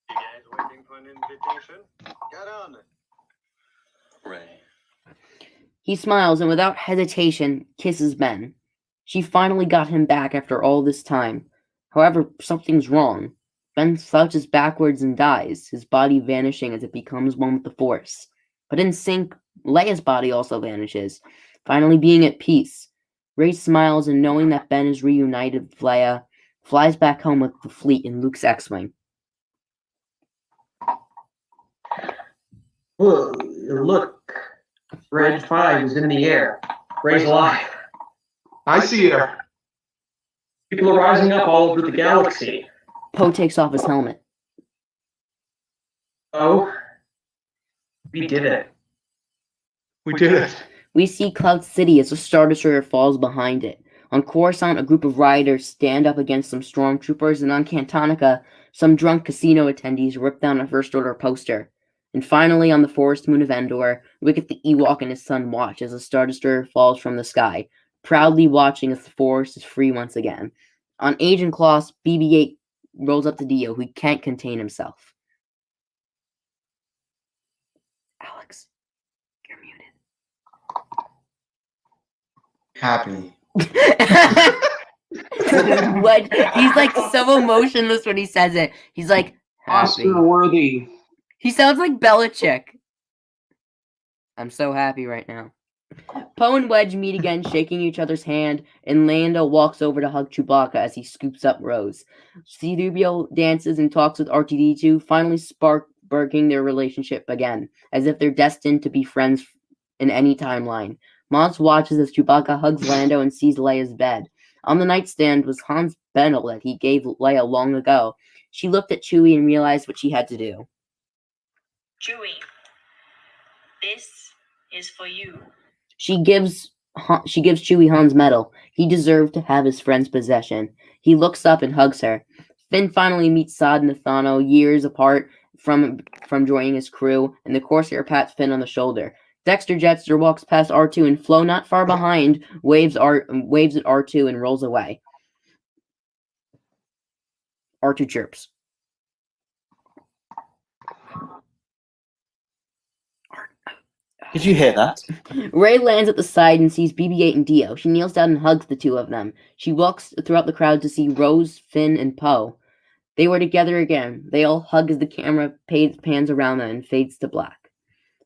guys waiting for an invitation? Get on it. Rey. He smiles and without hesitation kisses Ben. She finally got him back after all this time. However, something's wrong. Ben slouches backwards and dies, his body vanishing as it becomes one with the Force. But in sync, Leia's body also vanishes, finally being at peace. Rey smiles and knowing that Ben is reunited with Leia, flies back home with the fleet in Luke's X-Wing. Whoa, look. Red 5 is in the air. Rey's alive. I see her. People are rising up all over the galaxy. Poe takes off his helmet. Oh, we did it. We did it. We see Cloud City as the Star Destroyer falls behind it. On Coruscant, a group of riders stand up against some stormtroopers, and on Cantonica, some drunk casino attendees rip down a First Order poster. And finally, on the forest moon of Endor, Wicket the Ewok and his son watch as the Star Destroyer falls from the sky, proudly watching as the Force is free once again. On Agent Kloss, BB-8 rolls up to Dio, who can't contain himself. Alex, you're muted. Happy. What? He's like so emotionless when he says it. He's like happy. Oscar-worthy. He sounds like Belichick. I'm so happy right now. Poe and Wedge meet again, shaking each other's hand, and Lando walks over to hug Chewbacca as he scoops up Rose. C-3PO dances and talks with R2-D2, finally sparking their relationship again, as if they're destined to be friends in any timeline. Maz watches as Chewbacca hugs Lando and sees Leia's bed. On the nightstand was Han's bundle that he gave Leia long ago. She looked at Chewie and realized what she had to do. Chewie, this is for you. She gives Chewie Han's medal. He deserved to have his friend's possession. He looks up and hugs her. Finn finally meets Saad Nathano, years apart from joining his crew, and the Corsair pats Finn on the shoulder. Dexter Jetster walks past R2 and Flo, not far behind, waves at R2 and rolls away. R2 chirps. Did you hear that? Rey lands at the side and sees BB-8 and Dio. She kneels down and hugs the two of them. She walks throughout the crowd to see Rose, Finn, and Poe. They were together again. They all hug as the camera pans around them and fades to black.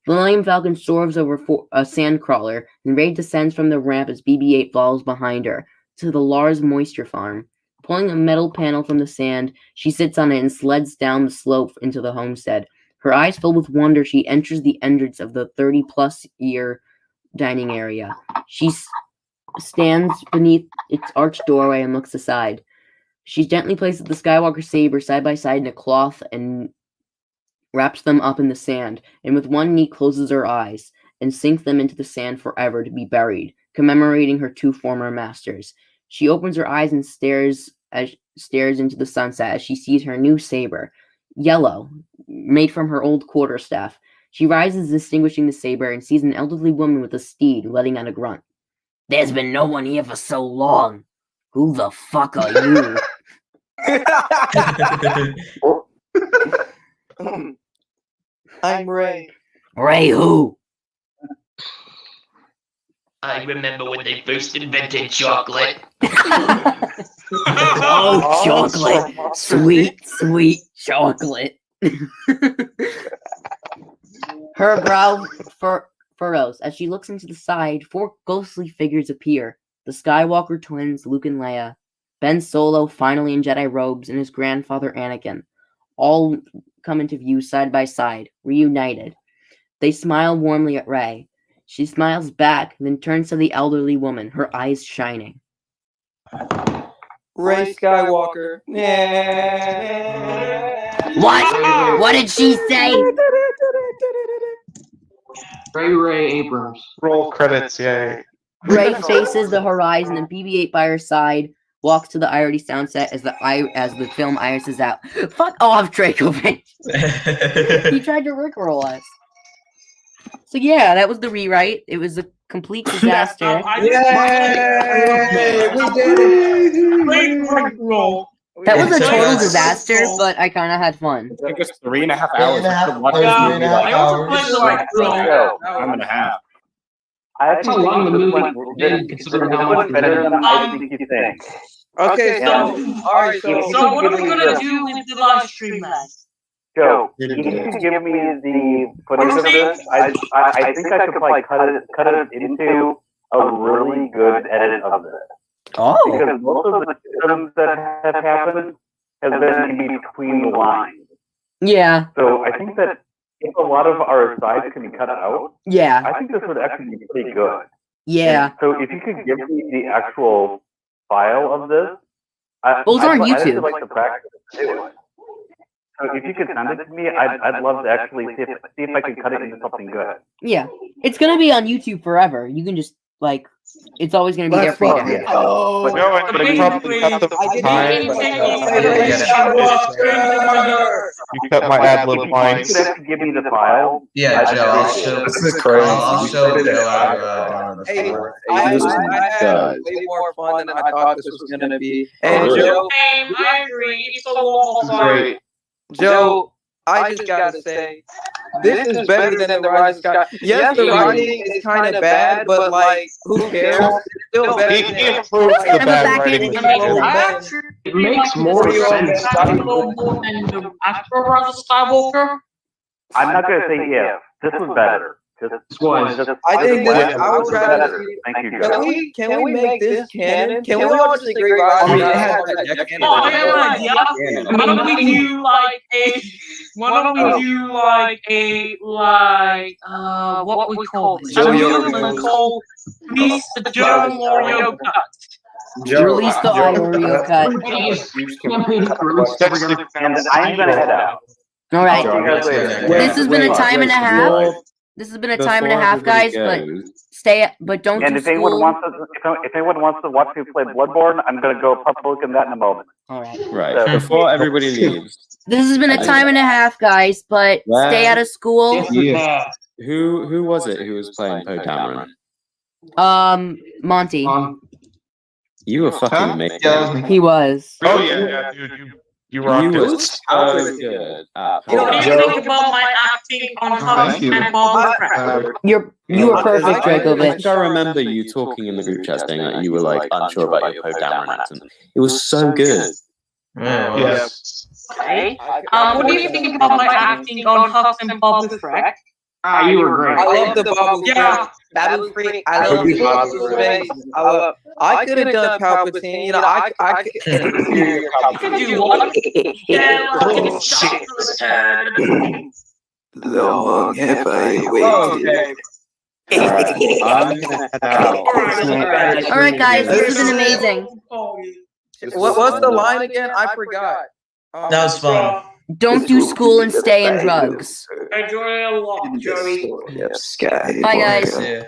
The Millennium Falcon soars over a sandcrawler, and Rey descends from the ramp as BB-8 follows behind her to the Lars Moisture Farm. Pulling a metal panel from the sand, she sits on it and sleds down the slope into the homestead. Her eyes filled with wonder, she enters the entrance of the 30-plus-year dining area. She stands beneath its arched doorway and looks aside. She gently places the Skywalker saber side by side in a cloth and wraps them up in the sand, and with one knee closes her eyes and sinks them into the sand forever to be buried, commemorating her two former masters. She opens her eyes and stares into the sunset as she sees her new saber, yellow, made from her old quarterstaff. She rises, distinguishing the saber, and sees an elderly woman with a steed letting out a grunt. "There's been no one here for so long. Who the fuck are you?" I'm Rey. Rey who? I remember when they first invented chocolate. Oh, chocolate. Sweet, sweet chocolate. Her brow furrows. As she looks into the side, four ghostly figures appear. The Skywalker twins, Luke and Leia. Ben Solo, finally in Jedi robes, and his grandfather Anakin. All come into view side by side, reunited. They smile warmly at Rey. She smiles back, then turns to the elderly woman, her eyes shining. Rey Skywalker. What? What did she say? Ray Abrams. Roll credits, yay. Rey faces the horizon, and BB-8 by her side walks to the Irony sound set as the film irises out. Fuck off, Dracovic! He tried to rickroll us. So yeah, that was the rewrite. It was a complete disaster. Yay! We did it! That was a total disaster, but I kind of had fun. It took us 3.5 hours. To watch time and a half. How long the movie went better than I think you think. Okay, so alright, so what are we gonna do with the live stream, lads? Joe, you can give me the footage of this. I think I could probably cut it into a really good edit of this. Oh. Because most of the systems that have happened has been in between the lines. Yeah. So I think that if a lot of our sides can be cut out, yeah, I think this would actually be pretty good. Yeah. And so if you could give me the actual file of this, Those are on YouTube. I'd like to practice to do it. So if you could send it to me, I'd love to actually see if I could cut it into something good. Yeah. It's gonna be on YouTube forever. You can just like, it's always gonna be there for you to have. But it probably cut the time. You cut my ad lib lines. You have to give me the file. Yeah, Joe. I'll show Joe how to Hey, download I had way more fun than I thought this was gonna be. And Joe, I agree. It's a long great. Joe, I just gotta say, this is better than the Rise of Sky. Yes, the writing is kind of bad, but like, who cares? It's still better. He improves the bad writing. It makes more sense. A little more than the Astro Rise of Skywalker. I'm not going to say if. This was better. This was. I think this. I would rather. Thank you, Can Joe. we make this canon? Can we all just agree? Rise of Skywalker? Oh, I have an idea. Why don't we do like a? Why don't we do like a what we call this? Joe We call release the Joe Mario cut. Release the Oreo cut. And I'm going to head out. All right. This This has been a time and a half. This has been a time and a half, guys. But but don't And do if anyone school. wants to, if anyone wants to watch me play Bloodborne, I'm going to go public in that in a moment. All right. Right. So- Before everybody leaves. This has been a time and a half, guys. But stay out of school. Who was it who was playing Poe Dameron? Monty. You were fucking amazing. He was. Oh yeah, dude, you rocked You were it. so good. What do you think about my acting on Hux and Babu Frik? You were perfect, I Dragovich. think I remember you talking in the group chat saying that you were like unsure about your Poe Dameron accent. It was so good. Yes. Okay. What do you think about my acting on Hux and Babu Frik? You were great. I love the Babu Frik. Babu Frik. I love the I could have done Palpatine. You know, I could. Do what? Yeah, Long have I waited. I'm gonna head out. All right, guys. This has been amazing. What's the line again? I forgot. That was fun. Don't do school and stay in drugs. Enjoy a lot, Joey. Bye, guys. Yeah.